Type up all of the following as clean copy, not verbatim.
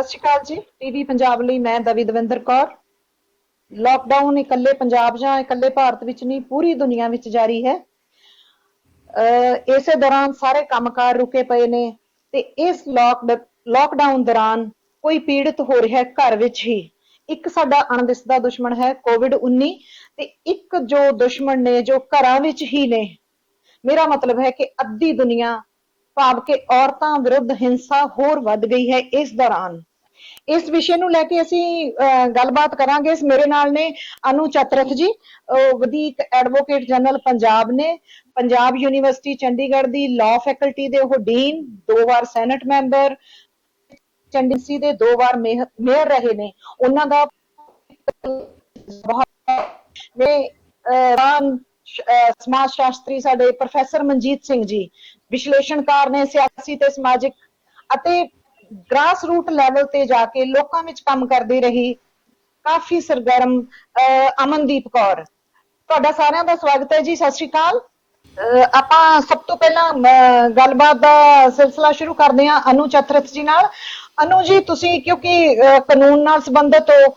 ਸਤਿ ਸ਼੍ਰੀ ਅਕਾਲ ਜੀ। ਟੀਵੀ ਪੰਜਾਬ ਲਈ ਮੈਂ ਦਵੀ ਦਵਿੰਦਰ ਕੌਰ। ਲਾਕਡਾਊਨ ਇਕੱਲੇ ਪੰਜਾਬ ਜਾਂ ਇਕੱਲੇ ਭਾਰਤ ਵਿੱਚ ਨਹੀਂ, ਪੂਰੀ ਦੁਨੀਆ ਵਿੱਚ ਜਾਰੀ ਹੈ। ਇਸੇ ਦੌਰਾਨ ਸਾਰੇ ਕੰਮਕਾਰ ਰੁਕੇ ਪਏ ਨੇ ਤੇ ਇਸ ਲਾਕਡਾਊਨ ਦੌਰਾਨ ਕੋਈ ਪੀੜਤ ਹੋ ਰਿਹਾ ਘਰ ਵਿੱਚ ਹੀ। ਇੱਕ ਸਾਡਾ ਅਣਦਿਸਦਾ ਦੁਸ਼ਮਣ ਹੈ ਕੋਵਿਡ-19 ਤੇ ਇੱਕ ਜੋ ਦੁਸ਼ਮਣ ਨੇ ਜੋ ਘਰਾਂ ਵਿੱਚ ਹੀ ਨੇ। ਮੇਰਾ ਮਤਲਬ ਹੈ ਕਿ ਅੱਧੀ ਦੁਨੀਆ ਭਾਵ ਕਿ ਔਰਤਾਂ ਵਿਰੁੱਧ ਹਿੰਸਾ ਹੋਰ ਵੱਧ ਗਈ ਹੈ ਇਸ ਦੌਰਾਨ। ਇਸ ਵਿਸ਼ੇ ਨੂੰ ਲੈ ਕੇ ਅਸੀਂ ਗੱਲਬਾਤ ਕਰਾਂਗੇ। ਮੇਰੇ ਨਾਲ ਨੇ ਅਨੂ ਚਤਰਥ ਜੀ, ਵਧੀਕ ਐਡਵੋਕੇਟ ਜਨਰਲ ਪੰਜਾਬ ਨੇ, ਪੰਜਾਬ ਯੂਨੀਵਰਸਿਟੀ ਚੰਡੀਗੜ੍ਹ ਦੀ ਲਾਅ ਫੈਕਲਟੀ ਦੇ ਉਹ ਡੀਨ, 2 ਵਾਰ ਸੈਨੇਟ ਮੈਂਬਰ, ਚੰਡੀਗੜ੍ਹ ਦੇ 2 ਵਾਰ ਮੇਅਰ ਰਹੇ ਨੇ। ਉਹਨਾਂ ਦਾ ਸਮਾਜ ਸ਼ਾਸਤਰੀ ਸਾਡੇ ਪ੍ਰੋਫੈਸਰ ਮਨਜੀਤ ਸਿੰਘ ਜੀ, ਵਿਸ਼ਲੇਸ਼ਣਕਾਰ ਨੇ ਸਿਆਸੀ ਤੇ ਸਮਾਜਿਕ ਅਤੇ ਗ੍ਰਾਸ ਰੂਟ ਲੈਵਲ ਤੇ ਜਾ ਕੇ ਲੋਕਾਂ ਵਿੱਚ ਕੰਮ ਕਰਦੀ ਰਹੀ ਕਾਫੀ ਸਰਗਰਮ ਅਮਨਦੀਪ ਕੌਰ। ਤੁਹਾਡਾ ਸਾਰਿਆਂ ਦਾ ਸਵਾਗਤ ਹੈ ਜੀ। ਸਤਿ ਸ਼੍ਰੀ ਅਕਾਲ। ਆਪਾਂ ਸਭ ਤੋਂ ਪਹਿਲਾਂ ਗੱਲਬਾਤ ਦਾ ਸਿਲਸਿਲਾ ਸ਼ੁਰੂ ਕਰਦੇ ਹਾਂ ਅਨੂ ਚਤਰਥ ਜੀ ਨਾਲ। ਅਨੂ ਜੀ, ਤੁਸੀਂ ਕਿਉਂਕਿ ਕਾਨੂੰਨ ਨਾਲ ਸੰਬੰਧਿਤ ਹੋ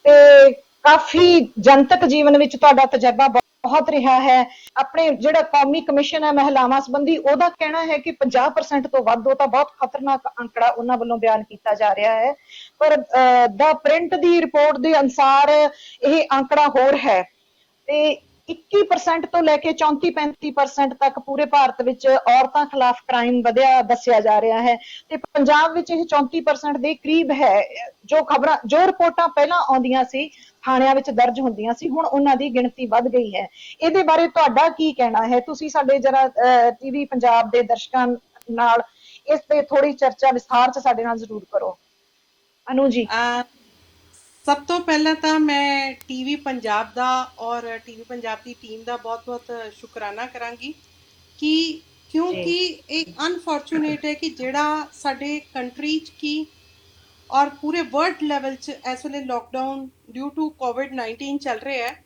ਤੇ ਕਾਫੀ ਜਨਤਕ ਜੀਵਨ ਵਿੱਚ ਤੁਹਾਡਾ ਤਜਰਬਾ ਬਹੁਤ ਰਿਹਾ ਹੈ। ਆਪਣੇ ਜਿਹੜਾ ਕੌਮੀ ਕਮਿਸ਼ਨ ਹੈ ਮਹਿਲਾਵਾਂ ਸੰਬੰਧੀ, ਉਹਦਾ ਕਹਿਣਾ ਹੈ ਕਿ 50% ਤੋਂ ਵੱਧ, ਉਹ ਤਾਂ ਬਹੁਤ ਖਤਰਨਾਕ ਅੰਕੜਾ ਉਹਨਾਂ ਵੱਲੋਂ ਬਿਆਨ ਕੀਤਾ ਜਾ ਰਿਹਾ ਹੈ, ਪਰ ਦਾ ਪ੍ਰਿੰਟ ਦੀ ਰਿਪੋਰਟ ਦੇ ਅਨੁਸਾਰ ਇਹ ਅੰਕੜਾ ਹੋਰ ਹੈ ਤੇ 21% ਤੋਂ ਲੈ ਕੇ 34-35% ਤੱਕ ਪੂਰੇ ਭਾਰਤ ਵਿੱਚ ਔਰਤਾਂ ਖਿਲਾਫ ਕ੍ਰਾਈਮ ਵਧਿਆ ਦੱਸਿਆ ਜਾ ਰਿਹਾ ਹੈ ਤੇ ਪੰਜਾਬ ਵਿੱਚ ਇਹ 34% ਦੇ ਕਰੀਬ ਹੈ। ਜੋ ਰਿਪੋਰਟਾਂ ਪਹਿਲਾਂ ਆਉਂਦੀਆਂ ਸੀ ਥਾਣਿਆਂ ਵਿੱਚ ਦਰਜ ਹੁੰਦੀਆਂ ਸੀ, ਹੁਣ ਉਹਨਾਂ ਦੀ ਗਿਣਤੀ ਵੱਧ ਗਈ ਹੈ। ਇਹਦੇ ਬਾਰੇ ਤੁਹਾਡਾ ਕੀ ਕਹਿਣਾ ਹੈ? ਤੁਸੀਂ ਸਾਡੇ ਜਰਾ ਟੀਵੀ ਪੰਜਾਬ ਦੇ ਦਰਸ਼ਕਾਂ ਨਾਲ ਇਸ ਤੇ ਥੋੜੀ ਚਰਚਾ ਵਿਸਥਾਰ ਚ ਸਾਡੇ ਨਾਲ ਜ਼ਰੂਰ ਕਰੋ। ਅਨੂ ਜੀ। ਸਭ ਤੋਂ ਪਹਿਲਾਂ ਤਾਂ ਮੈਂ ਟੀਵੀ ਪੰਜਾਬ ਦਾ ਔਰ ਟੀਵੀ ਪੰਜਾਬ ਦੀ ਟੀਮ ਦਾ ਬਹੁਤ-ਬਹੁਤ ਸ਼ੁਕਰਾਨਾ ਕਰਾਂਗੀ ਕਿ ਕਿਉਂਕਿ ਇਹ ਅਨਫੋਰਚੂਨੇਟ ਹੈ ਕਿ ਜਿਹੜਾ ਸਾਡੇ ਕੰਟਰੀ 'ਚ ਕੀ ਔਰ ਪੂਰੇ ਵਰਲਡ ਲੈਵਲ 'ਚ ਇਸ ਵੇਲੇ ਲਾਕਡਾਊਨ ਡਿਊ ਟੂ ਕੋਵਿਡ-19 ਚੱਲ ਰਿਹਾ ਹੈ,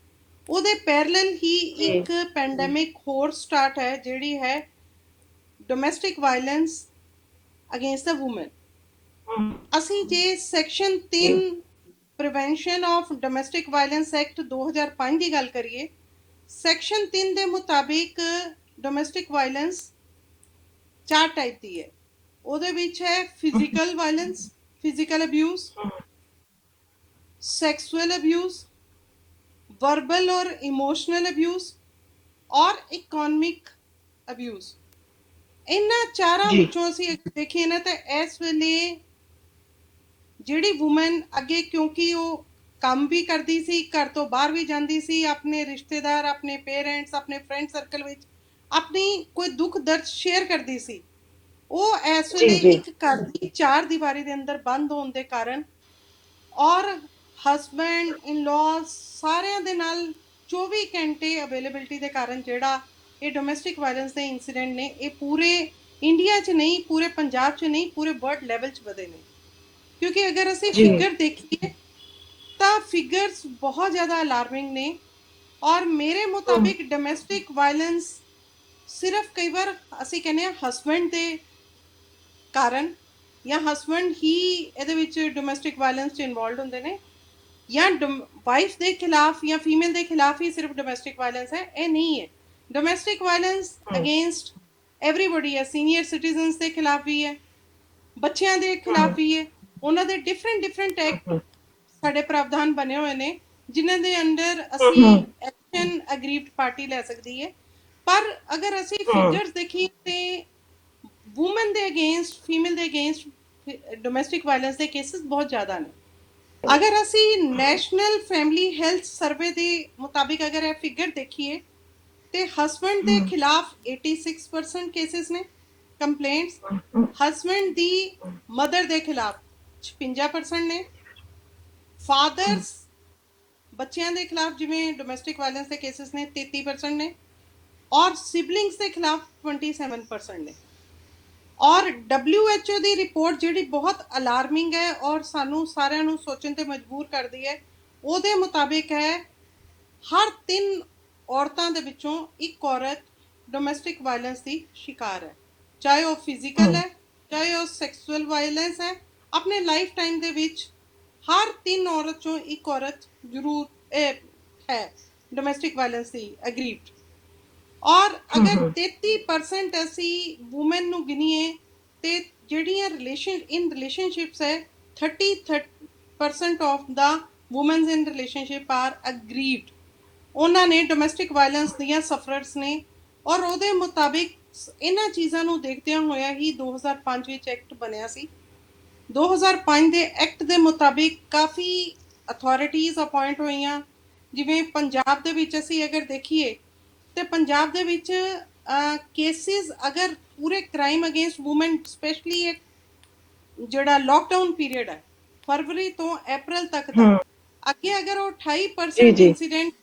ਉਹਦੇ ਪੈਰਲਲ ਹੀ ਇੱਕ ਪੈਂਡੈਮਿਕ ਹੋਰ ਸਟਾਰਟ ਹੈ ਜਿਹੜੀ ਹੈ ਡੋਮੈਸਟਿਕ ਵਾਇਲੈਂਸ ਅਗੇਂਸਟ ਦ ਵੂਮਨ। ਅਸੀਂ ਜੇ section 3 prevention of domestic violence act 2005 ਦੀ ਗੱਲ ਕਰੀਏ, ਸੈਕਸ਼ਨ 3 ਦੇ ਮੁਤਾਬਿਕ ਡੋਮੈਸਟਿਕ ਵਾਇਲੈਂਸ 4 ਟਾਈਪ ਦੀ ਹੈ। ਉਹਦੇ ਵਿੱਚ ਹੈ physical violence, physical abuse, sexual abuse, verbal ਔਰ ਇਮੋਸ਼ਨਲ ਅਬਿਊਜ਼ ਔਰ ਇਕਨੋਮਿਕ ਅਬਿਊਜ਼। ਇਹਨਾਂ ਚਾਰਾਂ ਵਿੱਚੋਂ ਅਸੀਂ ਦੇਖੀਏ ਨਾ ਤਾਂ ਇਸ ਵੇਲੇ ਜਿਹੜੀ ਵੂਮਨ ਅੱਗੇ ਕਿਉਂਕਿ ਉਹ ਕੰਮ ਵੀ ਕਰਦੀ ਸੀ, ਘਰ ਤੋਂ ਬਾਹਰ ਵੀ ਜਾਂਦੀ ਸੀ, ਆਪਣੇ ਰਿਸ਼ਤੇਦਾਰ, ਆਪਣੇ ਪੇਰੈਂਟਸ, ਆਪਣੇ ਫਰੈਂਡ ਸਰਕਲ ਵਿੱਚ ਆਪਣੀ ਕੋਈ ਦੁੱਖ ਦਰਦ ਸ਼ੇਅਰ ਕਰਦੀ ਸੀ, ਉਹ ਇਸ ਵੇਲੇ ਇੱਕ ਘਰ ਦੀ 4 ਦੀਵਾਰੀ ਦੇ ਅੰਦਰ ਬੰਦ ਹੋਣ ਦੇ ਕਾਰਨ ਔਰ ਹਸਬੈਂਡ ਇਨ ਲਾਜ਼ ਸਾਰਿਆਂ ਦੇ ਨਾਲ 24 ਘੰਟੇ ਅਵੇਲੇਬਿਲਿਟੀ ਦੇ ਕਾਰਨ ਜਿਹੜਾ ਇਹ ਡੋਮੈਸਟਿਕ ਵਾਇਲੈਂਸ ਦੇ ਇੰਸੀਡੈਂਟ ਨੇ ਇਹ ਪੂਰੇ ਇੰਡੀਆ 'ਚ ਨਹੀਂ, ਪੂਰੇ ਪੰਜਾਬ 'ਚ ਨਹੀਂ, ਪੂਰੇ ਵਰਲਡ ਲੈਵਲ 'ਚ ਵਧੇ ਨੇ। ਕਿਉਂਕਿ ਅਗਰ ਅਸੀਂ ਫਿਗਰ ਦੇਖੀਏ ਤਾਂ ਫਿਗਰਸ ਬਹੁਤ ਜ਼ਿਆਦਾ ਅਲਾਰਮਿੰਗ ਨੇ ਔਰ ਮੇਰੇ ਮੁਤਾਬਿਕ ਡੋਮੈਸਟਿਕ ਵਾਇਲੈਂਸ ਸਿਰਫ ਕਈ ਵਾਰ ਅਸੀਂ ਕਹਿੰਦੇ ਹਾਂ ਹਸਬੈਂਡ ਦੇ ਕਾਰਨ ਜਾਂ ਹਸਬੈਂਡ ਹੀ ਇਹਦੇ ਵਿੱਚ ਡੋਮੈਸਟਿਕ ਵਾਇਲੈਂਸ 'ਚ ਇਨਵੋਲਵਡ ਹੁੰਦੇ ਨੇ ਜਾਂ ਵਾਈਫ ਦੇ ਖਿਲਾਫ ਜਾਂ ਫੀਮੇਲ ਦੇ ਖਿਲਾਫ ਹੀ ਸਿਰਫ ਡੋਮੈਸਟਿਕ ਵਾਇਲੈਂਸ ਹੈ, ਇਹ ਨਹੀਂ ਹੈ। ਡੋਮੈਸਟਿਕ ਵਾਇਲੈਂਸ ਅਗੇਂਸਟ ਐਵਰੀਬਡੀ ਹੈ, ਸੀਨੀਅਰ ਸਿਟੀਜ਼ਨਸ ਦੇ ਖਿਲਾਫ ਵੀ ਹੈ, ਬੱਚਿਆਂ ਦੇ ਖਿਲਾਫ ਵੀ ਹੈ। ਉਹਨਾਂ ਦੇ ਡਿਫਰੈਂਟ ਐਕਟ ਸਾਡੇ ਪ੍ਰਾਵਧਾਨ ਬਣੇ ਹੋਏ ਨੇ ਜਿਨ੍ਹਾਂ ਦੇ ਅੰਡਰ ਅਸੀਂ ਐਕਸ਼ਨ ਅਗਰੀਵਡ ਪਾਰਟੀ ਲੈ ਸਕਦੀ ਹੈ। ਪਰ ਅਗਰ ਅਸੀਂ ਫਿਗਰਸ ਦੇਖੀਏ ਤੇ ਵੂਮਨ ਦੇ ਅਗੇਂਸਟ, ਫੀਮੇਲ ਦੇ ਅਗੇਂਸਟ ਡੋਮੈਸਟਿਕ ਵਾਇਲੈਂਸ ਦੇ ਕੇਸਿਸ ਬਹੁਤ ਜ਼ਿਆਦਾ ਨੇ। ਅਗਰ ਅਸੀਂ ਨੈਸ਼ਨਲ ਫੈਮਿਲੀ ਹੈਲਥ ਸਰਵੇ ਦੇ ਮੁਤਾਬਿਕ ਅਗਰ ਇਹ ਫਿਗਰ ਦੇਖੀਏ ਤੇ ਹਸਬੈਂਡ ਦੇ ਖਿਲਾਫ 86% ਕੇਸਿਸ ਨੇ ਕੰਪਲੇਂਟਸ, ਹਸਬੈਂਡ ਦੀ ਮਦਰ ਦੇ ਖਿਲਾਫ 56% ਨੇ, ਫਾਦਰਸ ਬੱਚਿਆਂ ਦੇ ਖਿਲਾਫ ਜਿਵੇਂ ਡੋਮੈਸਟਿਕ ਵਾਇਲੈਂਸ ਦੇ ਕੇਸਿਸ ਨੇ 33% ਨੇ ਔਰ ਸਿਬਲਿੰਗਸ ਦੇ ਖਿਲਾਫ 27% ਨੇ। ਔਰ WHO ਦੀ ਰਿਪੋਰਟ ਜਿਹੜੀ ਬਹੁਤ ਅਲਾਰਮਿੰਗ ਹੈ ਔਰ ਸਾਨੂੰ ਸਾਰਿਆਂ ਨੂੰ ਸੋਚਣ ਤੇ ਮਜਬੂਰ ਕਰਦੀ ਹੈ, ਉਹਦੇ ਮੁਤਾਬਿਕ ਹੈ ਹਰ 3 ਔਰਤਾਂ ਦੇ ਵਿੱਚੋਂ ਇੱਕ ਔਰਤ ਡੋਮੈਸਟਿਕ ਵਾਇਲੈਂਸ ਦੀ ਸ਼ਿਕਾਰ ਹੈ, ਚਾਹੇ ਉਹ ਫਿਜ਼ੀਕਲ ਹੈ, ਚਾਹੇ ਉਹ ਸੈਕਸੁਅਲ ਵਾਇਲੈਂਸ ਹੈ, ਆਪਣੇ ਲਾਈਫ ਟਾਈਮ ਦੇ ਵਿੱਚ ਹਰ 3 ਔਰਤ ਚੋਂ ਇੱਕ ਔਰਤ ਜ਼ਰੂਰ ਹੈ ਡੋਮੈਸਟਿਕ ਵਾਇਲੈਂਸ ਦੀ ਅਗਰੀਵਡ। ਔਰ ਅਗਰ 33% ਅਸੀਂ ਵੂਮਨ ਨੂੰ ਗਿਣੀਏ ਤੇ ਜਿਹੜੀਆਂ ਰਿਲੇਸ਼ਨਸ਼ਿਪਸ ਹੈ 30% of the womens in relationship are aggrieved, ਉਹਨਾਂ ਨੇ ਡੋਮੈਸਟਿਕ ਵਾਇਲੈਂਸ ਦੀਆਂ ਸਫਰਰਸ ਨੇ। ਔਰ ਉਹਦੇ ਮੁਤਾਬਿਕ ਇਹਨਾਂ ਚੀਜ਼ਾਂ ਨੂੰ ਦੇਖਦਿਆਂ ਹੋਇਆ ਹੀ 2005 ਵਿੱਚ ਐਕਟ ਬਣਿਆ ਸੀ। 2005 ਦੇ ਐਕਟ ਦੇ ਮੁਤਾਬਿਕ ਕਾਫੀ ਅਥਾਰਟੀਜ਼ ਅਪਾਇੰਟ ਹੋਈਆਂ। ਜਿਵੇਂ ਪੰਜਾਬ ਦੇ ਵਿੱਚ ਅਸੀਂ ਅਗਰ ਦੇਖੀਏ ਤੇ ਪੰਜਾਬ ਦੇ ਵਿੱਚ ਕੇਸਿਸ ਅਗਰ ਪੂਰੇ ਕ੍ਰਾਈਮ ਅਗੇਂਸਟ ਵੂਮਨ, ਸਪੈਸ਼ਲੀ ਜਿਹੜਾ ਲੋਕਡਾਊਨ ਪੀਰੀਅਡ ਹੈ ਫਰਵਰੀ ਤੋਂ ਅਪ੍ਰੈਲ ਤੱਕ ਦਾ, ਅੱਗੇ ਅਗਰ ਉਹ 28% ਇੰਸੀਡੈਂਟ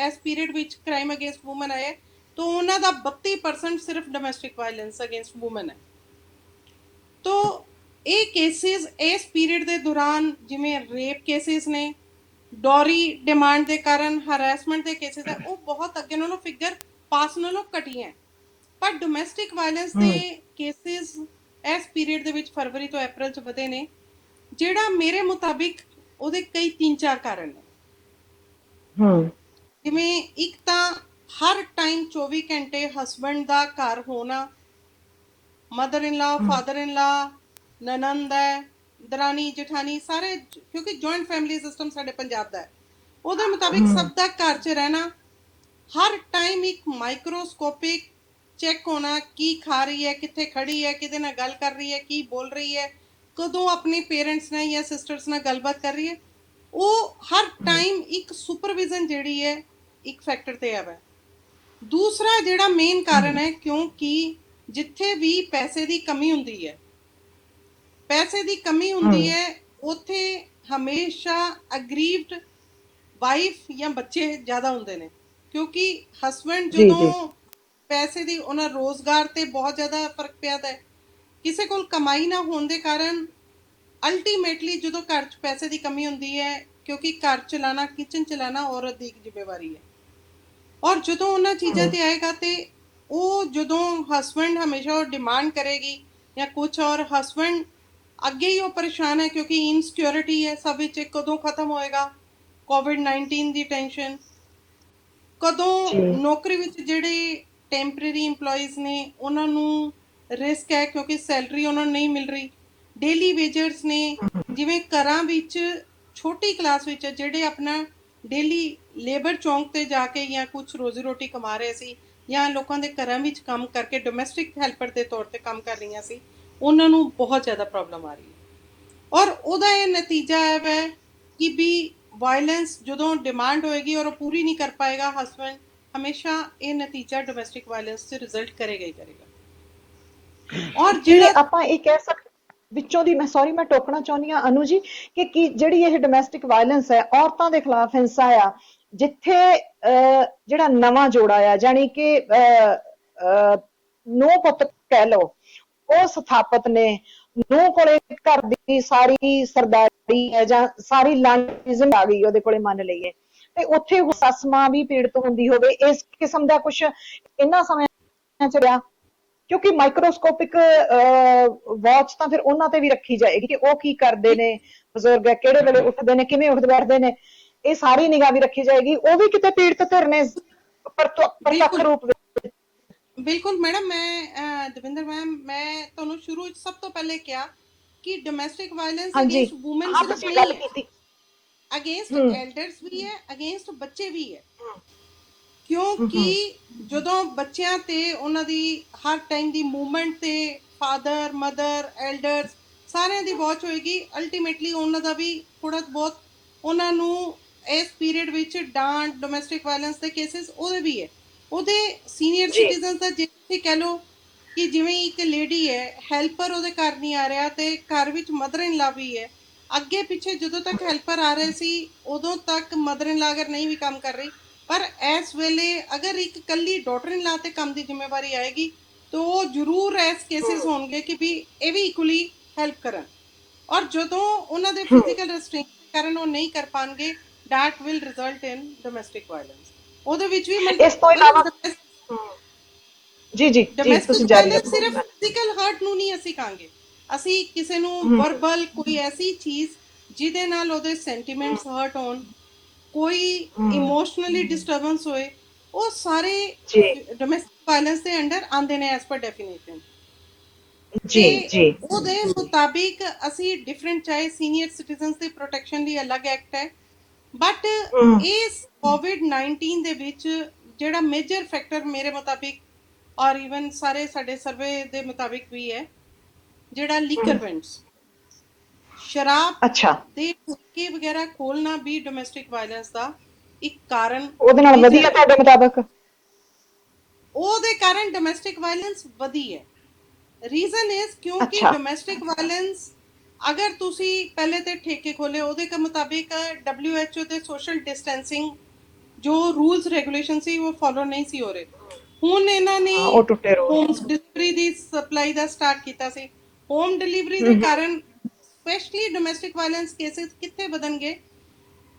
ਇਸ ਪੀਰੀਅਡ ਵਿੱਚ ਕ੍ਰਾਈਮ ਅਗੇਂਸਟ ਵੂਮਨ ਆਏ ਤਾਂ ਉਹਨਾਂ ਦਾ 32% ਸਿਰਫ ਡੋਮੈਸਟਿਕ ਵਾਇਲੈਂਸ ਅਗੇਂਸਟ ਵੂਮਨ ਹੈ। ਤੋ ਇਹ ਕੇਸਿਸ ਇਸ ਪੀਰੀਅਡ ਦੇ ਦੌਰਾਨ ਜਿਵੇਂ ਰੇਪ ਕੇਸਿਸ ਨੇ, ਡੋਰੀ ਡਿਮਾਂਡ ਦੇ ਕਾਰਨ ਹਰਾਸਮੈਂਟ ਦੇ ਕੇਸਿਸ ਹੈ, ਉਹ ਬਹੁਤ ਅੱਗੇ ਨਾਲੋਂ ਫਿਗਰ ਪਾਸ ਨਾਲੋਂ ਘਟੀ ਹੈ। ਪਰ ਡੋਮੈਸਟਿਕ ਵਾਇਲੈਂਸ ਦੇ ਕੇਸਿਸ ਇਸ ਪੀਰੀਅਡ ਦੇ ਵਿੱਚ ਫਰਵਰੀ ਤੋਂ ਅਪ੍ਰੈਲ 'ਚ ਵਧੇ ਨੇ, ਜਿਹੜਾ ਮੇਰੇ ਮੁਤਾਬਿਕ ਉਹਦੇ ਕਈ 3-4 ਕਾਰਨ ਨੇ। ਜਿਵੇਂ ਇੱਕ ਤਾਂ ਹਰ ਟਾਈਮ 24 ਘੰਟੇ ਹਸਬੈਂਡ ਦਾ ਘਰ ਹੋਣਾ, ਮਦਰ ਇਨ ਲਾ, ਫਾਦਰ ਇਨ ਲਾ, ਨਨੰਦ ਹੈ, ਦਰਾਨੀ ਜਠਾਨੀ, ਸਾਰੇ, ਕਿਉਂਕਿ ਜੁਆਇੰਟ ਫੈਮਿਲੀ ਸਿਸਟਮ ਸਾਡੇ ਪੰਜਾਬ ਦਾ ਹੈ, ਉਹਦੇ ਮੁਤਾਬਿਕ ਸਭ ਦਾ ਘਰ 'ਚ ਰਹਿਣਾ, ਹਰ ਟਾਈਮ ਇੱਕ ਮਾਈਕਰੋਸਕੋਪਿਕ ਚੈੱਕ ਹੋਣਾ, ਕੀ ਖਾ ਰਹੀ ਹੈ, ਕਿੱਥੇ ਖੜੀ ਹੈ, ਕਿਹਦੇ ਨਾਲ ਗੱਲ ਕਰ ਰਹੀ ਹੈ, ਕੀ ਬੋਲ ਰਹੀ ਹੈ, ਕਦੋਂ ਆਪਣੇ ਪੇਰੈਂਟਸ ਨਾਲ ਜਾਂ ਸਿਸਟਰਸ ਨਾਲ ਗੱਲਬਾਤ ਕਰ ਰਹੀ ਹੈ, ਉਹ ਹਰ ਟਾਈਮ ਇੱਕ ਸੁਪਰਵਿਜ਼ਨ ਜਿਹੜੀ ਹੈ ਇੱਕ ਫੈਕਟਰ ਤੇ ਆਵਾ। ਦੂਸਰਾ ਜਿਹੜਾ ਮੇਨ ਕਾਰਨ ਹੈ, ਕਿਉਂਕਿ ਜਿੱਥੇ ਵੀ ਪੈਸੇ ਦੀ ਕਮੀ ਹੁੰਦੀ ਹੈ, ਉੱਥੇ ਹਮੇਸ਼ਾ ਅਗਰੀਵਡ ਵਾਈਫ ਜਾਂ ਬੱਚੇ ਜ਼ਿਆਦਾ ਹੁੰਦੇ ਨੇ, ਕਿਉਂਕਿ ਹਸਬੈਂਡ ਜਦੋਂ ਪੈਸੇ ਦੀ, ਉਹਨਾਂ ਰੋਜ਼ਗਾਰ ਤੇ ਬਹੁਤ ਜ਼ਿਆਦਾ ਫਰਕ ਪਿਆ ਹੈ, ਕਿਸੇ ਕੋਲ ਕਮਾਈ ਨਾ ਹੋਣ ਦੇ ਕਾਰਨ ਅਲਟੀਮੇਟਲੀ ਜਦੋਂ ਘਰ 'ਚ ਪੈਸੇ ਦੀ ਕਮੀ ਹੁੰਦੀ ਹੈ, ਕਿਉਂਕਿ ਘਰ ਚਲਾਣਾ, ਕਿਚਨ ਚਲਾਣਾ ਔਰਤ ਦੀ ਇੱਕ ਜ਼ਿੰਮੇਵਾਰੀ ਹੈ। ਔਰ ਜਦੋਂ ਉਹਨਾਂ ਚੀਜ਼ਾਂ ਤੇ ਆਏਗਾ ਤੇ ਉਹ ਜਦੋਂ ਹਸਬੈਂਡ ਹਮੇਸ਼ਾ ਉਹ ਡਿਮਾਂਡ ਕਰੇਗੀ ਜਾਂ ਕੁਝ, ਔਰ ਹਸਬੈਂਡ ਅੱਗੇ ਹੀ ਉਹ ਪਰੇਸ਼ਾਨ ਹੈ ਕਿਉਂਕਿ ਇਨਸਿਕਿਉਰਿਟੀ ਹੈ ਸਭ ਵਿੱਚ, ਕਦੋਂ ਖਤਮ ਹੋਏਗਾ ਕੋਵਿਡ-19 ਦੀ ਟੈਨਸ਼ਨ, ਕਦੋਂ ਨੌਕਰੀ ਵਿੱਚ ਜਿਹੜੇ ਟੈਂਪਰੇਰੀ EMPLOYEES ਨੇ ਉਹਨਾਂ ਨੂੰ ਰਿਸਕ ਹੈ ਕਿਉਂਕਿ ਸੈਲਰੀ ਉਹਨਾਂ ਨੂੰ ਨਹੀਂ ਮਿਲ ਰਹੀ, ਡੇਲੀ ਵੇਜਰਸ ਨੇ, ਜਿਵੇਂ ਘਰਾਂ ਵਿੱਚ ਛੋਟੀ ਕਲਾਸ ਵਿੱਚ ਜਿਹੜੇ ਆਪਣਾ ਡੇਲੀ ਲੇਬਰ ਚੌਂਕ ਤੇ ਜਾ ਕੇ ਜਾਂ ਕੁਝ ਰੋਜ਼ੀ ਰੋਟੀ ਕਮਾ ਰਹੇ ਸੀ ਜਾਂ ਲੋਕਾਂ ਦੇ ਘਰਾਂ ਵਿੱਚ ਕੰਮ ਕਰਕੇ ਡੋਮੈਸਟਿਕ ਹੈਲਪਰ ਦੇ ਤੌਰ ਤੇ ਕੰਮ ਕਰ ਰਹੀਆਂ ਸੀ, ਉਹਨਾਂ ਨੂੰ ਬਹੁਤ ਜ਼ਿਆਦਾ ਪ੍ਰੋਬਲਮ ਆ ਰਹੀ ਹੈ। ਔਰ ਉਹਦਾ ਇਹ ਨਤੀਜਾ ਹੈ ਕਿ ਵੀ ਵਾਇਲੈਂਸ ਜਦੋਂ ਡਿਮਾਂਡ ਹੋਏਗੀ ਔਰ ਉਹ ਪੂਰੀ ਨਹੀਂ ਕਰ ਪਾਏਗਾ ਹਸਬੈਂਡ, ਹਮੇਸ਼ਾ ਇਹ ਨਤੀਜਾ ਡੋਮੈਸਟਿਕ ਵਾਇਲੈਂਸ 'ਚ ਰਿਜ਼ਲਟ ਕਰੇਗਾ ਹੀ ਕਰੇਗਾ। ਔਰ ਜਿਹੜਾ ਆਪਾਂ ਇਹ ਕਹਿ ਸਕਦੇ ਵਿੱਚੋਂ ਦੀ, ਮੈਂ ਟੋਕਣਾ ਚਾਹੁੰਦੀ ਹਾਂ ਅਨੂ ਜੀ, ਕਿ ਕੀ ਜਿਹੜੀ ਇਹ ਡੋਮੈਸਟਿਕ ਵਾਇਲੈਂਸ ਹੈ ਔਰਤਾਂ ਦੇ ਖਿਲਾਫ ਹਿੰਸਾ ਆ, ਜਿੱਥੇ ਜਿਹੜਾ ਨਵਾਂ ਜੋੜਾ ਆ, ਜਾਣੀ ਕਿ ਨੂੰਹ ਪੁੱਤ ਕਹਿ ਲਓ, ਉਹ ਸਥਾਪਿਤ ਨੇ, ਨੂੰਹ ਕੋਲੇ ਘਰ ਦੀ ਸਾਰੀ ਸਰਦਾਰੀ ਹੈ ਜਾਂ ਸਾਰੀ ਲਾਂਡਿਜ਼ਮ ਆ ਗਈ ਉਹਦੇ ਕੋਲੇ, ਮੰਨ ਲਈਏ, ਤੇ ਉੱਥੇ ਉਹ ਸੱਸ ਮਾਂ ਵੀ ਪੀੜਤ ਹੁੰਦੀ ਹੋਵੇ, ਇਸ ਕਿਸਮ ਦਾ ਕੁਝ ਇਹਨਾਂ ਸਮਿਆਂ 'ਚ ਰਿਹਾ, ਕਿਉਂਕਿ ਮਾਈਕਰੋਸਕੋਪਿਕ ਵਾਚ ਤਾਂ ਫਿਰ ਉਹਨਾਂ ਤੇ ਵੀ ਰੱਖੀ ਜਾਏਗੀ ਕਿ ਉਹ ਕੀ ਕਰਦੇ ਨੇ, ਬਜ਼ੁਰਗ ਕਿਹੜੇ ਵੇਲੇ ਉੱਠਦੇ ਨੇ, ਕਿਵੇਂ ਉੱਠਦੇ ਬੈਠਦੇ ਨੇ, ਇਹ ਸਾਰੀ ਨਿਗਾਹ ਵੀ ਰੱਖੀ ਜਾਏਗੀ, ਉਹ ਵੀ ਕਿਤੇ ਪੀੜਤ ਧਿਰ ਨੇ ਪ੍ਰਤੱਖ ਰੂਪ ਵਿੱਚ। ਬਿਲਕੁਲ ਮੈਡਮ, ਮੈਂ ਦਵਿੰਦਰ ਮੈਮ, ਮੈਂ ਤੁਹਾਨੂੰ ਸ਼ੁਰੂ ਵਿੱਚ ਸਭ ਤੋਂ ਪਹਿਲੇ ਕਿਹਾ ਕਿ ਡੋਮੈਸਟਿਕ ਵਾਇਲੈਂਸ ਅਗੇਂਸਟ ਵੂਮਨ ਸਿਰਫ ਨਹੀਂ ਹੈ, ਅਗੇਂਸਟ ਐਲਡਰਸ ਵੀ ਹੈ, ਅਗੇਂਸਟ ਬੱਚੇ ਵੀ ਹੈ, ਕਿਉਂਕਿ ਜਦੋਂ ਬੱਚਿਆਂ ਤੇ ਉਹਨਾਂ ਦੀ ਹਰ ਟਾਈਮ ਦੀ ਮੂਵਮੈਂਟ ਤੇ ਫਾਦਰ ਮਦਰ ਐਲਡਰਸ ਸਾਰਿਆਂ ਦੀ ਵਾਚ ਹੋਏਗੀ, ਅਲਟੀਮੇਟਲੀ ਉਹਨਾਂ ਦਾ ਵੀ ਥੋੜਾ ਬਹੁਤ ਉਹਨਾਂ ਨੂੰ ਇਸ ਪੀਰੀਅਡ ਵਿੱਚ ਡਾਂਟ, ਡੋਮੈਸਟਿਕ ਵਾਇਲੈਂਸ ਦੇ ਕੇਸਿਸ ਉਹਦੇ ਵੀ ਹੈ, ਉਹਦੇ ਸੀਨੀਅਰ ਸਿਟੀਜ਼ਨ ਦਾ, ਜੇ ਤੁਸੀਂ ਕਹਿ ਲਓ ਕਿ ਜਿਵੇਂ ਇੱਕ ਲੇਡੀ ਹੈ, ਹੈਲਪਰ ਉਹਦੇ ਘਰ ਨਹੀਂ ਆ ਰਿਹਾ ਤੇ ਘਰ ਵਿੱਚ ਮਦਰ ਇਨ ਲਾ ਵੀ ਹੈ, ਅੱਗੇ ਪਿੱਛੇ ਜਦੋਂ ਤੱਕ ਹੈਲਪਰ ਆ ਰਹੇ ਸੀ ਉਦੋਂ ਤੱਕ ਮਦਰ ਇਨ ਲਾ ਅਗਰ ਨਹੀਂ ਵੀ ਕੰਮ ਕਰ ਰਹੀ, ਪਰ ਇਸ ਵੇਲੇ ਅਗਰ ਇੱਕ ਕੱਲੀ ਡਾਟਰ ਇਨ ਲਾ ਤੇ ਕੰਮ ਦੀ ਜ਼ਿੰਮੇਵਾਰੀ ਆਏਗੀ ਤਾਂ ਉਹ ਜ਼ਰੂਰ ਇਸ ਕੇਸਿਸ ਹੋਣਗੇ ਕਿ ਵੀ ਇਹ ਵੀ ਇਕੁਅਲੀ ਹੈਲਪ ਕਰਨ, ਔਰ ਜਦੋਂ ਉਹਨਾਂ ਦੇ ਫਿਜ਼ੀਕਲ ਰੈਸਟ੍ਰਿਕਸ਼ਨ ਕਾਰਨ ਉਹ ਨਹੀਂ ਕਰ ਪਾਣਗੇ, that will result in domestic violence। ਉਹਦੇ ਵਿੱਚ ਵੀ ਇਸ ਤੋਂ ਇਲਾਵਾ ਜੀ ਤੁਸੀਂ ਜਾਰੀ ਰੱਖੋ। ਸਿਰਫ ਫਿਜ਼ੀਕਲ ਹਰਟ ਨੂੰ ਨਹੀਂ ਅਸੀਂ ਕਹਾਂਗੇ, ਅਸੀਂ ਕਿਸੇ ਨੂੰ ਵਰਬਲ ਕੋਈ ਐਸੀ ਚੀਜ਼ ਜਿਹਦੇ ਨਾਲ ਉਹਦੇ ਸੈਂਟੀਮੈਂਟਸ ਹਰਟ ਹੋਣ, ਕੋਈ ਇਮੋਸ਼ਨਲੀ ਡਿਸਟਰਬੈਂਸ ਹੋਏ, ਉਹ ਸਾਰੇ ਜੀ ਡੋਮੈਸਟਿਕ ਵਾਇਲੈਂਸ ਦੇ ਅੰਡਰ ਆਉਂਦੇ ਨੇ ਐਸ ਪਰ ਡੈਫੀਨੇਸ਼ਨ। ਜੀ ਤੇ ਜੀ ਉਹਦੇ ਮੁਤਾਬਿਕ ਅਸੀਂ ਡਿਫਰੈਂਟ, ਚਾਹੇ ਸੀਨੀਅਰ ਸਿਟੀਜ਼ਨਸ ਦੀ ਪ੍ਰੋਟੈਕਸ਼ਨ ਲਈ ਅਲੱਗ ਐਕਟ ਹੈ, ਬਟ ਇਸ ਕੋਵਿਡ-19 ਦੇ ਵਿੱਚ ਜਿਹੜਾ ਮੇਜਰ ਫੈਕਟਰ ਮੇਰੇ ਮੁਤਾਬਿਕ ਔਰ ਈਵਨ ਸਾਰੇ ਸਾਡੇ ਸਰਵੇ ਦੇ ਮੁਤਾਬਿਕ ਵੀ ਹੈ, ਜਿਹੜਾ ਲੀਕਰ ਵੈਂਟਸ, ਸ਼ਰਾਬ ਅੱਛਾ ਦੇ ਠੇਕੇ ਵਗੈਰਾ ਖੋਲਣਾ ਵੀ ਡੋਮੈਸਟਿਕ ਵਾਇਲੈਂਸ ਦਾ ਇੱਕ ਕਾਰਨ ਉਹਦੇ ਨਾਲ ਮੇਜਰ ਵਧੀਆ ਹੈ। ਤੁਹਾਡੇ ਮੁਤਾਬਕ? ਉਹਦੇ ਕਾਰਨ ਡੋਮੈਸਟਿਕ ਵਾਇਲੈਂਸ ਵਧੀ ਹੈ। ਰੀਜ਼ਨ ਇਜ਼ ਕਿਉਂਕਿ ਅੱਛਾ ਡੋਮੈਸਟਿਕ ਵਾਇਲੈਂਸ, ਅਗਰ ਤੁਸੀਂ ਪਹਿਲੇ ਤੇ ਠੇਕੇ ਖੋਲੇ, ਉਹਦੇ ਕੇ ਮੁਤਾਬਿਕ WHO ਦੇ ਸੋਸ਼ਲ ਡਿਸਟੈਂਸਿੰਗ ਜੋ ਰੂਲਸ ਰੈਗੂਲੇਸ਼ਨ ਸੀ ਉਹ ਫੋਲੋ ਨਹੀਂ ਸੀ ਹੋ ਰਹੇ। ਹੁਣ ਇਹਨਾਂ ਨੇ ਹਾਂ ਉਹ ਟੁੱਟੇ ਰੋਡ। ਹੋਮ ਡਿਲੀਵਰੀ ਦੀ ਸਪਲਾਈ ਦਾ ਸਟਾਰਟ ਕੀਤਾ ਸੀ। ਹੋਮ ਡਿਲੀਵਰੀ ਦੇ ਕਾਰਨ ਸਪੈਸ਼ਲੀ ਡੋਮੈਸਟਿਕ ਵਾਇਲੈਂਸ ਕੇਸਿਸ ਕਿੱਥੇ ਵਧਣਗੇ?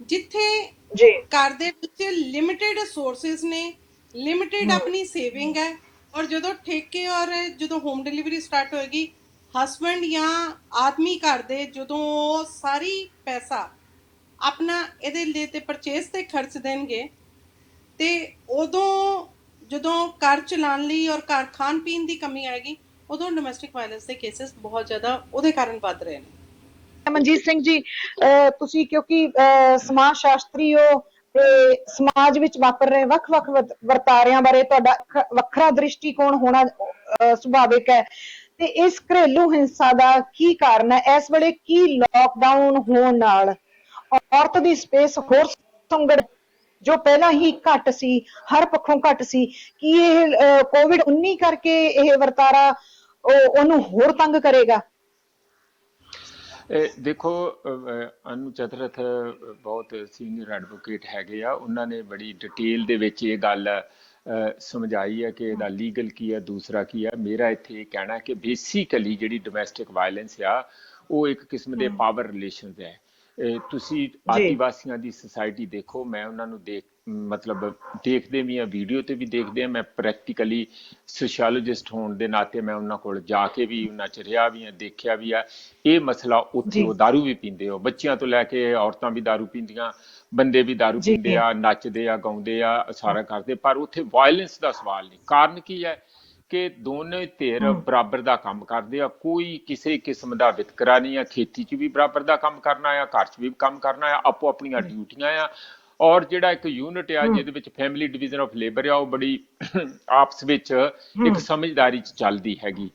ਜਿੱਥੇ ਜੀ ਘਰ ਦੇ ਵਿੱਚ ਲਿਮਿਟਿਡ ਸੋਰਸਿਸ ਨੇ, ਲਿਮਿਟਿਡ ਆਪਣੀ ਸੇਵਿੰਗ ਹੈ, ਔਰ ਜਦੋਂ ਠੇਕੇ ਔਰ ਜਦੋਂ ਹੋਮ ਡਿਲੀਵਰੀ ਸਟਾਰਟ ਹੋਏਗੀ, ਹਸਬੈਂਡ ਜਾਂ ਆਦਮੀ ਘਰ ਦੇ ਜਦੋਂ ਸਾਰੀ ਪੈਸਾ ਆਪਣਾ ਇਹਦੇ ਲਈ ਤੇ ਪਰਚੇਸ ਤੇ ਖਰਚ ਦੇਣਗੇ, ਤੇ ਉਦੋਂ ਜਦੋਂ ਘਰ ਚਲਾਉਣ ਲਈ ਔਰ ਘਰ ਖਾਣ ਪੀਣ ਦੀ ਕਮੀ ਆਏਗੀ, ਉਦੋਂ ਡੋਮੈਸਟਿਕ ਵਾਇਲੈਂਸ ਦੇ ਕੇਸਿਸ ਬਹੁਤ ਜ਼ਿਆਦਾ ਉਹਦੇ ਕਾਰਨ ਵੱਧ ਰਹੇ ਨੇ। ਮਨਜੀਤ ਸਿੰਘ ਜੀ, ਤੁਸੀਂ ਕਿਉਂਕਿ ਸਮਾਜ ਸ਼ਾਸਤਰੀ ਹੋ ਤੇ ਸਮਾਜ ਵਿੱਚ ਵਾਪਰ ਰਹੇ ਵੱਖ-ਵੱਖ ਵਰਤਾਰਿਆਂ ਬਾਰੇ ਤੁਹਾਡਾ ਵੱਖਰਾ ਦ੍ਰਿਸ਼ਟੀਕੋਣ ਹੋਣਾ ਸੁਭਾਵਿਕ ਹੈ। ਤੇ ਇਸ ਘਰੇਲੂ ਹਿੰਸਾ ਦਾ ਕੀ ਕਾਰਨ ਹੈ? ਇਸ ਵੇਲੇ ਕੀ ਲਾਕਡਾਊਨ ਹੋਣ ਨਾਲ ਔਰਤ ਦੀ ਸਪੇਸ ਹੋਰ ਸੰਗੜ, ਜੋ ਪਹਿਲਾਂ ਹੀ ਘੱਟ ਸੀ, ਹਰ ਪੱਖੋਂ ਘੱਟ ਸੀ, ਕੀ ਇਹ ਕੋਵਿਡ-19 ਕਰਕੇ ਇਹ ਵਰਤਾਰਾ ਉਹਨੂੰ ਹੋਰ ਤੰਗ ਕਰੇਗਾ? ਦੇਖੋ, ਅਨੂ ਚਤਰਥ ਬਹੁਤ ਸੀਨੀਅਰ ਐਡਵੋਕੇਟ ਹੈਗੇ ਆ, ਉਹਨਾਂ ਨੇ ਬੜੀ ਡਿਟੇਲ ਦੇ ਵਿੱਚ ਇਹ ਗੱਲ ਸਮਝਾਈ ਹੈ ਕਿ ਇਹਦਾ ਲੀਗਲ ਕੀ ਹੈ, ਦੂਸਰਾ ਕੀ ਹੈ। ਮੇਰਾ ਇੱਥੇ ਇਹ ਕਹਿਣਾ ਕਿ ਬੇਸਿਕਲੀ ਜਿਹੜੀ ਡੋਮੈਸਟਿਕ ਵਾਇਲੈਂਸ ਆ ਉਹ ਇੱਕ ਕਿਸਮ ਦੇ ਪਾਵਰ ਰਿਲੇਸ਼ਨਸ ਹੈ। ਤੁਸੀਂ ਆਦੀਵਾਸੀਆਂ ਦੀ ਸੁਸਾਇਟੀ ਦੇਖੋ, ਮੈਂ ਉਹਨਾਂ ਨੂੰ ਮਤਲਬ ਦੇਖਦੇ ਵੀ ਆ, ਵੀਡੀਓ ਤੇ ਵੀ ਦੇਖਦੇ ਆ, ਮੈਂ ਪ੍ਰੈਕਟੀਕਲੀ ਸੋਸ਼ੀਓਲੋਜਿਸਟ ਹੋਣ ਦੇ ਨਾਤੇ ਮੈਂ ਉਹਨਾਂ ਕੋਲ ਜਾ ਕੇ ਵੀ ਉਹਨਾਂ 'ਚ ਰਿਹਾ ਵੀ ਆ, ਦੇਖਿਆ ਵੀ ਆ। ਇਹ ਮਸਲਾ ਉੱਥੇ ਉਹ ਦਾਰੂ ਵੀ ਪੀਂਦੇ ਹੋ, ਬੱਚਿਆਂ ਤੋਂ ਲੈ ਕੇ ਔਰਤਾਂ ਵੀ ਦਾਰੂ ਪੀਂਦੀਆਂ, ਬੰਦੇ ਵੀ ਦਾਰੂ ਪੀਂਦੇ ਆ, ਨੱਚਦੇ ਆ, ਗਾਉਂਦੇ ਆ, ਸਾਰਾ ਕਰਦੇ, ਪਰ ਉੱਥੇ ਵਾਇਲੈਂਸ ਦਾ ਸਵਾਲ ਨਹੀਂ। ਕਾਰਨ ਕੀ ਹੈ ਕਿ ਦੋਨੇ ਧਿਰ ਬਰਾਬਰ ਦਾ ਕੰਮ ਕਰਦੇ ਆ, ਕੋਈ ਕਿਸੇ ਕਿਸਮ ਦਾ ਵਿਤਕਰਾ ਨਹੀਂ ਆ। ਖੇਤੀ 'ਚ ਵੀ ਬਰਾਬਰ ਦਾ ਕੰਮ ਕਰਨਾ ਆ, ਘਰ 'ਚ ਵੀ ਕੰਮ ਕਰਨਾ ਆ, ਆਪੋ ਆਪਣੀਆਂ ਡਿਊਟੀਆਂ ਆ। ਔਰ ਜਿਹੜਾ ਇੱਕ ਯੂਨਿਟ ਆ ਜਿਹਦੇ ਵਿੱਚ ਫੈਮਿਲੀ ਡਿਵੀਜ਼ਨ ਆਫ ਲੇਬਰ ਆ, ਉਹ ਬੜੀ ਆਪਸ ਵਿੱਚ ਇੱਕ ਸਮਝਦਾਰੀ 'ਚ ਚੱਲਦੀ ਹੈਗੀ।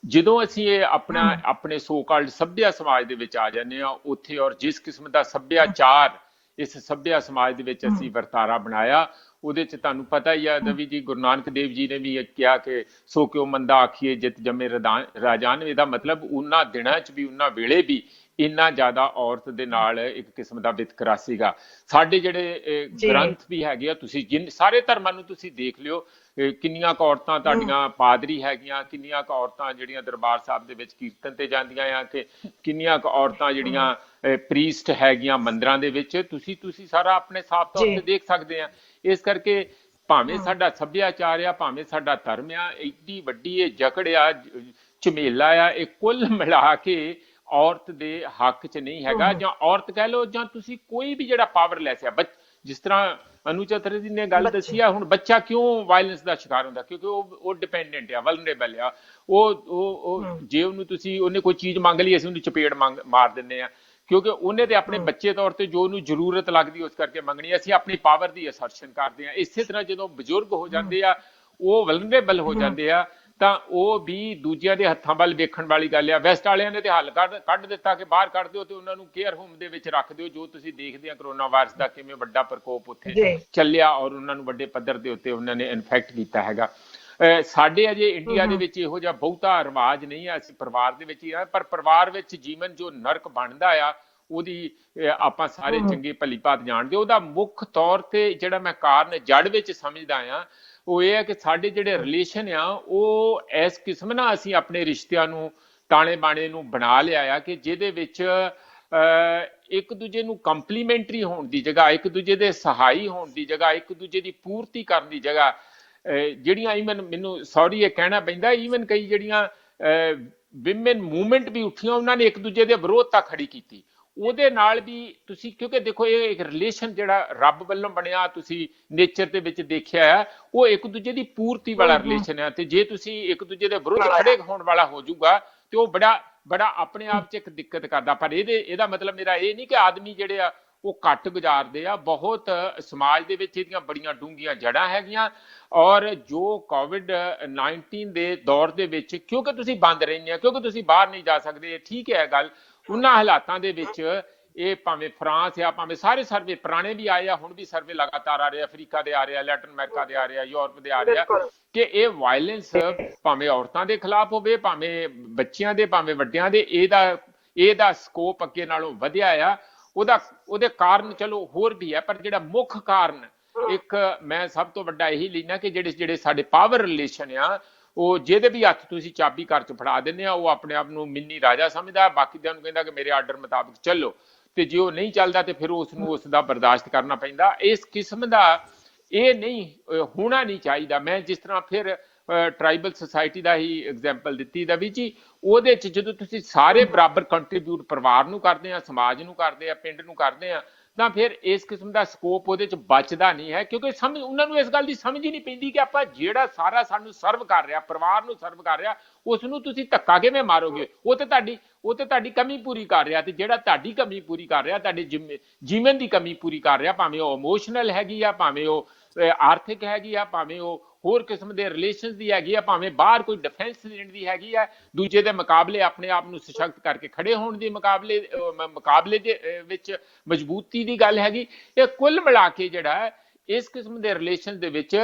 ਜਦੋਂ ਅਸੀਂ ਇਹ ਆਪਣੇ ਸੋ ਕਾਲਡ ਸੱਭਿਆ ਸਮਾਜ ਦੇ ਵਿੱਚ ਆ ਜਾਂਦੇ ਆ ਉੱਥੇ, ਔਰ ਜਿਸ ਕਿਸਮ ਦਾ ਸੱਭਿਆਚਾਰ ਇਸ ਸੱਭਿਆ ਸਮਾਜ ਦੇ ਵਿੱਚ ਅਸੀਂ ਵਰਤਾਰਾ ਬਣਾਇਆ, ਉਹਦੇ 'ਚ ਤੁਹਾਨੂੰ ਪਤਾ ਹੀ ਆ ਰਵੀ ਜੀ, ਗੁਰੂ ਨਾਨਕ ਦੇਵ ਜੀ ਨੇ ਵੀ ਕਿਹਾ ਕਿ ਸੋ ਕਿਉ ਮੰਦਾ ਆਖੀਏ ਜਿਤ ਜੰਮੇ ਰਾਜਾਨ। ਇਹਦਾ ਮਤਲਬ ਉਹਨਾਂ ਦਿਨਾਂ 'ਚ ਵੀ, ਉਹਨਾਂ ਵੇਲੇ ਵੀ ਇੰਨਾ ਜ਼ਿਆਦਾ ਔਰਤ ਦੇ ਨਾਲ ਇੱਕ ਕਿਸਮ ਦਾ ਵਿਤਕਰਾ ਸੀਗਾ। ਸਾਡੇ ਜਿਹੜੇ ਗ੍ਰੰਥ ਵੀ ਹੈਗੇ ਆ, ਤੁਸੀਂ ਸਾਰੇ ਧਰਮਾਂ ਨੂੰ ਤੁਸੀਂ ਦੇਖ ਲਿਓ, ਕਿੰਨੀਆਂ ਕੁ ਔਰਤਾਂ ਤੁਹਾਡੀਆਂ ਪਾਦਰੀ ਹੈਗੀਆਂ, ਕਿੰਨੀਆਂ ਕੁ ਔਰਤਾਂ ਜਿਹੜੀਆਂ ਦਰਬਾਰ ਸਾਹਿਬ ਦੇ ਵਿੱਚ ਕੀਰਤਨ ਤੇ ਜਾਂਦੀਆਂ ਆ, ਕਿ ਕਿੰਨੀਆਂ ਕੁ ਔਰਤਾਂ ਜਿਹੜੀਆਂ ਪ੍ਰੀਸਟ ਹੈਗੀਆਂ ਮੰਦਿਰਾਂ ਦੇ ਵਿੱਚ, ਤੁਸੀਂ ਸਾਰਾ ਆਪਣੇ ਸਾਫ਼ ਤੌਰ ਤੇ ਦੇਖ ਸਕਦੇ ਆ। ਇਸ ਕਰਕੇ ਭਾਵੇਂ ਸਾਡਾ ਸੱਭਿਆਚਾਰ ਆ, ਭਾਵੇਂ ਸਾਡਾ ਧਰਮ ਆ, ਏਡੀ ਵੱਡੀ ਇਹ ਜਕੜ ਆ, ਝਮੇਲਾ ਆ, ਇਹ ਕੁੱਲ ਮਿਲਾ ਕੇ ਔਰਤ ਦੇ ਹੱਕ 'ਚ ਨਹੀਂ ਹੈਗਾ। ਜਾਂ ਔਰਤ ਕਹਿ ਲਓ, ਜਾਂ ਤੁਸੀਂ ਕੋਈ ਵੀ ਜਿਹੜਾ ਪਾਵਰਲੈਸ ਆ, ਜਿਸ ਤਰ੍ਹਾਂ ਅਨੂ ਚਤਰਥ ਜੀ ਨੇ ਗੱਲ ਦੱਸੀ ਆ, ਹੁਣ ਬੱਚਾ ਕਿਉਂ ਵਾਇਲੈਂਸ ਦਾ ਸ਼ਿਕਾਰ ਹੁੰਦਾ? ਕਿਉਂਕਿ ਉਹ ਡਿਪੈਂਡੈਂਟ ਆ, ਵਲਨਰੇਬਲ ਆ। ਉਹ ਜੇ ਉਹਨੂੰ ਉਹਨੇ ਕੋਈ ਚੀਜ਼ ਮੰਗ ਲਈ, ਅਸੀਂ ਉਹਨੂੰ ਚਪੇੜ ਮਾਰ ਦਿੰਦੇ ਆ, ਕਿਉਂਕਿ ਉਹਨੇ ਤੇ ਆਪਣੇ ਬੱਚੇ ਤੌਰ ਤੇ ਜੋ ਉਹਨੂੰ ਜ਼ਰੂਰਤ ਲੱਗਦੀ ਉਸ ਕਰਕੇ ਮੰਗਣੀ। ਅਸੀਂ ਆਪਣੀ ਪਾਵਰ ਦੀ ਅਸਰਸ਼ਨ ਕਰਦੇ ਆ। ਇਸੇ ਤਰ੍ਹਾਂ ਜਦੋਂ ਬਜ਼ੁਰਗ ਹੋ ਜਾਂਦੇ ਆ, ਉਹ ਵਲਨਰੇਬਲ ਹੋ ਜਾਂਦੇ ਆ, ਤਾਂ ਉਹ ਵੀ ਦੂਜਿਆਂ ਦੇ ਹੱਥਾਂ ਵੱਲ ਵੇਖਣ ਵਾਲੀ ਗੱਲ ਆ। ਵੈਸਟ ਵਾਲਿਆਂ ਨੇ ਤੇ ਹੱਲ ਕੱਢ ਦਿੱਤਾ ਕਿ ਬਾਹਰ ਕੱਢ ਦਿਓ ਤੇ ਉਹਨਾਂ ਨੂੰ ਕੇਅਰ ਹੋਮ ਦੇ ਵਿੱਚ ਰੱਖ ਦਿਓ। ਜੋ ਤੁਸੀਂ ਦੇਖਦੇ ਆ ਕਰੋਨਾ ਵਾਇਰਸ ਦਾ ਕਿਵੇਂ ਵੱਡਾ ਪ੍ਰਕੋਪ ਉੱਥੇ ਚੱਲਿਆ, ਔਰ ਉਹਨਾਂ ਨੂੰ ਵੱਡੇ ਪੱਧਰ ਦੇ ਉੱਤੇ ਉਹਨਾਂ ਨੇ ਇਨਫੈਕਟ ਕੀਤਾ ਹੈਗਾ। ਸਾਡੇ ਅਜੇ ਇੰਡੀਆ ਦੇ ਵਿੱਚ ਇਹੋ ਜਿਹਾ ਬਹੁਤਾ ਰਿਵਾਜ ਨਹੀਂ ਆ, ਅਸੀਂ ਪਰਿਵਾਰ ਦੇ ਵਿੱਚ ਹੀ ਆ, ਪਰ ਪਰਿਵਾਰ ਵਿੱਚ ਜੀਵਨ ਜੋ ਨਰਕ ਬਣਦਾ ਆ, ਉਹਦੀ ਆਪਾਂ ਸਾਰੇ ਚੰਗੇ ਭਲੀ ਭਾਂਤ ਜਾਣਦੇ। ਉਹਦਾ ਮੁੱਖ ਤੌਰ ਤੇ ਜਿਹੜਾ ਮੈਂ ਕਾਰਨ ਜੜ ਵਿੱਚ ਸਮਝਦਾ ਆ, ਉਹ ਇਹ ਹੈ ਕਿ ਸਾਡੇ ਜਿਹੜੇ ਰਿਲੇਸ਼ਨ ਆ, ਉਹ ਇਸ ਕਿਸਮ ਨਾਲ ਅਸੀਂ ਆਪਣੇ ਰਿਸ਼ਤਿਆਂ ਨੂੰ, ਤਾਣੇ ਬਾਣੇ ਨੂੰ ਬਣਾ ਲਿਆ ਆ ਕਿ ਜਿਹਦੇ ਵਿੱਚ ਇੱਕ ਦੂਜੇ ਨੂੰ ਕੰਪਲੀਮੈਂਟਰੀ ਹੋਣ ਦੀ ਜਗ੍ਹਾ, ਇੱਕ ਦੂਜੇ ਦੇ ਸਹਾਈ ਹੋਣ ਦੀ ਜਗ੍ਹਾ, ਇੱਕ ਦੂਜੇ ਦੀ ਪੂਰਤੀ ਕਰਨ ਦੀ ਜਗ੍ਹਾ, ਜਿਹੜੀਆਂ ਈਵਨ ਮੈਨੂੰ ਸੌਰੀ ਇਹ ਕਹਿਣਾ ਪੈਂਦਾ, ਈਵਨ ਕਈ ਜਿਹੜੀਆਂ ਵਿਮਨ ਮੂਵਮੈਂਟ ਵੀ ਉੱਠੀਆਂ, ਉਹਨਾਂ ਨੇ ਇੱਕ ਦੂਜੇ ਦੇ ਵਿਰੋਧਤਾ ਖੜੀ ਕੀਤੀ। ਉਹਦੇ ਨਾਲ ਵੀ ਤੁਸੀਂ, ਕਿਉਂਕਿ ਦੇਖੋ ਇਹ ਇੱਕ ਰਿਲੇਸ਼ਨ ਜਿਹੜਾ ਰੱਬ ਵੱਲੋਂ ਬਣਿਆ, ਤੁਸੀਂ ਨੇਚਰ ਦੇ ਵਿੱਚ ਦੇਖਿਆ ਆ, ਉਹ ਇੱਕ ਦੂਜੇ ਦੀ ਪੂਰਤੀ ਵਾਲਾ ਰਿਲੇਸ਼ਨ ਹੈ। ਤੇ ਜੇ ਤੁਸੀਂ ਇੱਕ ਦੂਜੇ ਦੇ ਵਿਰੁੱਧ ਖੜੇ ਹੋਣ ਵਾਲਾ ਹੋ ਜਾਊਗਾ ਤੇ ਉਹ ਬੜਾ ਆਪਣੇ ਆਪ 'ਚ ਇੱਕ ਦਿੱਕਤ ਕਰਦਾ। ਪਰ ਇਹਦਾ ਮਤਲਬ ਮੇਰਾ ਇਹ ਨਹੀਂ ਕਿ ਆਦਮੀ ਜਿਹੜੇ ਆ ਉਹ ਘੱਟ ਗੁਜ਼ਾਰਦੇ ਆ, ਬਹੁਤ ਸਮਾਜ ਦੇ ਵਿੱਚ ਇਹਦੀਆਂ ਬੜੀਆਂ ਡੂੰਘੀਆਂ ਜੜ੍ਹਾਂ ਹੈਗੀਆਂ। ਔਰ ਜੋ COVID-19 ਦੇ ਦੌਰ ਦੇ ਵਿੱਚ, ਕਿਉਂਕਿ ਤੁਸੀਂ ਬੰਦ ਰਹਿੰਦੇ ਆ, ਕਿਉਂਕਿ ਤੁਸੀਂ ਬਾਹਰ ਨਹੀਂ ਜਾ ਸਕਦੇ, ਠੀਕ ਹੈ ਗੱਲ, ਉਹਨਾਂ ਹਾਲਾਤਾਂ ਦੇ ਵਿੱਚ ਇਹ ਭਾਵੇਂ ਫਰਾਂਸ ਆ, ਭਾਵੇਂ ਸਾਰੇ ਸਰਵੇ ਪੁਰਾਣੇ ਵੀ ਆਏ ਆ, ਹੁਣ ਵੀ ਸਰਵੇ ਲਗਾਤਾਰ ਆ ਰਹੇ, ਅਫਰੀਕਾ ਦੇ ਆ ਰਹੇ ਆ, ਲੈਟਨ ਅਮਰੀਕਾ ਦੇ ਆ ਰਹੇ ਆ, ਯੂਰਪ ਦੇ ਆ ਰਹੇ ਆ, ਕਿ ਇਹ ਵਾਇਲੈਂਸ ਭਾਵੇਂ ਔਰਤਾਂ ਦੇ ਖਿਲਾਫ ਹੋਵੇ, ਭਾਵੇਂ ਬੱਚਿਆਂ ਦੇ, ਭਾਵੇਂ ਵੱਡਿਆਂ ਦੇ, ਇਹਦਾ ਸਕੋਪ ਅੱਗੇ ਨਾਲੋਂ ਵਧਿਆ ਆ। ਉਹਦੇ ਕਾਰਨ ਚਲੋ ਹੋਰ ਵੀ ਹੈ, ਪਰ ਜਿਹੜਾ ਮੁੱਖ ਕਾਰਨ ਇੱਕ ਮੈਂ ਸਭ ਤੋਂ ਵੱਡਾ ਇਹੀ ਲੈਣਾ ਕਿ ਜਿਹੜੇ ਸਾਡੇ ਪਾਵਰ ਰਿਲੇਸ਼ਨ ਆ, ਉਹ ਜਿਹਦੇ ਵੀ ਹੱਥ ਤੁਸੀਂ ਚਾਬੀ ਘਰ 'ਚ ਫੜਾ ਦਿੰਦੇ ਆ, ਉਹ ਆਪਣੇ ਆਪ ਨੂੰ ਮਿੰਨੀ ਰਾਜਾ ਸਮਝਦਾ, ਬਾਕੀ ਦਿਨ ਨੂੰ ਕਹਿੰਦਾ ਕਿ ਮੇਰੇ ਆਰਡਰ ਮੁਤਾਬਕ ਚੱਲੋ। ਤੇ ਜੇ ਉਹ ਨਹੀਂ ਚੱਲਦਾ ਤੇ ਫਿਰ ਉਸ ਨੂੰ ਉਸ ਦਾ ਬਰਦਾਸ਼ਤ ਕਰਨਾ ਪੈਂਦਾ। ਇਸ ਕਿਸਮ ਦਾ ਇਹ ਨਹੀਂ ਹੋਣਾ ਨਹੀਂ ਚਾਹੀਦਾ। ਮੈਂ ਜਿਸ ਤਰ੍ਹਾਂ ਫਿਰ ਟਰਾਈਬਲ ਸੁਸਾਇਟੀ ਦਾ ਹੀ ਐਗਜ਼ਾਮਪਲ ਦਿੱਤੀ ਦਾ ਵੀ ਜੀ, ਉਹਦੇ 'ਚ ਜਦੋਂ ਤੁਸੀਂ ਸਾਰੇ ਬਰਾਬਰ ਕੰਟਰੀਬਿਊਟ ਪਰਿਵਾਰ ਨੂੰ ਕਰਦੇ ਆ, ਸਮਾਜ ਨੂੰ ਕਰਦੇ ਆ, ਪਿੰਡ ਨੂੰ ਕਰਦੇ ਆ, ਤਾਂ ਫਿਰ ਇਸ ਕਿਸਮ ਦਾ ਸਕੋਪ ਉਹਦੇ 'ਚ ਬਚਦਾ ਨਹੀਂ ਹੈ। ਕਿਉਂਕਿ ਉਹਨਾਂ ਨੂੰ ਇਸ ਗੱਲ ਦੀ ਸਮਝ ਹੀ ਨਹੀਂ ਪੈਂਦੀ ਕਿ ਆਪਾਂ ਜਿਹੜਾ ਸਾਰਾ ਸਾਨੂੰ ਸਰਵ ਕਰ ਰਿਹਾ, ਪਰਿਵਾਰ ਨੂੰ ਸਰਵ ਕਰ ਰਿਹਾ, ਉਸ ਨੂੰ ਤੁਸੀਂ ਧੱਕਾ ਕਿਵੇਂ ਮਾਰੋਗੇ? ਉਹ ਤੇ ਤੁਹਾਡੀ ਕਮੀ ਪੂਰੀ ਕਰ ਰਿਹਾ, ਤੇ ਜਿਹੜਾ ਤੁਹਾਡੀ ਕਮੀ ਪੂਰੀ ਕਰ ਰਿਹਾ, ਤੁਹਾਡੇ ਜੀਵਨ ਦੀ ਕਮੀ ਪੂਰੀ ਕਰ ਰਿਹਾ, ਭਾਵੇਂ ਉਹ ਇਮੋਸ਼ਨਲ ਹੈਗੀ ਆ, ਭਾਵੇਂ ਉਹ ਆਰਥਿਕ ਹੈਗੀ ਆ, ਭਾਵੇਂ ਉਹ ਹੋਰ ਕਿਸਮ ਦੇ ਰਿਲੇਸ਼ਨਸ ਦੀ ਹੈਗੀ ਆ, ਭਾਵੇਂ ਬਾਹਰ ਕੋਈ ਡਿਫੈਂਸ ਦੇਣ ਦੀ ਹੈਗੀ ਆ, ਦੂਜੇ ਦੇ ਮੁਕਾਬਲੇ ਆਪਣੇ ਆਪ ਨੂੰ ਸਸ਼ਕਤ ਕਰਕੇ ਖੜੇ ਹੋਣ ਦੇ ਮੁਕਾਬਲੇ ਦੇ ਵਿੱਚ ਮਜ਼ਬੂਤੀ ਦੀ ਗੱਲ ਹੈਗੀ। ਇਹ ਕੁੱਲ ਮਿਲਾ ਕੇ ਜਿਹੜਾ ਇਸ ਕਿਸਮ ਦੇ ਰਿਲੇਸ਼ਨ ਦੇ ਵਿੱਚ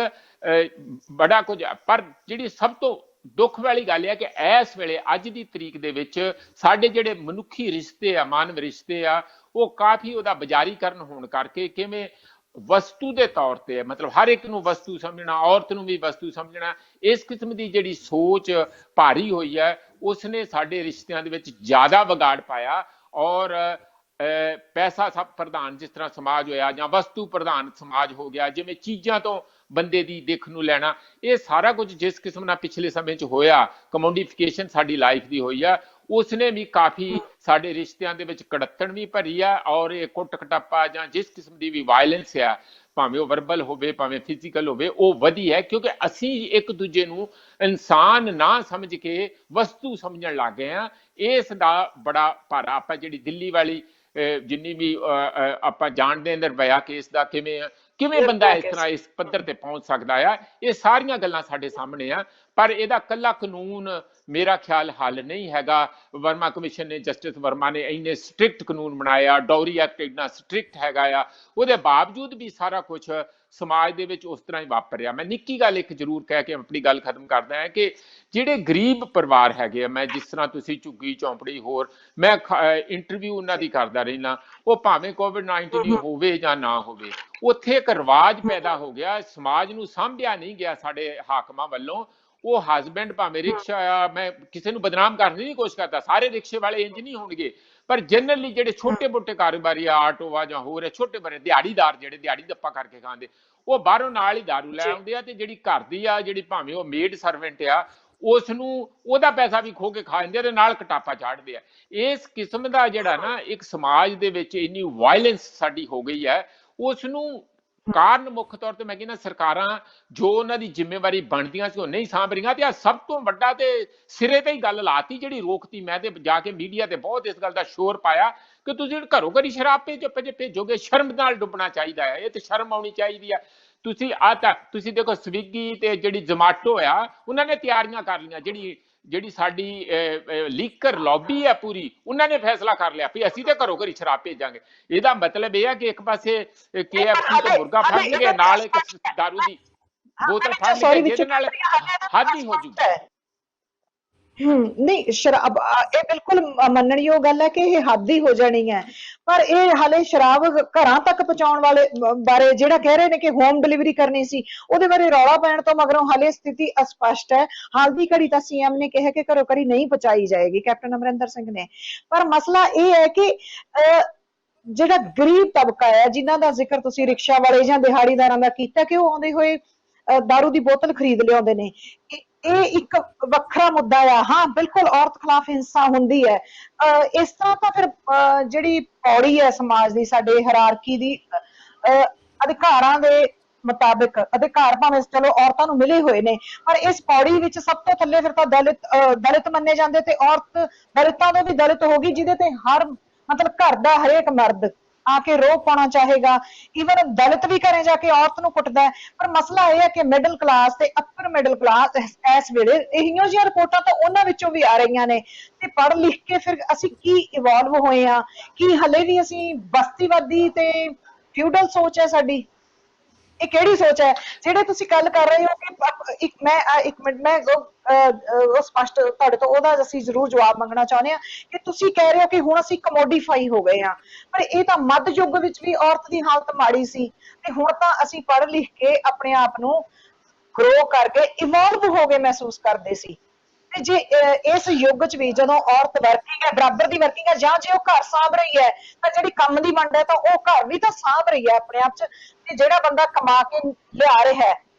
ਬੜਾ ਕੁਝ। ਪਰ ਜਿਹੜੀ ਸਭ ਤੋਂ ਦੁੱਖ ਵਾਲੀ ਗੱਲ ਹੈ ਕਿ ਇਸ ਵੇਲੇ ਅੱਜ ਦੀ ਤਰੀਕ ਦੇ ਵਿੱਚ ਸਾਡੇ ਜਿਹੜੇ ਮਨੁੱਖੀ ਰਿਸ਼ਤੇ ਆ, ਮਾਨਵ ਰਿਸ਼ਤੇ ਆ, ਉਹ ਕਾਫੀ ਉਹਦਾ ਬਜ਼ਾਰੀਕਰਨ ਹੋਣ ਕਰਕੇ ਕਿਵੇਂ ਵਸਤੂ ਦੇ ਤੌਰ ਤੇ, ਮਤਲਬ ਹਰ ਇੱਕ ਨੂੰ ਵਸਤੂ ਸਮਝਣਾ, ਔਰਤ ਨੂੰ ਵੀ ਵਸਤੂ ਸਮਝਣਾ, ਇਸ ਕਿਸਮ ਦੀ ਜਿਹੜੀ ਸੋਚ ਭਾਰੀ ਹੋਈ ਹੈ, ਉਸਨੇ ਸਾਡੇ ਰਿਸ਼ਤਿਆਂ ਦੇ ਵਿੱਚ ਜ਼ਿਆਦਾ ਵਿਗਾੜ ਪਾਇਆ। ਔਰ ਪੈਸਾ ਸਭ ਪ੍ਰਧਾਨ ਜਿਸ ਤਰ੍ਹਾਂ ਸਮਾਜ ਹੋਇਆ, ਜਾਂ ਵਸਤੂ ਪ੍ਰਧਾਨ ਸਮਾਜ ਹੋ ਗਿਆ, ਜਿਵੇਂ ਚੀਜ਼ਾਂ ਤੋਂ ਬੰਦੇ ਦੀ ਦਿੱਖ ਨੂੰ ਲੈਣਾ, ਇਹ ਸਾਰਾ ਕੁਝ ਜਿਸ ਕਿਸਮ ਨਾਲ ਪਿਛਲੇ ਸਮੇਂ 'ਚ ਹੋਇਆ, ਕਮੋਡਿਫਿਕੇਸ਼ਨ ਸਾਡੀ ਲਾਈਫ ਦੀ ਹੋਈ ਆ, ਉਸਨੇ ਵੀ ਕਾਫੀ ਸਾਡੇ ਰਿਸ਼ਤਿਆਂ ਦੇ ਵਿੱਚ ਕੜੱਤਣ ਵੀ ਭਰੀ ਆ। ਔਰ ਇਹ ਕੁੱਟ ਕਟਾਪਾ ਜਾਂ ਜਿਸ ਕਿਸਮ ਦੀ ਵੀ ਵਾਇਲੈਂਸ ਆ, ਭਾਵੇਂ ਉਹ ਵਰਬਲ ਹੋਵੇ, ਭਾਵੇਂ ਫਿਜ਼ੀਕਲ ਹੋਵੇ, ਉਹ ਵਧੀ ਹੈ। ਕਿਉਂਕਿ ਅਸੀਂ ਇੱਕ ਦੂਜੇ ਨੂੰ ਇਨਸਾਨ ਨਾ ਸਮਝ ਕੇ ਵਸਤੂ ਸਮਝਣ ਲੱਗ ਗਏ ਆ। ਇਸ ਦਾ ਬੜਾ ਭਾਰਾ, ਆਪਾਂ ਜਿਹੜੀ ਦਿੱਲੀ ਵਾਲੀ ਜਿੰਨੀ ਵੀ ਆਪਾਂ ਜਾਣਦੇ ਹਾਂ ਨਿਰਭਇਆ ਕੇਸ ਦਾ, ਕਿਵੇਂ ਬੰਦਾ ਇਸ ਤਰ੍ਹਾਂ ਇਸ ਪੱਧਰ ਤੇ ਪਹੁੰਚ ਸਕਦਾ ਆ, ਇਹ ਸਾਰੀਆਂ ਗੱਲਾਂ ਸਾਡੇ ਸਾਹਮਣੇ ਆ। ਪਰ ਇਹਦਾ ਕੱਲਾ ਕਾਨੂੰਨ ਮੇਰਾ ਖਿਆਲ ਹੱਲ ਨਹੀਂ ਹੈਗਾ। ਵਰਮਾ ਕਮਿਸ਼ਨ ਨੇ, ਜਸਟਿਸ ਵਰਮਾ ਨੇ ਇੰਨੇ ਸਟ੍ਰਿਕਟ ਕਾਨੂੰਨ ਬਣਾਇਆ, ਡੌਰੀ ਐਕਟ ਇੰਨਾ ਸਟ੍ਰਿਕਟ ਹੈਗਾ ਆ, ਉਹਦੇ ਬਾਵਜੂਦ ਵੀ ਸਾਰਾ ਕੁਝ ਸਮਾਜ ਦੇ ਵਿੱਚ ਉਸ ਤਰ੍ਹਾਂ ਹੀ ਵਾਪਰਿਆ। ਮੈਂ ਨਿੱਕੀ ਗੱਲ ਇੱਕ ਜ਼ਰੂਰ ਕਹਿ ਕੇ ਆਪਣੀ ਗੱਲ ਖਤਮ ਕਰਦਾ ਹਾਂ ਕਿ ਜਿਹੜੇ ਗਰੀਬ ਪਰਿਵਾਰ ਹੈਗੇ ਆ, ਮੈਂ ਜਿਸ ਤਰ੍ਹਾਂ ਤੁਸੀਂ ਝੁੱਗੀ ਝੌਂਪੜੀ ਹੋਰ, ਮੈਂ ਇੰਟਰਵਿਊ ਉਹਨਾਂ ਦੀ ਕਰਦਾ ਰਹਿਣਾ, ਉਹ ਭਾਵੇਂ COVID-19 ਹੋਵੇ ਜਾਂ ਨਾ ਹੋਵੇ, ਉੱਥੇ ਇੱਕ ਰਿਵਾਜ ਪੈਦਾ ਹੋ ਗਿਆ, ਸਮਾਜ ਨੂੰ ਸਾਂਭਿਆ ਨਹੀਂ ਗਿਆ ਸਾਡੇ ਹਾਕਮਾਂ ਵੱਲੋਂ। ਉਹ ਹਸਬੈਂਡ ਭਾਵੇਂ ਰਿਕਸ਼ਾ ਆ, ਮੈਂ ਕਿਸੇ ਨੂੰ ਬਦਨਾਮ ਕਰਨ ਦੀ ਨਹੀਂ ਕੋਸ਼ਿਸ਼ ਕਰਦਾ, ਸਾਰੇ ਰਿਕਸ਼ੇ ਵਾਲੇ ਇੰਜ ਨਹੀਂ ਹੋਣਗੇ, ਪਰ ਜਨਰਲੀ ਜਿਹੜੇ ਛੋਟੇ ਮੋਟੇ ਕਾਰੋਬਾਰੀ ਆ, ਆਟੋ ਆ ਜਾਂ ਹੋਰ ਹੈ, ਛੋਟੇ ਬੜੇ ਦਿਹਾੜੀਦਾਰ ਜਿਹੜੇ ਦਿਹਾੜੀ ਦੱਪਾ ਕਰਕੇ ਖਾਂਦੇ, ਉਹ ਬਾਹਰੋਂ ਨਾਲ ਹੀ ਦਾਰੂ ਲੈ ਆਉਂਦੇ ਆ। ਤੇ ਜਿਹੜੀ ਘਰ ਦੀ ਆ, ਜਿਹੜੀ ਭਾਵੇਂ ਉਹ ਮੇਡ ਸਰਵੈਂਟ ਆ, ਉਸ ਨੂੰ ਉਹਦਾ ਪੈਸਾ ਵੀ ਖੋ ਕੇ ਖਾ ਜਾਂਦੇ ਆ ਤੇ ਨਾਲ ਕਟਾਪਾ ਚਾੜਦੇ ਆ। ਇਸ ਕਿਸਮ ਦਾ ਜਿਹੜਾ ਨਾ ਇੱਕ ਸਮਾਜ ਦੇ ਵਿੱਚ ਇੰਨੀ ਵਾਇਲੈਂਸ ਸਾਡੀ ਹੋ ਗਈ ਹੈ, ਉਸ ਨੂੰ ਕਾਰਨ ਮੁੱਖ ਤੌਰ ਤੇ ਮੈਂ ਕਹਿੰਦਾ ਸਰਕਾਰਾਂ ਜੋ ਉਹਨਾਂ ਦੀ ਜ਼ਿੰਮੇਵਾਰੀ ਬਣਦੀਆਂ ਸੀ ਉਹ ਨਹੀਂ ਸਾਂਭ ਰਹੀਆਂ। ਤੇ ਆ ਸਭ ਤੋਂ ਵੱਡਾ ਤੇ ਸਿਰੇ ਤੇ ਹੀ ਗੱਲ ਲਾਤੀ ਜਿਹੜੀ ਰੋਕਤੀ। ਮੈਂ ਤੇ ਜਾ ਕੇ ਮੀਡੀਆ ਤੇ ਬਹੁਤ ਇਸ ਗੱਲ ਦਾ ਸ਼ੋਰ ਪਾਇਆ ਕਿ ਤੁਸੀਂ ਘਰੋਂ ਘਰੀ ਸ਼ਰਾਬ ਭੇਜੋਗੇ, ਸ਼ਰਮ ਨਾਲ ਡੁੱਬਣਾ ਚਾਹੀਦਾ ਹੈ, ਇਹ ਤੇ ਸ਼ਰਮ ਆਉਣੀ ਚਾਹੀਦੀ ਆ। ਤੁਸੀਂ ਦੇਖੋ ਸਵਿਗੀ ਤੇ ਜਿਹੜੀ ਜ਼ੋਮੈਟੋ ਆ, ਉਹਨਾਂ ਨੇ ਤਿਆਰੀਆਂ ਕਰ ਲਈਆਂ, ਜਿਹੜੀ ਸਾਡੀ ਲੀਕਰ ਲੌਬੀ ਹੈ ਪੂਰੀ, ਉਹਨਾਂ ਨੇ ਫੈਸਲਾ ਕਰ ਲਿਆ ਵੀ ਅਸੀਂ ਤੇ ਘਰੋਂ ਘਰੀ ਸ਼ਰਾਬ ਭੇਜਾਂਗੇ। ਇਹਦਾ ਮਤਲਬ ਇਹ ਹੈ ਕਿ ਇੱਕ ਪਾਸੇ KFC ਤੋਂ ਮੁਰਗਾ ਫੜਨਗੇ, ਨਾਲ ਇੱਕ ਦਾਰੂ ਦੀ ਬੋਤਲ ਫੜਨਗੇ, ਜਿਹਦੇ ਨਾਲ ਹੱਦ ਹੀ ਹੋ ਜੂਗੀ। ਨਹੀਂ, ਸ਼ਰਾਬ ਇਹ ਬਿਲਕੁਲ ਮੰਨਣਯੋਗ ਗੱਲ ਹੈ ਕਿ ਇਹ ਹੱਦ ਹੀ ਹੋ ਜਾਣੀ ਹੈ, ਪਰ ਇਹ ਹਾਲੇ ਸ਼ਰਾਬ ਘਰਾਂ ਤੱਕ ਪਹੁੰਚਾਉਣ ਵਾਲੇ ਬਾਰੇ ਜਿਹੜਾ ਕਹਿ ਰਹੇ ਨੇ ਕਿ ਹੋਮ ਡਿਲੀਵਰੀ ਕਰਨੀ ਸੀ, ਉਹਦੇ ਬਾਰੇ ਰੌਲਾ ਪੈਣ ਤੋਂ ਮਗਰੋਂ ਹਾਲੇ ਸਥਿਤੀ ਅਸਪਸ਼ਟ ਹੈ। ਹਾਲ ਦੀ ਘੜੀ ਤਾਂ CM ਨੇ ਕਿਹਾ ਕਿ ਘਰੋਂ ਘਰੀ ਨਹੀਂ ਪਹੁੰਚਾਈ ਜਾਏਗੀ, ਕੈਪਟਨ ਅਮਰਿੰਦਰ ਸਿੰਘ ਨੇ। ਪਰ ਮਸਲਾ ਇਹ ਹੈ ਕਿ ਜਿਹੜਾ ਗਰੀਬ ਤਬਕਾ ਹੈ, ਜਿਨ੍ਹਾਂ ਦਾ ਜ਼ਿਕਰ ਤੁਸੀਂ ਰਿਕਸ਼ਾ ਵਾਲੇ ਜਾਂ ਦਿਹਾੜੀਦਾਰਾਂ ਦਾ ਕੀਤਾ ਕਿ ਉਹ ਆਉਂਦੇ ਹੋਏ ਦਾਰੂ ਦੀ ਬੋਤਲ ਖਰੀਦ ਲਿਆਉਂਦੇ ਨੇ, ਇਹ ਇੱਕ ਵੱਖਰਾ ਮੁੱਦਾ ਆ। ਹਾਂ ਬਿਲਕੁਲ ਔਰਤ ਖਿਲਾਫ ਹਿੰਸਾ ਹੁੰਦੀ ਹੈ। ਇਸ ਤਰ੍ਹਾਂ ਤਾਂ ਫਿਰ ਜਿਹੜੀ ਪੌੜੀ ਹੈ ਸਮਾਜ ਦੀ, ਸਾਡੇ ਹਾਇਰਾਰਕੀ ਦੀ, ਅਧਿਕਾਰਾਂ ਦੇ ਮੁਤਾਬਿਕ ਅਧਿਕਾਰ ਭਾਵੇਂ ਚਲੋ ਔਰਤਾਂ ਨੂੰ ਮਿਲੇ ਹੋਏ ਨੇ, ਪਰ ਇਸ ਪੌੜੀ ਵਿੱਚ ਸਭ ਤੋਂ ਥੱਲੇ ਫਿਰ ਤਾਂ ਦਲਿਤ ਮੰਨੇ ਜਾਂਦੇ, ਤੇ ਔਰਤ ਦਲਿਤਾਂ ਦੇ ਵੀ ਦਲਿਤ ਹੋ ਗਈ, ਜਿਹਦੇ ਤੇ ਹਰ ਮਤਲਬ ਘਰ ਦਾ ਹਰੇਕ ਮਰਦ ਆ ਕੇ ਰੋਹ ਪਾਉਣਾ ਚਾਹੇਗਾ। ਈਵਨ ਦਲਿਤ ਵੀ ਘਰੇ ਜਾ ਕੇ ਔਰਤ ਨੂੰ ਕੁੱਟਦਾ ਹੈ। ਪਰ ਮਸਲਾ ਇਹ ਹੈ ਕਿ ਮਿਡਲ ਕਲਾਸ ਤੇ ਅਪਰ ਮਿਡਲ ਕਲਾਸ ਇਸ ਵੇਲੇ ਇਹੀਆਂ ਜਿਹੀਆਂ ਰਿਪੋਰਟਾਂ ਤਾਂ ਉਹਨਾਂ ਵਿੱਚੋਂ ਵੀ ਆ ਰਹੀਆਂ ਨੇ, ਤੇ ਪੜ੍ਹ ਲਿਖ ਕੇ ਫਿਰ ਅਸੀਂ ਕੀ ਇਵੋਲਵ ਹੋਏ ਆ, ਕੀ ਹਲੇ ਵੀ ਅਸੀਂ ਬਸਤੀਵਾਦੀ ਤੇ ਫਿਊਡਲ ਸੋਚ ਹੈ ਸਾਡੀ? ਇਹ ਕਿਹੜੀ ਸੋਚ ਹੈ? ਜਿਹੜੇ ਤੁਸੀਂ ਗੱਲ ਕਰ ਰਹੇ ਹੋ ਕਿ ਇੱਕ ਮਿੰਟ ਮੈਂ ਉਹ ਸਪਸ਼ਟ ਤੁਹਾਡੇ ਤੋਂ ਉਹਦਾ ਅਸੀਂ ਜ਼ਰੂਰ ਜਵਾਬ ਮੰਗਣਾ ਚਾਹੁੰਦੇ ਹਾਂ ਕਿ ਤੁਸੀਂ ਕਹਿ ਰਹੇ ਹੋ ਕਿ ਹੁਣ ਅਸੀਂ ਕਮੋਡੀਫਾਈ ਹੋ ਗਏ ਹਾਂ, ਪਰ ਇਹ ਤਾਂ ਮੱਧ ਯੁੱਗ ਵਿੱਚ ਵੀ ਔਰਤ ਦੀ ਹਾਲਤ ਮਾੜੀ ਸੀ, ਤੇ ਹੁਣ ਤਾਂ ਅਸੀਂ ਪੜ੍ਹ ਲਿਖ ਕੇ ਆਪਣੇ ਆਪ ਨੂੰ ਗਰੋ ਕਰਕੇ ਇਵੋਲਵ ਹੋ ਗਏ ਮਹਿਸੂਸ ਕਰਦੇ ਸੀ। ਤੇ ਜੇ ਇਸ ਯੁੱਗ ਚ ਵੀ ਜਦੋਂ ਔਰਤ ਵਰਕਿੰਗ ਹੈ, ਬਰਾਬਰ ਦੀ ਵਰਕਿੰਗ ਹੈ, ਜਾਂ ਜੇ ਉਹ ਘਰ ਸਾਂਭ ਰਹੀ ਹੈ ਤਾਂ ਜਿਹੜੀ ਕੰਮ ਦੀ ਵੰਡ ਹੈ ਤਾਂ ਉਹ ਘਰ ਵੀ ਤਾਂ ਸਾਂਭ ਰਹੀ ਹੈ ਆਪਣੇ ਆਪ ਚ, ਤੇ ਜਿਹੜਾ ਬੰਦਾ ਕਮਾ ਕੇ ਲਿਆ ਰਿਹਾ ਹੈ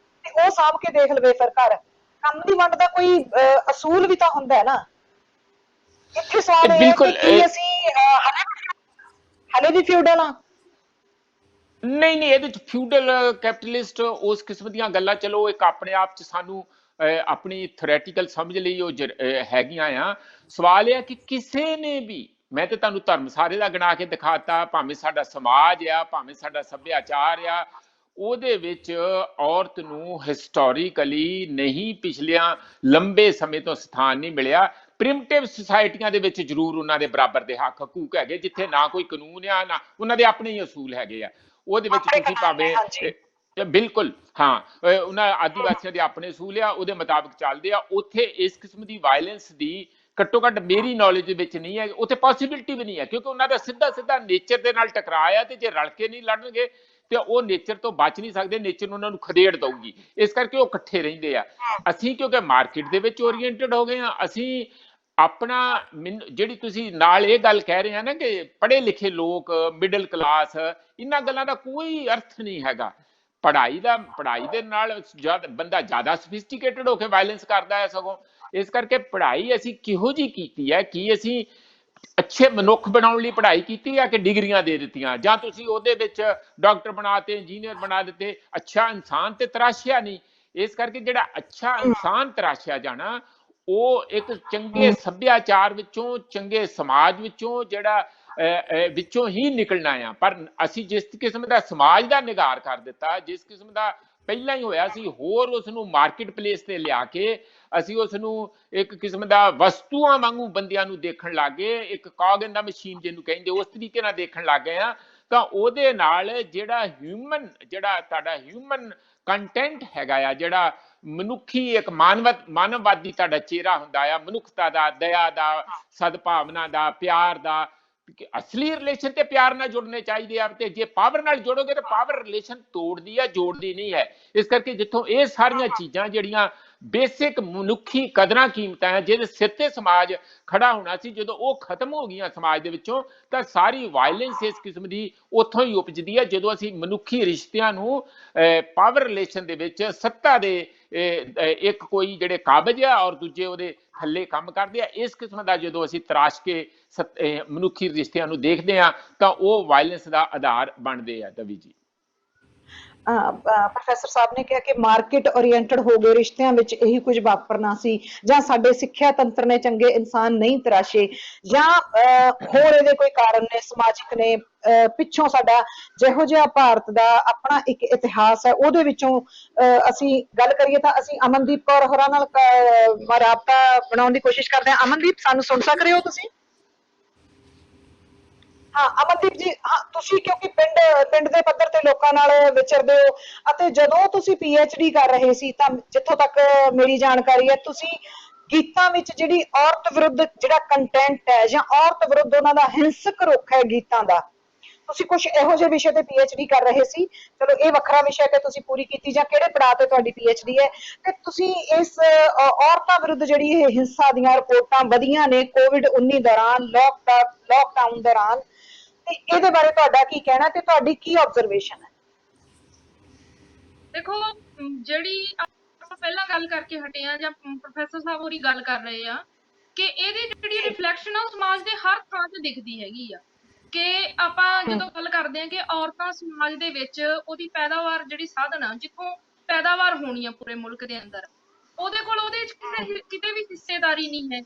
ਤੇ ਉਹ ਸਾਂਭ ਕੇ ਦੇਖ ਲਵੇ ਫਿਰ ਘਰ। ਕੰਮ ਦੀ ਵੰਡ ਦਾ ਕੋਈ ਅਸੂਲ ਵੀ ਤਾਂ ਹੁੰਦਾ ਹੈ ਨਾ। ਇੱਥੇ ਸਵਾਲ ਇਹ ਹੈ ਕਿ ਕੀ ਅਸੀਂ ਹਲੇ ਵੀ ਫਿਊਡਲ ਆ? ਨਹੀਂ ਨਹੀਂ, ਇਹਦੇ ਚ ਫਿਊਡਲ ਕੈਪੀਟਲਿਸਟ ਉਸ ਕਿਸਮ ਦੀਆਂ ਗੱਲਾਂ ਚਲੋ ਇੱਕ ਆਪਣੇ ਆਪ ਚ ਸਾਨੂੰ ਆਪਣੀ ਥਿਓਰੈਟੀਕਲ ਸਮਝ ਲਈ ਉਹ ਹੈਗੀਆਂ ਆ। ਸਵਾਲ ਇਹ ਹੈ ਕਿ ਕਿਸੇ ਨੇ ਵੀ, ਮੈਂ ਤੇ ਤੁਹਾਨੂੰ ਧਰਮ ਸਾਰੇ ਦਾ ਗਿਣਾ ਕੇ ਦਿਖਾਤਾ, ਭਾਵੇਂ ਸਾਡਾ ਸਮਾਜ ਆ, ਭਾਵੇਂ ਸਾਡਾ ਸੱਭਿਆਚਾਰ ਆ, ਉਹਦੇ ਵਿੱਚ ਔਰਤ ਨੂੰ ਹਿਸਟੋਰੀਕਲੀ ਨਹੀਂ ਪਿਛਲਿਆਂ ਲੰਬੇ ਸਮੇਂ ਤੋਂ ਸਥਾਨ ਨਹੀਂ ਮਿਲਿਆ। ਪ੍ਰਿਮਟਿਵ ਸੁਸਾਇਟੀਆਂ ਦੇ ਵਿੱਚ ਜ਼ਰੂਰ ਉਹਨਾਂ ਦੇ ਬਰਾਬਰ ਦੇ ਹੱਕ ਹਕੂਕ ਹੈਗੇ, ਜਿੱਥੇ ਨਾ ਕੋਈ ਕਾਨੂੰਨ ਆ ਨਾ ਉਹਨਾਂ ਦੇ ਆਪਣੇ ਹੀ ਅਸੂਲ ਹੈਗੇ ਆ। ਉਹਦੇ ਵਿੱਚ ਤੁਸੀਂ ਭਾਵੇਂ ਬਿਲਕੁਲ ਹਾਂ, ਉਹਨਾਂ ਆਦੀਵਾਸੀਆਂ ਦੇ ਆਪਣੇ ਅਸੂਲ ਆ, ਉਹਦੇ ਮੁਤਾਬਕ ਚੱਲਦੇ ਆ। ਉੱਥੇ ਇਸ ਕਿਸਮ ਦੀ ਵਾਇਲੈਂਸ ਦੀ ਘੱਟੋ ਘੱਟ ਮੇਰੀ ਨੌਲੇਜ ਦੇ ਵਿੱਚ ਨਹੀਂ ਹੈ, ਉੱਥੇ ਪੋਸੀਬਿਲਿਟੀ ਵੀ ਨਹੀਂ ਹੈ, ਕਿਉਂਕਿ ਉਹਨਾਂ ਦਾ ਸਿੱਧਾ ਨੇਚਰ ਦੇ ਨਾਲ ਟਕਰਾਅ ਆ, ਤੇ ਜੇ ਰਲ ਕੇ ਨਹੀਂ ਲੜਨਗੇ ਤੇ ਉਹ ਨੇਚਰ ਤੋਂ ਬਚ ਨਹੀਂ ਸਕਦੇ, ਨੇਚਰ ਨੂੰ ਉਹਨਾਂ ਨੂੰ ਖਦੇੜ ਦਊਗੀ। ਇਸ ਕਰਕੇ ਉਹ ਇਕੱਠੇ ਰਹਿੰਦੇ ਆ। ਅਸੀਂ ਕਿਉਂਕਿ ਮਾਰਕੀਟ ਦੇ ਵਿੱਚ ਓਰੀਐਂਟਡ ਹੋ ਗਏ ਆ, ਅਸੀਂ ਆਪਣਾ ਜਿਹੜੀ ਤੁਸੀਂ ਨਾਲ ਇਹ ਗੱਲ ਕਹਿ ਰਹੇ ਆ ਨਾ ਕਿ ਪੜ੍ਹੇ ਲਿਖੇ ਲੋਕ, ਮਿਡਲ ਕਲਾਸ, ਇਹਨਾਂ ਗੱਲਾਂ ਦਾ ਕੋਈ ਅਰਥ ਨਹੀਂ ਹੈਗਾ। ਪੜ੍ਹਾਈ ਦੇ ਨਾਲ ਬੰਦਾ ਜ਼ਿਆਦਾ ਸਫਿਸਟੀਕੇਟਡ ਹੋ ਕੇ ਵਾਇਲੈਂਸ ਕਰਦਾ ਹੈ ਸਗੋਂ। ਇਸ ਕਰਕੇ ਪੜ੍ਹਾਈ ਅਸੀਂ ਕਿਹੋ ਜਿਹੀ ਕੀਤੀ ਹੈ, ਕੀ ਅਸੀਂ ਅੱਛੇ ਮਨੁੱਖ ਬਣਾਉਣ ਲਈ ਪੜ੍ਹਾਈ ਕੀਤੀ ਆ ਕਿ ਡਿਗਰੀਆਂ ਦੇ ਦਿੱਤੀਆਂ, ਜਾਂ ਤੁਸੀਂ ਉਹਦੇ ਵਿੱਚ ਡਾਕਟਰ ਬਣਾਤੇ, ਇੰਜੀਨੀਅਰ ਬਣਾ ਦਿੱਤੇ, ਅੱਛਾ ਇਨਸਾਨ ਤੇ ਤਰਾਸ਼ਿਆ ਨਹੀਂ। ਇਸ ਕਰਕੇ ਜਿਹੜਾ ਅੱਛਾ ਇਨਸਾਨ ਤਰਾਸ਼ਿਆ ਜਾਣਾ, ਉਹ ਇੱਕ ਚੰਗੇ ਸੱਭਿਆਚਾਰ ਵਿੱਚੋਂ, ਚੰਗੇ ਸਮਾਜ ਵਿੱਚੋਂ ਵਿੱਚੋਂ ਹੀ ਨਿਕਲਣਾ ਆ। ਪਰ ਅਸੀਂ ਜਿਸ ਕਿਸਮ ਦਾ ਸਮਾਜ ਦਾ ਨਿਗਾਰ ਕਰ ਦਿੱਤਾ, ਜਿਸ ਕਿਸਮ ਦਾ ਪਹਿਲਾਂ ਹੀ ਹੋਇਆ ਸੀ, ਹੋਰ ਉਸ ਨੂੰ ਮਾਰਕੀਟ ਪਲੇਸ ਤੇ ਲਿਆ ਕੇ ਅਸੀਂ ਉਸ ਨੂੰ ਇੱਕ ਕਿਸਮ ਦਾ ਵਸਤੂਆਂ ਵਾਂਗੂ ਬੰਦਿਆਂ ਨੂੰ ਦੇਖਣ ਲੱਗ ਗਏ, ਇੱਕ ਕਾਗ ਇਨ ਦਾ ਮਸ਼ੀਨ ਜਿਹਨੂੰ ਕਹਿੰਦੇ, ਉਸ ਤਰੀਕੇ ਨਾਲ ਦੇਖਣ ਲੱਗ ਗਏ ਆ। ਤਾਂ ਉਹਦੇ ਨਾਲ ਜਿਹੜਾ ਤੁਹਾਡਾ ਹਿਊਮਨ ਕੰਟੈਂਟ ਹੈਗਾ ਆ, ਜਿਹੜਾ ਮਨੁੱਖੀ ਇੱਕ ਮਾਨਵਵਾਦੀ ਤੁਹਾਡਾ ਚਿਹਰਾ ਹੁੰਦਾ ਆ, ਮਨੁੱਖਤਾ ਦਾ, ਦਇਆ ਦਾ, ਸਦਭਾਵਨਾ ਦਾ, ਪਿਆਰ ਦਾ। ਅਸਲੀ ਰਿਲੇਸ਼ਨ ਤੇ ਪਿਆਰ ਨਾਲ ਜੁੜਨੇ ਚਾਹੀਦੇ ਆ, ਤੇ ਜੇ ਪਾਵਰ ਨਾਲ ਜੋੜੋਗੇ ਤਾਂ ਪਾਵਰ ਰਿਲੇਸ਼ਨ ਤੋੜਦੀ ਆ, ਜੋੜਦੀ ਨਹੀਂ ਹੈ। ਇਸ ਕਰਕੇ ਜਿੱਥੋਂ ਇਹ ਸਾਰੀਆਂ ਚੀਜ਼ਾਂ ਜਿਹੜੀਆਂ ਬੇਸਿਕ ਮਨੁੱਖੀ ਕਦਰਾਂ ਕੀਮਤਾਂ ਹੈ, ਜਿਹਦੇ ਸਿਰ ਤੇ ਸਮਾਜ ਖੜਾ ਹੋਣਾ ਸੀ, ਜਦੋਂ ਉਹ ਖਤਮ ਹੋ ਗਈਆਂ ਸਮਾਜ ਦੇ ਵਿੱਚੋਂ, ਤਾਂ ਸਾਰੀ ਵਾਇਲੈਂਸ ਇਸ ਕਿਸਮ ਦੀ ਉੱਥੋਂ ਹੀ ਉਪਜਦੀ ਹੈ, ਜਦੋਂ ਅਸੀਂ ਮਨੁੱਖੀ ਰਿਸ਼ਤਿਆਂ ਨੂੰ ਪਾਵਰ ਰਿਲੇਸ਼ਨ ਦੇ ਵਿੱਚ ਸੱਤਾ ਦੇ ਇੱਕ ਕੋਈ ਜਿਹੜੇ ਕਾਬਜ ਆ ਔਰ ਦੂਜੇ ਉਹਦੇ ਥੱਲੇ ਕੰਮ ਕਰਦੇ ਆ, ਇਸ ਕਿਸਮ ਦਾ ਜਦੋਂ ਅਸੀਂ ਤਰਾਸ਼ ਕੇ ਮਨੁੱਖੀ ਰਿਸ਼ਤਿਆਂ ਨੂੰ ਦੇਖਦੇ ਆ, ਤਾਂ ਉਹ ਵਾਇਲੈਂਸ ਦਾ ਆਧਾਰ ਬਣਦੇ ਆ। ਦਵੀ ਜੀ, ਪ੍ਰੋਫੈਸਰ ਸਾਹਿਬ ਨੇ ਕਿਹਾ ਕਿ ਮਾਰਕੀਟ ਓਰੀਐਂਟਡ ਹੋ ਗਏ, ਰਿਸ਼ਤਿਆਂ ਵਿੱਚ ਇਹੀ ਕੁਝ ਵਾਪਰਨਾ ਸੀ, ਜਾਂ ਸਾਡੇ ਸਿੱਖਿਆ ਤੰਤਰ ਨੇ ਚੰਗੇ ਇਨਸਾਨ ਨਹੀਂ ਤਰਾਸ਼ੇ, ਜਾਂ ਹੋਰ ਇਹਦੇ ਕੋਈ ਕਾਰਨ ਨੇ, ਸਮਾਜਿਕ ਨੇ, ਪਿੱਛੋਂ ਸਾਡਾ ਜਿਹੋ ਜਿਹਾ ਭਾਰਤ ਦਾ ਆਪਣਾ ਇੱਕ ਇਤਿਹਾਸ ਹੈ, ਉਹਦੇ ਵਿੱਚੋਂ ਅਸੀਂ ਗੱਲ ਕਰੀਏ ਤਾਂ ਅਸੀਂ ਅਮਨਦੀਪ ਕੌਰ ਹੋਰਾਂ ਨਾਲ ਰਾਬਤਾ ਬਣਾਉਣ ਦੀ ਕੋਸ਼ਿਸ਼ ਕਰਦੇ ਹਾਂ। ਅਮਨਦੀਪ, ਸਾਨੂੰ ਸੁਣ ਸਕ ਰਹੇ ਹੋ ਤੁਸੀਂ? ਹਾਂ ਅਮਨਦੀਪ ਜੀ, ਹਾਂ ਤੁਸੀਂ ਕਿਉਂਕਿ ਪਿੰਡ ਦੇ ਪੱਧਰ ਤੇ ਲੋਕਾਂ ਨਾਲ ਵਿਚਰਦੇ ਹੋ, ਅਤੇ ਜਦੋਂ ਤੁਸੀਂ PhD ਕਰ ਰਹੇ ਸੀ ਤਾਂ ਜਿੱਥੋਂ ਤੱਕ ਮੇਰੀ ਜਾਣਕਾਰੀ ਹੈ, ਤੁਸੀਂ ਗੀਤਾਂ ਵਿੱਚ ਜਿਹੜੀ ਔਰਤ ਵਿਰੁੱਧ ਜਿਹੜਾ ਕੰਟੈਂਟ ਹੈ, ਜਾਂ ਔਰਤ ਵਿਰੁੱਧ ਉਹਨਾਂ ਦਾ ਹਿੰਸਕ ਰੁਖ ਹੈ ਗੀਤਾਂ ਦਾ, ਤੁਸੀਂ ਕੁਝ ਇਹੋ ਜਿਹੇ ਵਿਸ਼ੇ ਤੇ PhD ਕਰ ਰਹੇ ਸੀ। ਚਲੋ ਇਹ ਵੱਖਰਾ ਵਿਸ਼ਾ ਕਿ ਤੁਸੀਂ ਪੂਰੀ ਕੀਤੀ ਜਾਂ ਕਿਹੜੇ ਪੜਾਅ ਤੇ ਤੁਹਾਡੀ PhD ਹੈ, ਤੇ ਤੁਸੀਂ ਇਸ ਔਰਤਾਂ ਵਿਰੁੱਧ ਜਿਹੜੀ ਇਹ ਹਿੰਸਾ ਦੀਆਂ ਰਿਪੋਰਟਾਂ ਵਧੀਆਂ ਨੇ COVID-19 ਦੌਰਾਨ, ਲੋਕਡਾਊਨ ਦੌਰਾਨ, ਤੇ ਇਹਦੇ ਬਾਰੇ ਤੁਹਾਡਾ ਕੀ ਕਹਿਣਾ ਤੇ ਤੁਹਾਡੀ ਕੀ ਆਬਜ਼ਰਵੇਸ਼ਨ ਹੈ? ਦੇਖੋ, ਜਿਹੜੀ ਆਪਾਂ ਆਪਾਂ ਪਹਿਲਾਂ ਗੱਲ ਕਰਕੇ ਹਟੇ ਆ ਜਾਂ ਪ੍ਰੋਫੈਸਰ ਸਾਹਿਬ ਹੋਰੀ ਗੱਲ ਕਰ ਰਹੇ ਆ ਕਿ ਇਹਦੀ ਜਿਹੜੀ ਰਿਫਲੈਕਸ਼ਨ ਆ ਉਹ ਸਮਾਜ ਦੇ ਹਰ ਥਾਂ ਤੇ ਦਿਖਦੀ ਹੈਗੀ ਆ। ਕਿ ਆਪਾਂ ਜਦੋਂ ਗੱਲ ਕਰਦੇ ਆ ਕਿ ਔਰਤਾਂ ਸਮਾਜ ਦੇ ਵਿੱਚ ਉਹਦੀ ਪੈਦਾਵਾਰ ਜਿਹੜੀ ਸਾਧਨ ਆ ਜਿੱਥੋਂ ਪੈਦਾਵਾਰ ਹੋਣੀ ਆ ਪੂਰੇ ਮੁਲਕ ਦੇ ਅੰਦਰ, ਉਹਦੇ ਕੋਲ ਉਹਦੇ ਚ ਕਿਤੇ ਵੀ ਹਿੱਸੇਦਾਰੀ ਨਹੀਂ ਹੈ।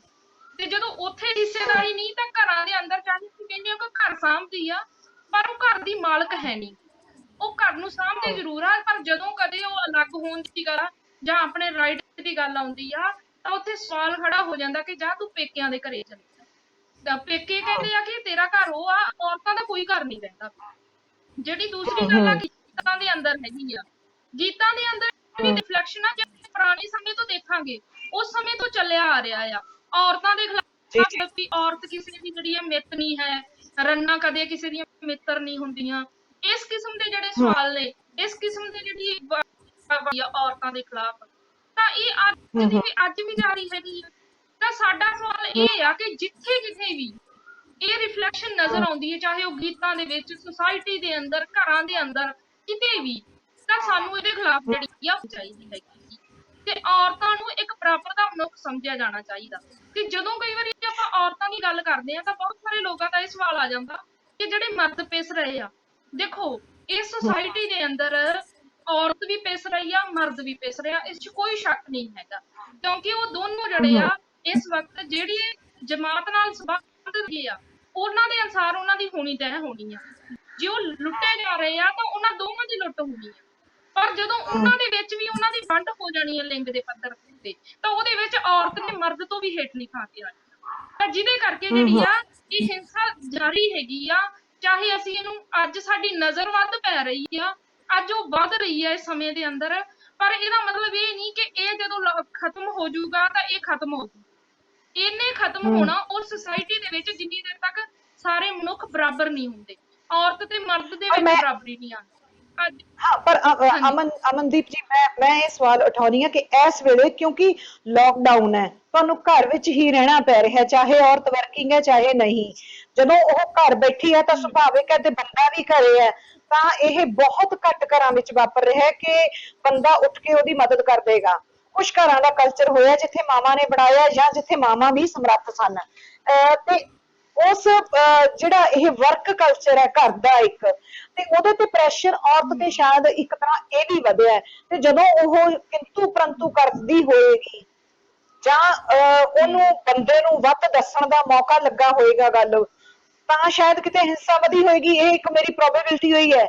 ਤੇ ਜਦੋਂ ਉੱਥੇ ਹਿੱਸੇਦਾਰੀ ਨਹੀਂ ਤਾਂ ਘਰਾਂ ਦੇ ਅੰਦਰ ਚਾਹੇ ਤੁਸੀਂ ਕਹਿੰਦੇ ਹੋ ਕਿ ਘਰ ਸਾਂਭਦੀ ਆ, ਪਰ ਉਹ ਘਰ ਦੀ ਮਾਲਕ ਹੈ ਨਹੀਂ। ਉਹ ਘਰ ਨੂੰ ਸਾਂਭਦੇ ਜ਼ਰੂਰ ਆ, ਪਰ ਜਦੋਂ ਕਦੇ ਉਹ ਅਲੱਗ ਹੋਣ ਦੀ ਗੱਲ ਜਾਂ ਆਪਣੇ ਰਾਈਟ ਦੀ ਗੱਲ ਆਉਂਦੀ ਆ ਤਾਂ ਉੱਥੇ ਸਵਾਲ ਖੜਾ ਹੋ ਜਾਂਦਾ ਕਿ ਜਾ ਤੂੰ ਪੇਕਿਆਂ ਦੇ ਘਰੇ ਚਲੀ ਜਾ। ਤਾਂ ਪੇਕੇ ਕਹਿੰਦੇ ਆ ਕਿ ਤੇਰਾ ਘਰ ਉਹ ਆ, ਔਰਤਾਂ ਦਾ ਕੋਈ ਘਰ ਨਹੀਂ ਰਹਿੰਦਾ। ਜਿਹੜੀ ਦੂਸਰੀ ਗੱਲ ਆ ਗੀਤਾਂ ਦੇ ਅੰਦਰ ਹੈਗੀ ਆ, ਗੀਤਾਂ ਦੇ ਅੰਦਰ ਵੀ ਰਿਫਲੈਕਸ਼ਨ ਆ। ਜੇ ਪੁਰਾਣੇ ਸਮੇਂ ਤੋਂ ਦੇਖਾਂਗੇ, ਉਸ ਸਮੇਂ ਤੋਂ ਚੱਲਿਆ ਆ ਰਿਹਾ ਆ ਔਰਤਾਂ ਦੇ ਖਿਲਾਫ ਵੀ ਔਰਤ ਕਿਸੇ ਦੀ ਜਿਹੜੀ ਹੈ ਮਿੱਤ ਨਹੀਂ ਹੈ, ਰੰਨਾਂ ਕਦੇ ਕਿਸੇ ਦੀਆਂ ਮਿੱਤਰ ਨਹੀਂ ਹੁੰਦੀਆਂ। ਇਸ ਕਿਸਮ ਦੇ ਜਿਹੜੇ ਸਵਾਲ ਨੇ, ਇਸ ਕਿਸਮ ਦੇ ਜਿਹੜੀ ਔਰਤਾਂ ਦੇ ਖਿਲਾਫ, ਤਾਂ ਇਹ ਅੱਜ ਵੀ ਜਾਰੀ ਹੈਗੀ ਆ। ਤਾਂ ਸਾਡਾ ਸਵਾਲ ਇਹ ਆ ਕਿ ਜਿੱਥੇ ਕਿਤੇ ਵੀ ਇਹ ਰਿਫਲੈਕਸ਼ਨ ਨਜ਼ਰ ਆਉਂਦੀ ਹੈ, ਚਾਹੇ ਉਹ ਗੀਤਾਂ ਦੇ ਵਿੱਚ, ਸੁਸਾਇਟੀ ਦੇ ਅੰਦਰ, ਘਰਾਂ ਦੇ ਅੰਦਰ, ਕਿਤੇ ਵੀ, ਤਾਂ ਸਾਨੂੰ ਇਹਦੇ ਖਿਲਾਫ ਜਿਹੜੀ ਆ ਚਾਹੀਦੀ ਹੈਗੀ ਤੇ ਔਰਤਾਂ ਨੂੰ ਇੱਕ ਬਰਾਬਰ ਦਾ ਮਨੁੱਖ ਸਮਝਿਆ ਜਾਣਾ ਚਾਹੀਦਾ। ਤੇ ਜਦੋਂ ਕਈ ਵਾਰੀ ਆਪਾਂ ਔਰਤਾਂ ਦੀ ਗੱਲ ਕਰਦੇ ਆ ਤਾਂ ਬਹੁਤ ਸਾਰੇ ਲੋਕਾਂ ਦਾ ਇਹ ਸਵਾਲ ਆ ਜਾਂਦਾ ਕਿ ਜਿਹੜੇ ਮਰਦ ਪਿਸ ਰਹੇ ਆ। ਦੇਖੋ, ਇਸ ਸੁਸਾਇਟੀ ਦੇ ਅੰਦਰ ਔਰਤ ਵੀ ਪਿਸ ਰਹੀ ਆ, ਮਰਦ ਵੀ ਪਿਸ ਰਿਹਾ, ਇਸ 'ਚ ਕੋਈ ਸ਼ੱਕ ਨਹੀਂ ਹੈਗਾ, ਕਿਉਂਕਿ ਉਹ ਦੋਨੋਂ ਜਿਹੜੇ ਆ ਇਸ ਵਕਤ ਜਿਹੜੀ ਜਮਾਤ ਨਾਲ ਸੰਬੰਧ ਹੈਗੇ ਆ, ਉਹਨਾਂ ਦੇ ਅਨੁਸਾਰ ਉਹਨਾਂ ਦੀ ਹੋਣੀ ਤੈਅ ਹੋਣੀ ਆ। ਜੇ ਉਹ ਲੁੱਟੇ ਜਾ ਰਹੇ ਆ ਤਾਂ ਉਹਨਾਂ ਦੋਵਾਂ ਦੀ ਲੁੱਟ ਹੋਣੀ ਆ। ਪਰ ਜਦੋਂ ਉਹਨਾਂ ਦੇ ਵਿੱਚ ਵੀ ਉਹਨਾਂ ਦੀ ਵੰਡ ਹੋ ਜਾਣੀ ਹੈ ਲਿੰਗ ਦੇ ਪੱਧਰ ਤੇ, ਤਾਂ ਉਹਦੇ ਵਿੱਚ ਔਰਤ ਨੇ ਮਰਦ ਤੋਂ ਵੀ ਹੇਠਲੀ ਥਾਂ ਤੇ ਆਣੀ। ਤਾਂ ਜਿਹਦੇ ਕਰਕੇ ਜਿਹੜੀ ਆ ਇਹ ਹਿੰਸਾ ਜਾਰੀ ਹੈਗੀ ਆ। ਚਾਹੇ ਅਸੀਂ ਇਹਨੂੰ ਅੱਜ ਸਾਡੀ ਨਜ਼ਰ ਵੱਧ ਪੈ ਰਹੀ ਆ, ਅੱਜ ਉਹ ਵੱਧ ਰਹੀ ਹੈ ਇਸ ਸਮੇਂ ਦੇ ਅੰਦਰ, ਪਰ ਇਹਦਾ ਮਤਲਬ ਇਹ ਨਹੀਂ ਕਿ ਇਹ ਜਦੋਂ ਖਤਮ ਹੋ ਜਾਊਗਾ ਤਾਂ ਇਹ ਖਤਮ ਹੋ ਜੂ। ਇਹਨੇ ਖਤਮ ਹੋਣਾ ਉਸ ਸੁਸਾਇਟੀ ਦੇ ਵਿੱਚ ਜਿੰਨੀ ਦੇਰ ਤੱਕ ਸਾਰੇ ਮਨੁੱਖ ਬਰਾਬਰ ਨਹੀਂ ਹੁੰਦੇ, ਔਰਤ ਤੇ ਮਰਦ ਦੇ ਵਿੱਚ ਬਰਾਬਰੀ ਨਹੀਂ ਆਉਂਦੀ। हाँ, पर ਅਮਨਦੀਪ ਜੀ, ਮੈਂ ਇਹ ਸਵਾਲ ਉਠਾਉਣੀ ਆ ਕਿ ਇਸ ਵੇਲੇ ਕਿਉਂਕਿ ਲੋਕਡਾਊਨ ਹੈ, ਤੁਹਾਨੂੰ ਘਰ ਵਿੱਚ ਹੀ ਰਹਿਣਾ ਪੈ ਰਿਹਾ, ਚਾਹੇ ਔਰਤ ਵਰਕਿੰਗ ਹੈ ਚਾਹੇ ਨਹੀਂ। ਜਦੋਂ ਉਹ ਘਰ ਬੈਠੀ ਹੈ ਤਾਂ ਸੁਭਾਵਿਕ ਹੈ, ਤੇ ਬੰਦਾ ਵੀ ਘਰੇ ਹੈ, ਤਾਂ ਇਹ ਬਹੁਤ ਘੱਟ ਘਰਾਂ ਵਿੱਚ ਵਾਪਰ ਰਿਹਾ ਹੈ ਕਿ ਬੰਦਾ ਉੱਠ ਕੇ ਉਹਦੀ ਮਦਦ ਕਰ ਦੇਗਾ। ਕੁਝ ਘਰਾਂ ਦਾ ਕਲਚਰ ਹੋਇਆ ਜਿੱਥੇ ਮਾਵਾਂ ਨੇ ਬਣਾਇਆ ਜਾਂ ਜਿੱਥੇ ਮਾਵਾਂ ਵੀ ਸਮਰੱਥ ਸਨ, ਤੇ ਉਸ ਜਿਹੜਾ ਇਹ ਵਰਕ ਕਲਚਰ ਹੈ ਘਰ ਦਾ ਇੱਕ, ਤੇ ਉਹਦੇ ਤੇ ਪ੍ਰੈਸ਼ਰ ਔਰਤ ਤੇ ਸ਼ਾਇਦ ਇੱਕ ਤਰ੍ਹਾਂ ਇਹ ਵੀ ਵਧਿਆ, ਤੇ ਜਦੋਂ ਉਹ ਕਿੰਤੂ ਪਰੰਤੂ ਕਰਦੀ ਹੋਏਗੀ ਜਾਂ ਉਹਨੂੰ ਬੰਦੇ ਨੂੰ ਵੱਧ ਦੱਸਣ ਦਾ ਮੌਕਾ ਲੱਗਾ ਹੋਏਗਾ ਗੱਲ, ਤਾਂ ਸ਼ਾਇਦ ਕਿਤੇ ਹਿੰਸਾ ਵਧੀ ਹੋਏਗੀ। ਇਹ ਇੱਕ ਮੇਰੀ ਪ੍ਰੋਬੇਬਿਲਿਟੀ ਹੋਈ ਹੈ।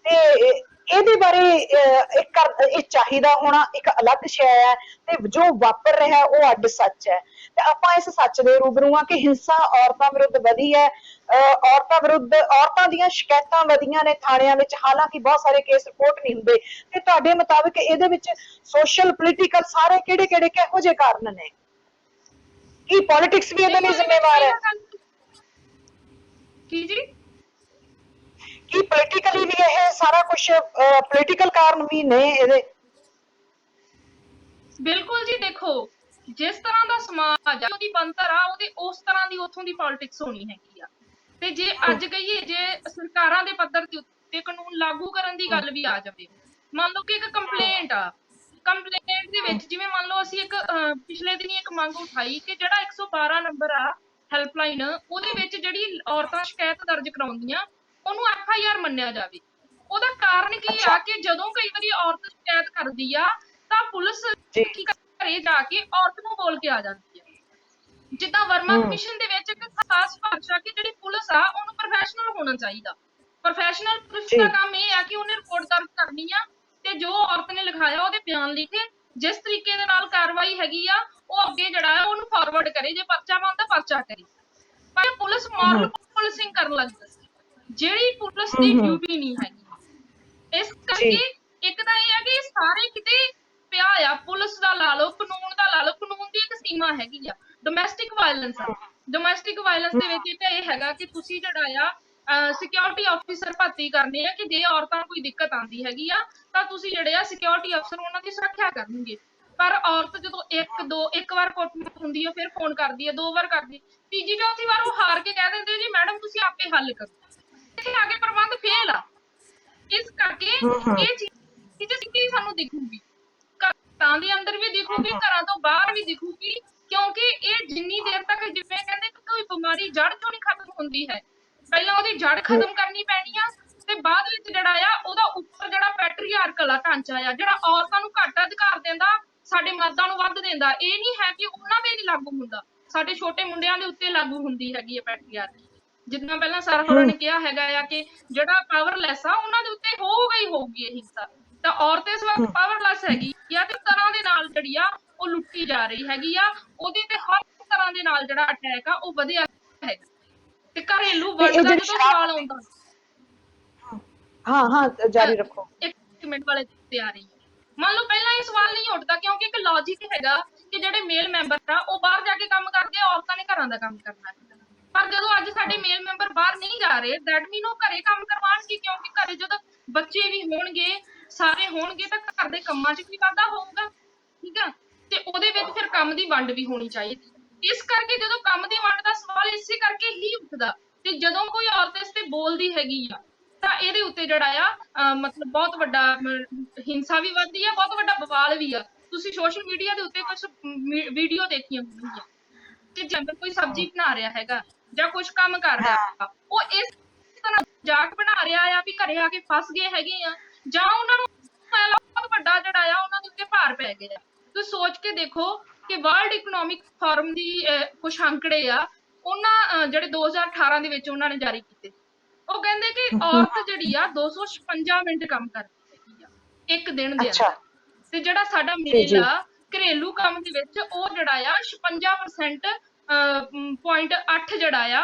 ਤੇ ਇਹਦੇ ਬਾਰੇ ਇਹ ਚਾਹੀਦਾ ਹੋਣਾ ਇੱਕ ਅਲੱਗ ਸ਼ੈ ਹੈ, ਤੇ ਜੋ ਵਾਪਰ ਰਿਹਾ ਉਹ ਅੱਡ ਸੱਚ ਹੈ। ਤੇ ਆਪਾਂ ਇਸ ਸੱਚ ਦੇ ਰੂਬਰੂ ਆ ਕਿ ਹਿੰਸਾ ਔਰਤਾਂ ਵਿਰੁੱਧ ਵਧੀ ਹੈ, ਔਰਤਾਂ ਦੀਆਂ ਸ਼ਿਕਾਇਤਾਂ ਵਧੀਆਂ ਨੇ ਥਾਣਿਆਂ ਵਿੱਚ, ਹਾਲਾਂਕਿ ਬਹੁਤ ਸਾਰੇ ਕੇਸ ਰਿਪੋਰਟ ਨਹੀਂ ਹੁੰਦੇ। ਤੇ ਤੁਹਾਡੇ ਮੁਤਾਬਿਕ ਇਹਦੇ ਵਿੱਚ ਸੋਸ਼ਲ ਪੋਲੀਟੀਕਲ ਸਾਰੇ ਕਿਹੜੇ ਕਿਹੋ ਜਿਹੇ ਕਾਰਨ ਨੇ? ਕੀ ਪੋਲਿਟਿਕਸ ਵੀ ਇਹਦੇ ਲਈ ਜ਼ਿੰਮੇਵਾਰ ਹੈ? ਕੀ ਜੀ? ਕੀ ਪੋਲੀਟੀਕਲੀ ਵੀ ਇਹ ਸਾਰਾ ਕੁਝ ਪੋਲੀਟੀਕਲ ਕਾਰਨ ਵੀ ਨੇ ਇਹਦੇ? ਬਿਲਕੁਲ ਜੀ। ਦੇਖੋ, ਜਿਸ ਤਰ੍ਹਾਂ ਦਾ ਸਮਾਜ ਆ, ਉਹਦੀ ਬਣਤਰ ਆ, ਉਹਦੇ ਉਸ ਤਰ੍ਹਾਂ ਦੀ ਉੱਥੋਂ ਦੀ ਪੋਲਿਟਿਕਸ ਹੋਣੀ ਹੈਗੀ ਆ। ਤੇ ਜੇ ਅੱਜ ਕਹੀਏ, ਜੇ ਸਰਕਾਰਾਂ ਦੇ ਪੱਧਰ ਦੇ ਉੱਤੇ ਕਾਨੂੰਨ ਲਾਗੂ ਕਰਨ ਦੀ ਗੱਲ ਵੀ ਆ ਜਾਵੇ, ਮੰਨ ਲਓ ਕਿ ਇੱਕ ਕੰਪਲੇਂਟ ਆ, ਕੰਪਲੇਂਟ ਦੇ ਵਿੱਚ ਜਿਵੇਂ ਮੰਨ ਲਓ ਅਸੀਂ ਇੱਕ ਪਿਛਲੇ ਦਿਨੀ ਇੱਕ ਮੰਗ ਉਠਾਈ ਕਿ ਜਿਹੜਾ 112 ਨੰਬਰ ਆ ਹੈਲਪਲਾਈਨ, ਉਹਦੇ ਵਿੱਚ ਜਿਹੜੀ ਔਰਤਾਂ ਸ਼ਿਕਾਇਤ ਦਰਜ ਕਰਾਉਂਦੀਆਂ ਉਹਨੂੰ FIR ਮੰਨਿਆ ਜਾਵੇ। ਉਹਦਾ ਕਾਰਨ ਕੀ ਆ ਕਿ ਜਦੋਂ ਕਈ ਵਾਰੀ ਔਰਤ ਸ਼ਿਕਾਇਤ ਕਰਦੀ ਆ ਤਾਂ ਪੁਲਿਸ ਕੀ ਘਰੇ ਜਾ ਕੇ ਔਰਤ ਨੂੰ ਬੋਲ ਕੇ ਆ ਜਾਂਦੀ ਹੈ। ਜਿੱਦਾਂ ਵਰਮਾ ਕਮਿਸ਼ਨ ਦੇ ਵਿੱਚ ਇੱਕ ਖਾਸ ਭਾਸ਼ਾ ਕਿ ਜਿਹੜੀ ਪੁਲਿਸ ਆ ਉਹਨੂੰ ਪ੍ਰੋਫੈਸ਼ਨਲ ਹੋਣਾ ਚਾਹੀਦਾ। ਪ੍ਰੋਫੈਸ਼ਨਲ ਪੁਲਿਸ ਦਾ ਕੰਮ ਇਹ ਆ ਕਿ ਉਹਨੇ ਰਿਪੋਰਟ ਦਰਜ ਕਰਨੀ ਆ ਤੇ ਜੋ ਔਰਤ ਨੇ ਲਿਖਾਇਆ ਉਹਦੇ ਬਿਆਨ ਲਿਖੇ, ਜਿਸ ਤਰੀਕੇ ਦੇ ਨਾਲ ਕਾਰਵਾਈ ਹੈਗੀ ਆ ਉਹ ਅੱਗੇ ਜਿਹੜਾ ਹੈ ਉਹਨੂੰ ਫਾਰਵਰਡ ਕਰੇ, ਜੇ ਪਰਚਾ ਬਣਦਾ ਪਰਚਾ ਕਰੇ। ਪਰ ਪੁਲਿਸ ਮੋਰਲ ਪੁਲਿਸਿੰਗ ਕਰਨ ਲੱਗ ਜਾਂਦੀ, ਜਿਹੜੀ ਪੁਲਿਸ ਦੀ ਡਿਊਟੀ ਨਹੀਂ ਹੈਗੀ। ਇਸ ਕਰਕੇ ਇੱਕ ਤਾਂ ਇਹ ਹੈ ਕਿ ਸਾਰੇ ਕਿਤੇ ਪਿਆ ਆ, ਪੁਲਿਸ ਦਾ ਲਾ ਲਓ, ਕਾਨੂੰਨ ਦਾ ਲਾ ਲਓ, ਕਾਨੂੰਨ ਦੀ ਇੱਕ ਸੀਮਾ ਹੈਗੀ ਆ। ਡੋਮੈਸਟਿਕ ਵਾਇਲੈਂਸ ਆ, ਡੋਮੈਸਟਿਕ ਵਾਇਲੈਂਸ ਦੇ ਵਿੱਚ ਤਾਂ ਇਹ ਹੈਗਾ ਕਿ ਤੁਸੀਂ ਜਿਹੜਾ ਆ ਸਿਕਿਉਰਿਟੀ ਆਫਿਸਰ ਭਰਤੀ ਕਰਨੇ ਆ ਕਿ ਜੇ ਔਰਤਾਂ ਨੂੰ ਕੋਈ ਦਿੱਕਤ ਆਉਂਦੀ ਹੈਗੀ ਆ ਤਾਂ ਤੁਸੀਂ ਜਿਹੜੇ ਆ ਸਿਕਿਉਰਿਟੀ ਅਫਸਰ ਉਹਨਾਂ ਦੀ ਸੁਰੱਖਿਆ ਕਰਨਗੇ। ਪਰ ਔਰਤ ਜਦੋਂ ਇੱਕ ਵਾਰ ਕੁੱਟਮਾਰ ਹੁੰਦੀ ਹੈ, ਫਿਰ ਫੋਨ ਕਰਦੀ ਹੈ, 2 ਵਾਰ ਕਰਦੀ, ਤੀਜੀ ਚੌਥੀ ਵਾਰ ਉਹ ਹਾਰ ਕੇ ਕਹਿ ਦਿੰਦੇ ਜੀ ਮੈਡਮ ਤੁਸੀਂ ਆਪੇ ਹੱਲ ਕਰੋ। ਇੱਥੇ ਆ ਕੇ ਪ੍ਰਬੰਧ ਫੇਲ ਆ। ਇਸ ਕਰਕੇ ਇਹ ਚੀਜ਼ ਸਿੱਧੀ ਸਾਨੂੰ ਦਿਖੂਗੀ। ਘਰਾਂ ਦੇ ਅੰਦਰ ਵੀ ਦਿਖੂਗੀ, ਘਰਾਂ ਤੋਂ ਬਾਹਰ ਵੀ ਦਿਖੂਗੀ, ਕਿਉਂਕਿ ਇਹ ਜਿੰਨੀ ਦੇਰ ਤੱਕ ਜਿਵੇਂ ਕਹਿੰਦੇ ਕਿ ਕੋਈ ਬਿਮਾਰੀ ਜੜ ਤੋਂ ਨਹੀਂ ਖਤਮ ਹੁੰਦੀ ਹੈ, ਪਹਿਲਾਂ ਉਹਦੀ ਜੜ ਖਤਮ ਕਰਨੀ ਪੈਣੀ ਆ, ਤੇ ਬਾਅਦ ਵਿੱਚ ਜਿਹੜਾ ਆ ਉਹਦਾ ਉੱਪਰ ਜਿਹੜਾ ਪੈਟਰੀਆਰਕਲ ਆ ਢਾਂਚਾ ਆ, ਜਿਹੜਾ ਔਰਤਾਂ ਨੂੰ ਘੱਟ ਅਧਿਕਾਰ ਦਿੰਦਾ, ਸਾਡੇ ਮਰਦਾਂ ਨੂੰ ਵੱਧ ਦਿੰਦਾ। ਇਹ ਨਹੀਂ ਹੈ ਕਿ ਉਹਨਾਂ ਤੇ ਨਹੀਂ ਲਾਗੂ ਹੁੰਦਾ, ਸਾਡੇ ਛੋਟੇ ਮੁੰਡਿਆਂ ਦੇ ਉੱਤੇ ਲਾਗੂ ਹੁੰਦੀ ਹੈਗੀ ਹੈ ਪੈਟਰੀਆਰਕੀ। ਜਿੱਦਾਂ ਪਹਿਲਾਂ ਸਾਰਾ ਹੋਰਾਂ ਨੇ ਕਿਹਾ ਹੈਗਾ ਆ ਕਿ ਜਿਹੜਾ ਪਾਵਰਲੈਸ ਆ ਉਹਨਾਂ ਦੇ ਉੱਤੇ ਹੋਊਗਾ ਹੀ ਹੋਊਗੀ ਇਹ ਹਿੰਸਾ, ਤਾਂ ਔਰਤ ਇਸ ਵਕਤ ਪਾਵਰਲੈਸ ਹੈਗੀ ਆ ਤੇ ਤਰ੍ਹਾਂ ਦੇ ਨਾਲ ਜਿਹੜੀ ਆ ਉਹ ਲੁੱਟੀ ਜਾ ਰਹੀ ਹੈਗੀ ਆ, ਉਹਦੇ ਤੇ ਹਰ ਤਰ੍ਹਾਂ ਦੇ ਨਾਲ ਜਿਹੜਾ ਅਟੈਕ ਆ ਉਹ ਵਧਿਆ ਹੈਗਾ। ਤੇ ਘਰੇਲੂ ਵਰਗ ਦਾ ਜਦੋਂ ਸਵਾਲ ਆਉਂਦਾ, ਹਾਂ ਜਾਰੀ ਰੱਖੋ, ਇੱਕ ਮਿੰਟ ਵਾਲੇ ਤੇ ਆ ਰਹੀ ਹੈ। ਮੰਨ ਲਓ ਪਹਿਲਾਂ ਇਹ ਸਵਾਲ ਨਹੀਂ ਉੱਠਦਾ ਕਿਉਂਕਿ ਇੱਕ ਲੌਜਿਕ ਹੈਗਾ ਕਿ ਜਿਹੜੇ ਮੇਲ ਮੈਂਬਰ ਆ ਉਹ ਬਾਹਰ ਜਾ ਕੇ ਕੰਮ ਕਰਦੇ ਆ, ਔਰਤਾਂ ਨੇ ਘਰਾਂ ਦਾ ਕੰਮ ਕਰਨਾ ਹੈ। ਪਰ ਜਦੋਂ ਅੱਜ ਸਾਡੇ ਮੇਲ ਮੈਂਬਰ ਬਾਹਰ ਨਹੀਂ ਜਾ ਰਹੇ, ਦੈਟ ਮੀਨ ਉਹ ਘਰੇ ਕੰਮ ਕਰਵਾਉਣਗੇ, ਕਿਉਂਕਿ ਘਰੇ ਜਦੋਂ ਬੱਚੇ ਵੀ ਹੋਣਗੇ, ਸਾਰੇ ਹੋਣਗੇ, ਤਾਂ ਘਰ ਦੇ ਕੰਮਾਂ 'ਚ ਵੀ ਵਾਧਾ ਹੋਊਗਾ, ਠੀਕ ਆ, ਤੇ ਉਹਦੇ ਵਿੱਚ ਫਿਰ ਕੰਮ ਦੀ ਵੰਡ ਵੀ ਹੋਣੀ ਚਾਹੀਦੀ। ਇਸ ਕਰਕੇ ਜਦੋਂ ਕੰਮ ਦੀ ਵੰਡ ਦਾ ਸਵਾਲ ਇਸੇ ਕਰਕੇ ਹੀ ਉੱਠਦਾ, ਤੇ ਜਦੋਂ ਕੋਈ ਔਰਤ ਇਸ ਤੇ ਬੋਲਦੀ ਹੈਗੀ ਆ ਤਾਂ ਇਹਦੇ ਉੱਤੇ ਜਿਹੜਾ ਆ ਮਤਲਬ ਬਹੁਤ ਵੱਡਾ ਹਿੰਸਾ ਵੀ ਵੱਧਦੀ ਆ, ਬਹੁਤ ਵੱਡਾ ਬਵਾਲ ਵੀ ਆ। ਤੁਸੀਂ ਸੋਸ਼ਲ ਮੀਡੀਆ ਦੇ ਉੱਤੇ ਕੁਝ ਵੀਡੀਓ ਦੇਖੀਆਂ ਹੋਣਗੀਆਂ ਕਿ ਜੇਕਰ ਕੋਈ ਸਬਜ਼ੀ ਬਣਾ ਰਿਹਾ ਹੈਗਾ ਜਾਂ ਕੁਝ ਕੰਮ ਕਰ ਰਿਹਾ, ਉਹ ਇਸ ਤਰ੍ਹਾਂ ਮਜ਼ਾਕ ਬਣਾ ਰਿਹਾ ਆ ਵੀ ਘਰੇ ਆ ਕੇ ਫਸ ਗਏ ਹੈਗੇ ਆ, ਜਾਂ ਉਹਨਾਂ ਨੂੰ ਬਹੁਤ ਵੱਡਾ ਜਿਹੜਾ ਆ ਉਹਨਾਂ ਦੇ ਉੱਤੇ ਭਾਰ ਪੈ ਗਿਆ। ਤੁਸੀਂ ਸੋਚ ਕੇ ਦੇਖੋ ਕਿ ਵਰਲਡ ਇਕਨੋਮਿਕ ਫੋਰਮ ਦੀ ਕੁਝ ਅੰਕੜੇ ਆ, ਉਹਨਾਂ ਜਿਹੜੇ 2018 ਦੇ ਵਿੱਚ ਉਹਨਾਂ ਨੇ ਜਾਰੀ ਕੀਤੇ, ਉਹ ਕਹਿੰਦੇ ਕਿ ਔਰਤ ਜਿਹੜੀ ਆ 256 ਮਿੰਟ ਕੰਮ ਕਰਦੀ ਹੈਗੀ ਆ ਇੱਕ ਦਿਨ ਦੇ ਅੰਦਰ, ਤੇ ਜਿਹੜਾ ਸਾਡਾ ਮੇਲ ਆ ਘਰੇਲੂ ਕੰਮ ਦੇ ਵਿੱਚ ਉਹ ਜਿਹੜਾ ਆ 56.8 ਜਿਹੜਾ ਆ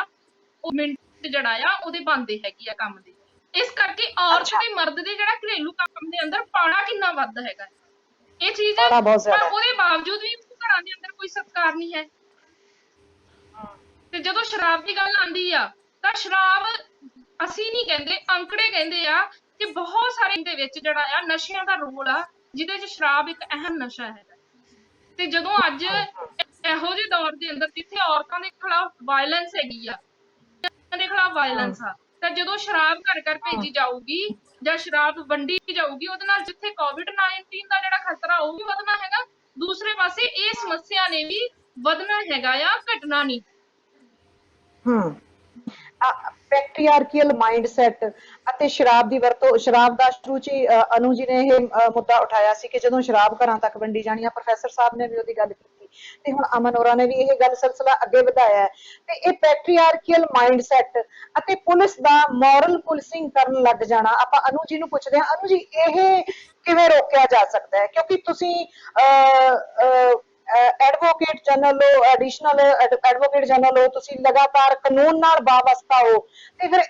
ਉਹ ਮਿੰਟ ਜਿਹੜਾ ਆ ਉਹਦੇ ਬਣਦੇ ਹੈਗੀ ਆ ਕੰਮ ਦੇ। ਇਸ ਕਰਕੇ ਔਰਤ ਤੇ ਮਰਦ ਦੇ ਜਿਹੜਾ ਘਰੇਲੂ ਕੰਮ ਦੇ ਅੰਦਰ ਪਾਣਾ ਕਿੰਨਾ ਵੱਧ ਹੈਗਾ ਇਹ ਚੀਜ਼, ਪਰ ਉਹਦੇ ਬਾਵਜੂਦ ਵੀ ਘਰਾਂ ਦੇ ਅੰਦਰ ਕੋਈ ਸਤਿਕਾਰ ਨਹੀਂ ਹੈ। ਤੇ ਜਦੋਂ ਸ਼ਰਾਬ ਦੀ ਗੱਲ ਆਂਦੀ ਆ ਤਾਂ ਸ਼ਰਾਬ ਅਸੀਂ ਨਹੀਂ ਕਹਿੰਦੇ, ਅੰਕੜੇ ਕਹਿੰਦੇ ਆ ਕਿ ਬਹੁਤ ਸਾਰੇ ਦੇ ਵਿੱਚ ਜਿਹੜਾ ਆ ਨਸ਼ਿਆਂ ਦਾ ਰੋਲ ਆ, ਜਿਹਦੇ 'ਚ ਸ਼ਰਾਬ ਇੱਕ ਅਹਿਮ ਨਸ਼ਾ ਹੈ। ਤੇ ਜਦੋਂ ਅੱਜ ਇਹੋ ਜਿਹੇ ਦੌਰ ਦੇ ਅੰਦਰ ਜਿੱਥੇ ਔਰਤਾਂ ਦੇ ਖਿਲਾਫ ਵਾਇਲੈਂਸ ਹੈਗੀ ਆ, ਦੇ ਖਿਲਾਫ ਵਾਇਲੈਂਸ ਆ, ਤਾਂ ਜਦੋਂ ਸ਼ਰਾਬ ਘਰ ਘਰ ਭੇਜੀ ਜਾਊਗੀ ਜਾਂ ਸ਼ਰਾਬ ਵੰਡੀ ਜਾਊਗੀ, ਉਹਦੇ ਨਾਲ ਜਿੱਥੇ COVID-19 ਦਾ ਜਿਹੜਾ ਖਤਰਾ ਉਹ ਵੀ ਵਧਣਾ ਹੈਗਾ, ਦੂਸਰੇ ਪਾਸੇ ਇਹ ਸਮੱਸਿਆ ਨੇ ਵੀ ਵਧਣਾ ਹੈਗਾ ਆ, ਘਟਨਾ ਨਹੀਂ। ਪੈਟਰੀਆਰਕੀਅਲ ਮਾਈਂਡਸੈਟ ਅਤੇ ਸ਼ਰਾਬ ਦੀ ਵਰਤੋਂ, ਸ਼ਰਾਬ ਦਾ ਸ਼ੁਰੂ 'ਚ ਹੀ ਅਨੂ ਜੀ ਨੇ ਇਹ ਮੁੱਦਾ ਉਠਾਇਆ ਸੀ ਕਿ ਜਦੋਂ ਸ਼ਰਾਬ ਘਰਾਂ ਤੱਕ ਵੰਡੀ ਜਾਣੀ ਆ, ਪ੍ਰੋਫੈਸਰ ਸਾਹਿਬ ਨੇ ਵੀ ਉਹਦੀ ਗੱਲ ਕੀਤੀ ਤੇ ਹੁਣ ਅਮਨ ਹੋਰਾਂ ਨੇ ਵੀ ਇਹ ਗੱਲ ਸਿਲਸਿਲਾ ਅੱਗੇ ਵਧਾਇਆ ਹੈ। ਤੇ ਇਹ ਪੈਟਰੀਆਰਕੀਅਲ ਮਾਈਂਡਸੈਟ ਅਤੇ ਪੁਲਿਸ ਦਾ ਮੋਰਲ ਪੁਲਿਸਿੰਗ ਕਰਨ ਲੱਗ ਜਾਣਾ, ਆਪਾਂ ਅਨੂ ਜੀ ਨੂੰ ਪੁੱਛਦੇ ਹਾਂ, ਅਨੂ ਜੀ ਇਹ ਕਿਵੇਂ ਰੋਕਿਆ ਜਾ ਸਕਦਾ ਹੈ? ਕਿਉਂਕਿ ਤੁਸੀਂ ਐਡਵੋਕੇਟ ਜਨਰਲ ਹੋ, ਐਡੀਸ਼ਨਲ ਐਡਵੋਕੇਟ ਜਨਰਲ ਹੋ, ਤੁਸੀਂ ਲਗਾਤਾਰ ਕਾਨੂੰਨ ਨਾਲ ਵਾਬਸਤਾ ਹੋ, ਤੇ ਫਿਰ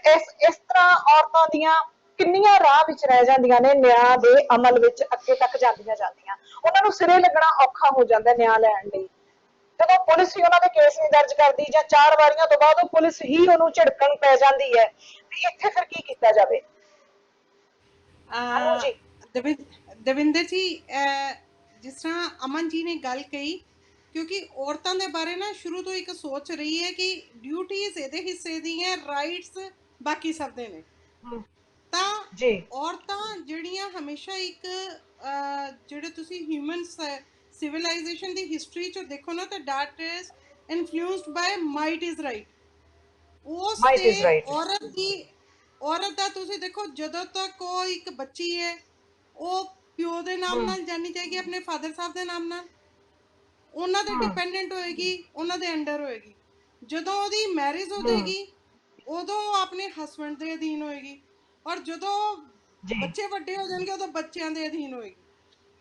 ਇਸ ਤਰ੍ਹਾਂ ਔਰਤਾਂ ਦੀਆਂ ਕਿੰਨੀਆਂ ਰਾਹ ਵਿੱਚ ਰਹਿ ਜਾਂਦੀਆਂ ਨੇ ਨਿਆਂ ਦੇ ਅਮਲ ਵਿੱਚ ਅੱਗੇ ਤੱਕ ਜਾਂਦੀਆਂ, ਉਹਨਾਂ ਨੂੰ ਸਿਰੇ ਲੱਗਣਾ ਔਖਾ ਹੋ ਜਾਂਦਾ ਨਿਆਂ ਲੈਣ ਲਈ, ਜਦੋਂ ਪੁਲਿਸ ਹੀ ਉਹਨਾਂ ਦੇ ਕੇਸ ਨਹੀਂ ਦਰਜ ਕਰਦੀ ਜਾਂ 4 ਵਾਰੀਆਂ ਤੋਂ ਬਾਅਦ ਉਹ ਪੁਲਿਸ ਹੀ ਉਹਨੂੰ ਝਿੜਕਣ ਪੈ ਜਾਂਦੀ ਹੈ, ਤੇ ਇੱਥੇ ਫਿਰ ਕੀ ਕੀਤਾ ਜਾਵੇ? ਦਵਿੰਦਰ ਜੀ, ਜਿਸ ਤਰ੍ਹਾਂ ਅਮਨ ਜੀ ਨੇ ਗੱਲ ਕਹੀ, ਕਿਉਂਕਿ ਔਰਤਾਂ ਦੇ ਬਾਰੇ ਨਾ ਸ਼ੁਰੂ ਤੋਂ ਇੱਕ ਸੋਚ ਰਹੀ ਹੈ ਕਿ ਡਿਊਟੀਜ਼ ਇਹਦੇ ਹਿੱਸੇ ਦੀਆਂ, ਰਾਈਟਸ ਬਾਕੀ ਸਭ ਦੇ ਨੇ, ਤਾਂ ਔਰਤਾਂ ਜਿਹੜੀਆਂ ਹਮੇਸ਼ਾ ਇੱਕ ਜਿਹੜੇ ਤੁਸੀਂ ਹਿਊਮਨ ਸਿਵਲਾਈਜੇਸ਼ਨ ਦੀ ਹਿਸਟਰੀ 'ਚ ਦੇਖੋ ਨਾ, ਤਾਂ that is influenced ਬਾय might is right. ਉਸ ਤੇ ਔਰਤ ਦਾ ਤੁਸੀਂ ਦੇਖੋ, ਜਦੋਂ ਤੱਕ ਉਹ ਇੱਕ ਬੱਚੀ ਹੈ ਉਹ ਪਿਓ ਦੇ ਨਾਮ ਨਾਲ ਜਾਣੀ ਜਾਏਗੀ, ਆਪਣੇ ਫਾਦਰ ਸਾਹਿਬ ਦੇ ਨਾਮ ਨਾਲ, ਉਹਨਾਂ ਦੇ ਡਿਪੈਂਡੈਂਟ ਹੋਏਗੀ, ਉਹਨਾਂ ਦੇ ਅੰਡਰ ਹੋਏਗੀ। ਜਦੋਂ ਉਹਦੀ ਮੈਰਿਜ ਹੋ ਜਾਏਗੀ ਉਦੋਂ ਉਹ ਆਪਣੇ ਹਸਬੈਂਡ ਦੇ ਅਧੀਨ ਹੋਏਗੀ, ਔਰ ਜਦੋਂ ਬੱਚੇ ਵੱਡੇ ਹੋ ਜਾਣਗੇ ਉਦੋਂ ਬੱਚਿਆਂ ਦੇ ਅਧੀਨ ਹੋਏਗੀ।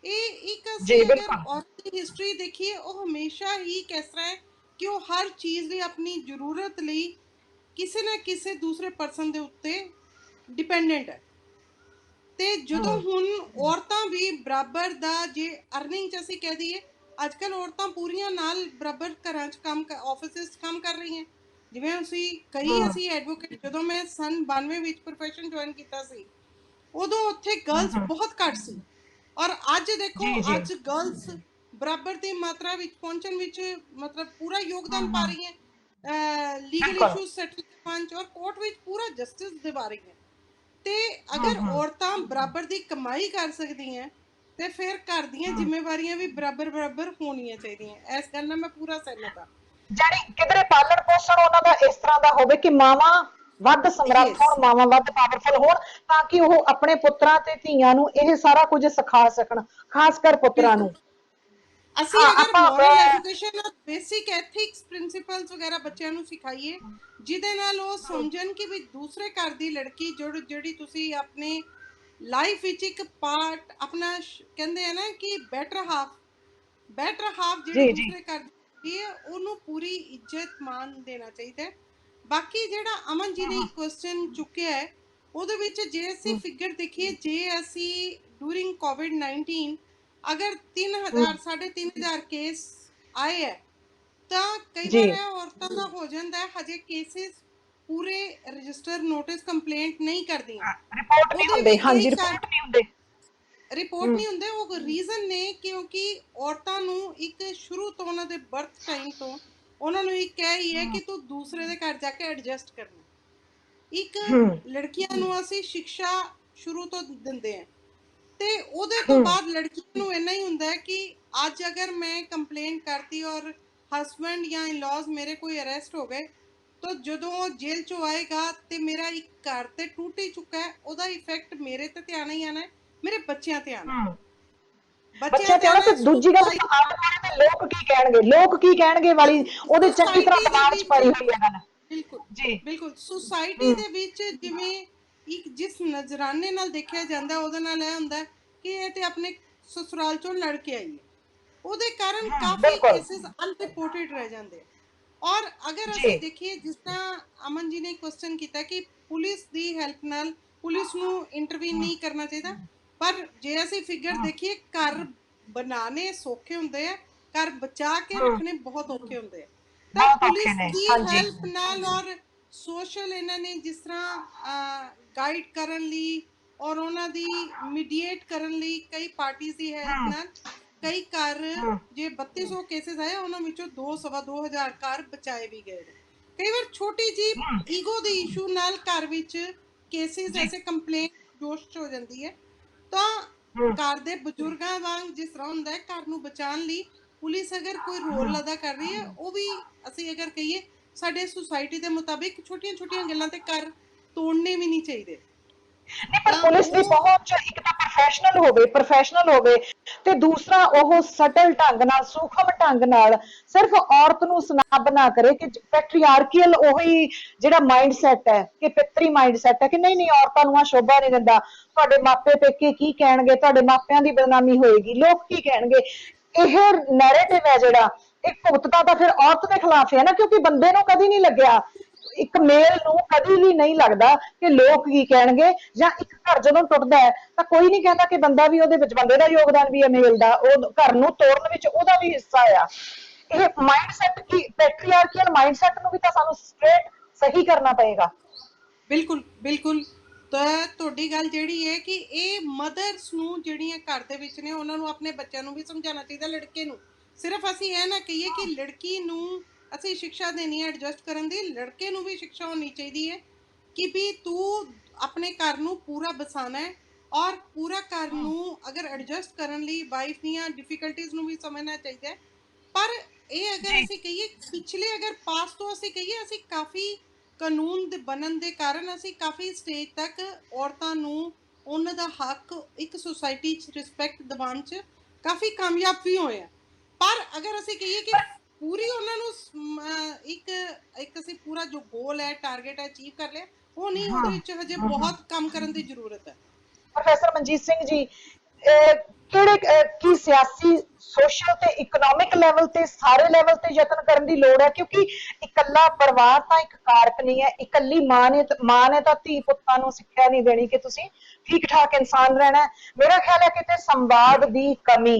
ਇਹ ਇੱਕ ਅਸੀਂ ਅਗਰ ਔਰਤ ਦੀ ਹਿਸਟਰੀ ਦੇਖੀਏ, ਉਹ ਹਮੇਸ਼ਾ ਹੀ ਕਿਸ ਤਰ੍ਹਾਂ ਹੈ ਕਿ ਉਹ ਹਰ ਚੀਜ਼ ਲਈ ਆਪਣੀ ਜ਼ਰੂਰਤ ਲਈ ਕਿਸੇ ਨਾ ਕਿਸੇ ਦੂਸਰੇ ਪਰਸਨ ਦੇ ਉੱਤੇ ਡਿਪੈਂਡੈਂਟ ਹੈ। ਤੇ ਜਦੋਂ ਹੁਣ ਔਰਤਾਂ ਵੀ ਬਰਾਬਰ ਦਾ, ਜੇ ਅਰਨਿੰਗ 'ਚ ਅਸੀਂ ਕਹਿ ਦਈਏ, ਅੱਜ ਕੱਲ੍ਹ ਔਰਤਾਂ ਪੂਰੀਆਂ ਨਾਲ ਬਰਾਬਰ ਘਰਾਂ 'ਚ ਕੰਮ, ਆਫਿਸਿਸ 'ਚ ਕੰਮ ਕਰ ਰਹੀਆਂ। ਜਿਵੇਂ ਅਸੀਂ ਐਡਵੋਕੇਟ, ਜਦੋਂ ਮੈਂ ਸਨ 92 ਵਿੱਚ ਪ੍ਰੋਫੈਸ਼ਨ ਜੁਆਇਨ ਕੀਤਾ ਸੀ, ਉਦੋਂ ਉੱਥੇ ਗਰਲਸ ਬਹੁਤ ਘੱਟ ਸੀ, ਔਰ ਅੱਜ ਦੇਖੋ ਅੱਜ ਗਰਲਸ ਬਰਾਬਰ ਦੀ ਮਾਤਰਾ ਵਿੱਚ ਪਹੁੰਚਣ ਵਿੱਚ ਮਤਲਬ ਪੂਰਾ ਯੋਗਦਾਨ ਪਾ ਰਹੀ ਹੈ, ਲੀਗਲ ਇਸ਼ੂਜ਼ ਸੈਟਲ ਕਰਨ 'ਚ, ਔਰ ਕੋਰਟ ਵਿੱਚ ਪੂਰਾ ਜਸਟਿਸ ਦਿਵਾ ਰਹੀ ਹੈ। ਤੇ ਅਗਰ ਔਰਤਾਂ ਬਰਾਬਰ ਦੀ ਕਮਾਈ ਕਰ ਸਕਦੀਆਂ ਤੇ ਫਿਰ ਘਰ ਦੀਆਂ ਜ਼ਿੰਮੇਵਾਰੀਆਂ ਵੀ ਬਰਾਬਰ ਹੋਣੀਆਂ ਚਾਹੀਦੀਆਂ। ਇਸ ਗੱਲ ਨਾਲ ਮੈਂ ਪੂਰਾ ਸਹਿਮਤ ਹਾਂ। ਜਿਹੜੀ ਕਿਧਰੇ ਪਾਲਣ ਪੋਸ਼ਣ ਉਹਨਾਂ ਦਾ ਇਸ ਤਰ੍ਹਾਂ ਦਾ ਹੋਵੇ ਕਿ ਮਾਵਾਂ ਵੱਧ ਸਮਰੱਥ ਹੋਣ, ਮਾਵਾਂ ਵੱਧ ਪਾਵਰਫੁਲ ਹੋਣ, ਤਾਂ ਕਿ ਉਹ ਆਪਣੇ ਪੁੱਤਰਾਂ ਤੇ ਧੀਆਂ ਨੂੰ ਇਹ ਸਾਰਾ ਕੁਝ ਸਿਖਾ ਸਕਣ, ਖਾਸ ਕਰ ਪੁੱਤਰਾਂ ਨੂੰ। ਅਸੀਂ ਅਗਰ ਮੋਰਲ ਐਜੂਕੇਸ਼ਨ ਔਰ ਬੇਸਿਕ ਐਥਿਕਸ ਪ੍ਰਿੰਸੀਪਲਸ ਵਗੈਰਾ ਬੱਚਿਆਂ ਨੂੰ ਸਿਖਾਈਏ, ਜਿਹਦੇ ਨਾਲ ਉਹ ਸਮਝਣ ਕਿ ਵੀ ਦੂਸਰੇ ਘਰ ਦੀ ਲੜਕੀ ਜਿਹੜੀ ਤੁਸੀਂ ਆਪਣੇ ਲਾਈਫ ਵਿੱਚ ਇੱਕ ਪਾਰਟ ਆਪਣਾ ਕਹਿੰਦੇ ਆ ਨਾ ਕਿ ਬੈਟਰ ਹਾਫ ਜਿਹੜੀ ਦੂਸਰੇ ਘਰ ਦੀ ਹੈ, ਉਹਨੂੰ ਪੂਰੀ ਇੱਜ਼ਤ ਮਾਣ ਦੇਣਾ ਚਾਹੀਦਾ। ਬਾਕੀ ਜਿਹੜਾ ਅਮਨ ਜੀ ਨੇ ਕੁਐਸਚਨ ਚੁੱਕਿਆ ਹੈ, ਉਹਦੇ ਵਿੱਚ ਜੇ ਅਸੀਂ ਫਿਗਰ ਦੇਖੀਏ, ਜੇ ਅਸੀਂ ਡੂਰਿੰਗ COVID-19 ਅਗਰ 3000 3,500 ਕੇਸ ਆਏ ਹੈ, ਤਾਂ ਕਈ ਵਾਰ ਇਹ ਔਰਤਾਂ ਦਾ ਹੋ ਜਾਂਦਾ ਹੈ ਹਜੇ ਕੇਸਿਸ ਪੂਰੇ ਰਜਿਸਟਰ ਨੋਟਿਸ ਕੰਪਲੇਂਟ ਨਹੀਂ ਕਰਦੀਆਂ, ਰਿਪੋਰਟ ਨਹੀਂ ਹੁੰਦੇ। ਹਾਂਜੀ, ਰਿਪੋਰਟ ਨਹੀਂ ਹੁੰਦੇ। ਉਹ ਰੀਜ਼ਨ ਨੇ ਕਿਉਂਕਿ ਔਰਤਾਂ ਨੂੰ ਇੱਕ ਸ਼ੁਰੂ ਤੋਂ ਉਹਨਾਂ ਦੇ ਬਰਥ ਟਾਈਮ ਤੋਂ ਉਹਨਾਂ ਨੂੰ ਇੱਕ ਹੀ ਹੈ ਕਿ ਤੂੰ ਦੂਸਰੇ ਦੇ ਘਰ ਜਾ ਕੇ ਐਡਜਸਟ ਕਰਨਾ। ਇੱਕ ਲੜਕੀਆਂ ਨੂੰ ਅਸੀਂ ਸਿੱਖਿਆ ਸ਼ੁਰੂ ਤੋਂ ਦਿੰਦੇ ਹਾਂ, ਤੇ ਉਹਦੇ ਤੋਂ ਬਾਅਦ ਲੜਕੀਆਂ ਨੂੰ ਇੰਨਾ ਹੀ ਹੁੰਦਾ ਹੈ ਕਿ ਅੱਜ ਅਗਰ ਮੈਂ ਕੰਪਲੇਂਟ ਕਰਤੀ ਔਰ ਹਸਬੈਂਡ ਜਾਂ ਇਨ-ਲॉज ਮੇਰੇ ਕੋਈ ਅਰੈਸਟ ਹੋ ਗਏ, ਤਾਂ ਜਦੋਂ ਉਹ ਜੇਲ੍ਹ ਚੋਂ ਆਏਗਾ ਤੇ ਮੇਰਾ ਇੱਕ ਘਰ ਤੇ ਟੁੱਟ ਹੀ ਚੁੱਕਾ ਹੈ, ਉਹਦਾ ਇਫੈਕਟ ਮੇਰੇ ਤੇ ਆਣਾ ਹੀ ਆਣਾ ਹੈ, ਮੇਰੇ ਬੱਚਿਆਂ ਤੇ ਆਣਾ। ਬੱਚਿਆਂ ਤੇ ਆਣਾ। ਤੇ ਦੂਜੀ ਗੱਲ, ਲੋਕ ਕੀ ਕਹਿਣਗੇ ਵਾਲੀ ਉਹਦੇ ਚੰਗੀ ਤਰ੍ਹਾਂ ਦਿਮਾਗ 'ਚ ਪਈ ਹੋਈ ਹੈ ਗੱਲ। ਬਿਲਕੁਲ ਸੁਸਾਇਟੀ ਦੇ ਵਿੱਚ ਜਿਵੇਂ ਇੱਕ ਜਿਸ ਨਜ਼ਰਾਨੇ ਨਾਲ ਦੇਖਿਆ ਜਾਂਦਾ, ਉਹਦੇ ਨਾਲ ਇਹ ਹੁੰਦਾ ਕਿ ਇਹ ਤੇ ਆਪਣੇ ਸਸੁਰਾਲ ਚੋਂ ਲੜ ਕੇ ਆਈ ਹੈ, ਉਹਦੇ ਕਾਰਨ ਕਾਫੀ ਕੇਸਿਸ ਅਨਰਿਪੋਰਟਡ ਰਹਿ ਜਾਂਦੇ। ਔਰ ਅਗਰ ਅਸੀਂ ਦੇਖੀਏ, ਜਿਸ ਤਰ੍ਹਾਂ ਅਮਨ ਜੀ ਨੇ ਕੁਐਸਚਨ ਕੀਤਾ ਕਿ ਪੁਲਿਸ ਦੀ ਹੈਲਪ ਨਾਲ ਪੁਲਿਸ ਨੂੰ ਇੰਟਰਵੀਨ ਨਹੀਂ ਕਰਨਾ ਚਾਹੀਦਾ, ਪਰ ਜੇ ਅਸੀਂ ਫਿਗਰ ਦੇਖੀਏ, ਘਰ ਬਣਾਉਣੇ ਸੌਖੇ ਹੁੰਦੇ ਆ, ਘਰ ਬਚਾ ਕੇ ਰੱਖਣੇ ਬਹੁਤ ਔਖੇ ਹੁੰਦੇ ਆ। ਤਾਂ ਪੁਲਿਸ ਦੀ ਹੈਲਪ ਨਾਲ ਔਰ ਸੋਸ਼ਲ ਇਹਨਾਂ ਨੇ ਜਿਸ ਤਰ੍ਹਾਂ ਗਾਈਡ ਕਰਨ ਲਈ ਔਰ ਉਹਨਾਂ ਦੀ ਮੀਡੀਏਟ ਕਰਨ ਲਈ ਕਈ ਪਾਰਟੀਆਂ ਦੀ ਹੈਲਪ ਨਾਲ ਕਈ ਘਰ ਜੇ 3200 ਕੇਸਿਸ ਆਏ, ਉਹਨਾਂ ਵਿੱਚੋਂ 2,200 ਘਰ ਬਚਾਏ ਵੀ ਗਏ। ਕਈ ਵਾਰ ਛੋਟੀ ਜੀ ਈਗੋ ਦੇ ਇਸ਼ੂ ਨਾਲ ਘਰ ਵਿੱਚ ਕੇਸਿਸ ਐਸੇ ਕੰਪਲੇਂਟ ਜੋਸ਼ ਚ ਹੋ ਜਾਂਦੀ ਹੈ, ਤਾਂ ਘਰ ਦੇ ਬਜ਼ੁਰਗਾਂ ਵਾਂਗ ਜਿਸ ਤਰ੍ਹਾਂ ਹੁੰਦਾ ਹੈ, ਘਰ ਨੂੰ ਬਚਾਉਣ ਲਈ ਪੁਲਿਸ ਅਗਰ ਕੋਈ ਰੋਲ ਅਦਾ ਕਰ ਰਹੀ ਹੈ, ਉਹ ਵੀ ਅਸੀਂ ਅਗਰ ਕਹੀਏ ਸਾਡੇ ਸੁਸਾਇਟੀ ਦੇ ਮੁਤਾਬਿਕ ਛੋਟੀਆਂ ਗੱਲਾਂ ਤੇ ਘਰ ਤੋੜਨੇ ਵੀ ਨਹੀਂ ਚਾਹੀਦੇ। ਨਹੀਂ, ਪਰ ਪੁਲਿਸ ਦੀ ਪਹੁੰਚ ਇੱਕ ਤਾਂ ਪ੍ਰੋਫੈਸ਼ਨਲ ਹੋਵੇ, ਤੇ ਦੂਸਰਾ ਉਹ ਸਟਲ ਢੰਗ ਨਾਲ, ਸੂਖਮ ਢੰਗ ਨਾਲ ਸਿਰਫ ਔਰਤ ਨੂੰ ਸਨਾਬ ਨਾ ਕਰੇ ਕਿ ਪੈਟਰੀਆਰਕੀਅਲ ਉਹੀ ਜਿਹੜਾ ਮਾਈਂਡ ਸੈਟ ਹੈ, ਕਿ ਪਿੱਤਰੀ ਮਾਈਂਡ ਸੈਟ ਹੈ ਕਿ ਨਹੀਂ ਔਰਤਾਂ ਨੂੰ ਆ ਸ਼ੋਭਾ ਨਹੀਂ ਦਿੰਦਾ, ਤੁਹਾਡੇ ਮਾਪੇ ਪੇਕੇ ਕੀ ਕਹਿਣਗੇ, ਤੁਹਾਡੇ ਮਾਪਿਆਂ ਦੀ ਬਦਨਾਮੀ ਹੋਏਗੀ, ਲੋਕ ਕੀ ਕਹਿਣਗੇ। ਇਹ ਨੈਰੇਟਿਵ ਹੈ ਜਿਹੜਾ, ਇਹ ਭੁਗਤਦਾ ਤਾਂ ਫਿਰ ਔਰਤ ਦੇ ਖਿਲਾਫ ਹੈ ਨਾ, ਕਿਉਂਕਿ ਬੰਦੇ ਨੂੰ ਕਦੀ ਨਹੀਂ ਲੱਗਿਆ, ਇੱਕ ਮੇਲ ਨੂੰ ਕਦੀ ਵੀ ਨਹੀਂ ਲੱਗਦਾ ਕਿ ਲੋਕ ਕੀ ਕਹਿਣਗੇ। ਜਾਂ ਇੱਕ ਘਰ ਜਦੋਂ ਟੁੱਟਦਾ ਹੈ ਤਾਂ ਕੋਈ ਨਹੀਂ ਕਹਿੰਦਾ ਕਿ ਬੰਦਾ ਵੀ ਉਹਦੇ ਵਿੱਚ, ਬੰਦੇ ਦਾ ਯੋਗਦਾਨ ਵੀ ਹੈ, ਮੇਲ ਦਾ, ਉਹ ਘਰ ਨੂੰ ਤੋੜਨ ਵਿੱਚ ਉਹਦਾ ਵੀ ਹਿੱਸਾ ਆ। ਇਹ ਮਾਈਂਡਸੈਟ ਕੀ ਪੈਟਰੀਆਰਕੀਅਲ ਮਾਈਂਡਸੈਟ ਨੂੰ ਵੀ ਤਾਂ ਸਾਨੂੰ ਸਟ੍ਰੇਟ ਸਹੀ ਕਰਨਾ ਪਏਗਾ। ਬਿਲਕੁਲ ਤਾਂ ਤੁਹਾਡੀ ਗੱਲ ਜਿਹੜੀ ਹੈ ਕਿ ਇਹ ਮਦਰਸ ਨੂੰ ਜਿਹੜੀਆਂ ਘਰ ਦੇ ਵਿੱਚ ਨੇ, ਉਹਨਾਂ ਨੂੰ ਆਪਣੇ ਬੱਚਿਆਂ ਨੂੰ ਵੀ ਸਮਝਾਉਣਾ ਚਾਹੀਦਾ। ਲੜਕੇ ਨੂੰ ਸਿਰਫ ਅਸੀਂ ਇਹ ਨਾ ਕਹੀਏ ਕਿ ਲੜਕੀ ਨੂੰ ਅਸੀਂ ਸਿੱਖਿਆ ਦੇਣੀ ਹੈ ਐਡਜਸਟ ਕਰਨ ਦੀ, ਲੜਕੇ ਨੂੰ ਵੀ ਸਿੱਖਿਆ ਹੋਣੀ ਚਾਹੀਦੀ ਹੈ ਕਿ ਵੀ ਤੂੰ ਆਪਣੇ ਘਰ ਨੂੰ ਪੂਰਾ ਬਸਾਣਾ ਹੈ, ਔਰ ਪੂਰਾ ਘਰ ਨੂੰ ਅਗਰ ਐਡਜਸਟ ਕਰਨ ਲਈ ਵਾਈਫ ਦੀਆਂ ਡਿਫਿਕਲਟੀਜ਼ ਨੂੰ ਵੀ ਸਮਝਣਾ ਚਾਹੀਦਾ ਹੈ। ਪਰ ਇਹ ਅਗਰ ਅਸੀਂ ਕਹੀਏ ਪਿਛਲੇ ਅਗਰ ਪਾਸਟ ਤੋਂ ਅਸੀਂ ਕਹੀਏ, ਅਸੀਂ ਕਾਫੀ ਕਾਨੂੰਨ ਦੇ ਬਣਨ ਦੇ ਕਾਰਨ ਅਸੀਂ ਕਾਫੀ ਸਟੇਜ ਤੱਕ ਔਰਤਾਂ ਨੂੰ ਉਹਨਾਂ ਦਾ ਹੱਕ ਇੱਕ ਸੁਸਾਇਟੀ 'ਚ ਰਿਸਪੈਕਟ ਦਿਵਾਉਣ 'ਚ ਕਾਫੀ ਕਾਮਯਾਬ ਵੀ ਹੋਏ ਆ। ਪਰ ਅਗਰ ਅਸੀਂ ਕਹੀਏ ਕਿ ਪੂਰੀ ਉਹਨਾਂ ਨੂੰ ਇੱਕ ਅਸੀਂ ਪੂਰਾ ਜੋ ਗੋਲ ਹੈ, ਟਾਰਗੇਟ ਹੈ, ਅਚੀਵ ਕਰ ਲਿਆ, ਉਹ ਨਹੀਂ, ਉਹਦੇ ਵਿੱਚ ਹਜੇ ਬਹੁਤ ਕੰਮ ਕਰਨ ਦੀ ਜ਼ਰੂਰਤ ਹੈ। ਪ੍ਰੋਫੈਸਰ ਮਨਜੀਤ ਸਿੰਘ ਜੀ, ਕੀ ਸਿਆਸੀ, ਸੋਸ਼ਲ ਤੇ ਇਕਨੋਮਿਕ ਲੈਵਲ ਤੇ ਸਾਰੇ ਲੈਵਲ ਤੇ ਯਤਨ ਕਰਨ ਦੀ ਲੋੜ ਹੈ? ਕਿਉਂਕਿ ਇਕੱਲਾ ਪਰਿਵਾਰ ਤਾਂ ਇੱਕ ਕਾਰਕ ਨਹੀਂ ਹੈ, ਇਕੱਲੀ ਮਾਂ ਨੇ ਤਾਂ ਧੀ ਪੁੱਤਾਂ ਨੂੰ ਸਿੱਖਿਆ ਨਹੀਂ ਦੇਣੀ ਕਿ ਤੁਸੀਂ ਠੀਕ ਠਾਕ ਇਨਸਾਨ ਰਹਿਣਾ। ਮੇਰਾ ਖਿਆਲ ਹੈ ਕਿਤੇ ਸੰਵਾਦ ਦੀ ਕਮੀ,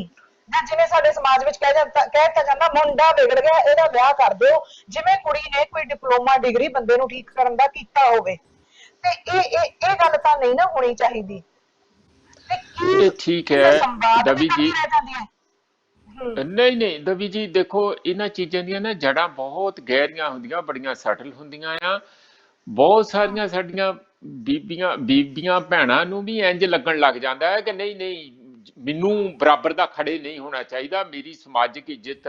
ਜਾਂ ਜਿਵੇਂ ਸਾਡੇ ਸਮਾਜ ਵਿੱਚ ਕਹਿ ਦਿੱਤਾ ਜਾਂਦਾ, ਮੁੰਡਾ ਵਿਗੜ ਗਿਆ, ਇਹਦਾ ਵਿਆਹ ਕਰ ਦਿਓ, ਜਿਵੇਂ ਕੁੜੀ ਨੇ ਕੋਈ ਡਿਪਲੋਮਾ ਡਿਗਰੀ ਬੰਦੇ ਨੂੰ ਠੀਕ ਕਰਨ ਦਾ ਕੀਤਾ ਹੋਵੇ, ਤੇ ਇਹ ਗੱਲ ਤਾਂ ਨਹੀਂ ਨਾ ਹੋਣੀ ਚਾਹੀਦੀ। ਇਹ ਠੀਕ ਹੈ ਦਵੀ ਜੀ, ਨਹੀਂ ਦਵੀ ਜੀ, ਦੇਖੋ ਇਹਨਾਂ ਚੀਜ਼ਾਂ ਦੀਆਂ ਨਾ ਜੜ੍ਹਾਂ ਬਹੁਤ ਗਹਿਰੀਆਂ ਹੁੰਦੀਆਂ, ਬੜੀਆਂ ਸਟਲ ਹੁੰਦੀਆਂ ਆ। ਬਹੁਤ ਸਾਰੀਆਂ ਸਾਡੀਆਂ ਬੀਬੀਆਂ ਭੈਣਾਂ ਨੂੰ ਵੀ ਇੰਜ ਲੱਗਣ ਲੱਗ ਜਾਂਦਾ ਹੈ ਕਿ ਨਹੀਂ ਮੈਨੂੰ ਬਰਾਬਰ ਦਾ ਖੜੇ ਨਹੀਂ ਹੋਣਾ ਚਾਹੀਦਾ, ਮੇਰੀ ਸਮਾਜਿਕ ਇੱਜ਼ਤ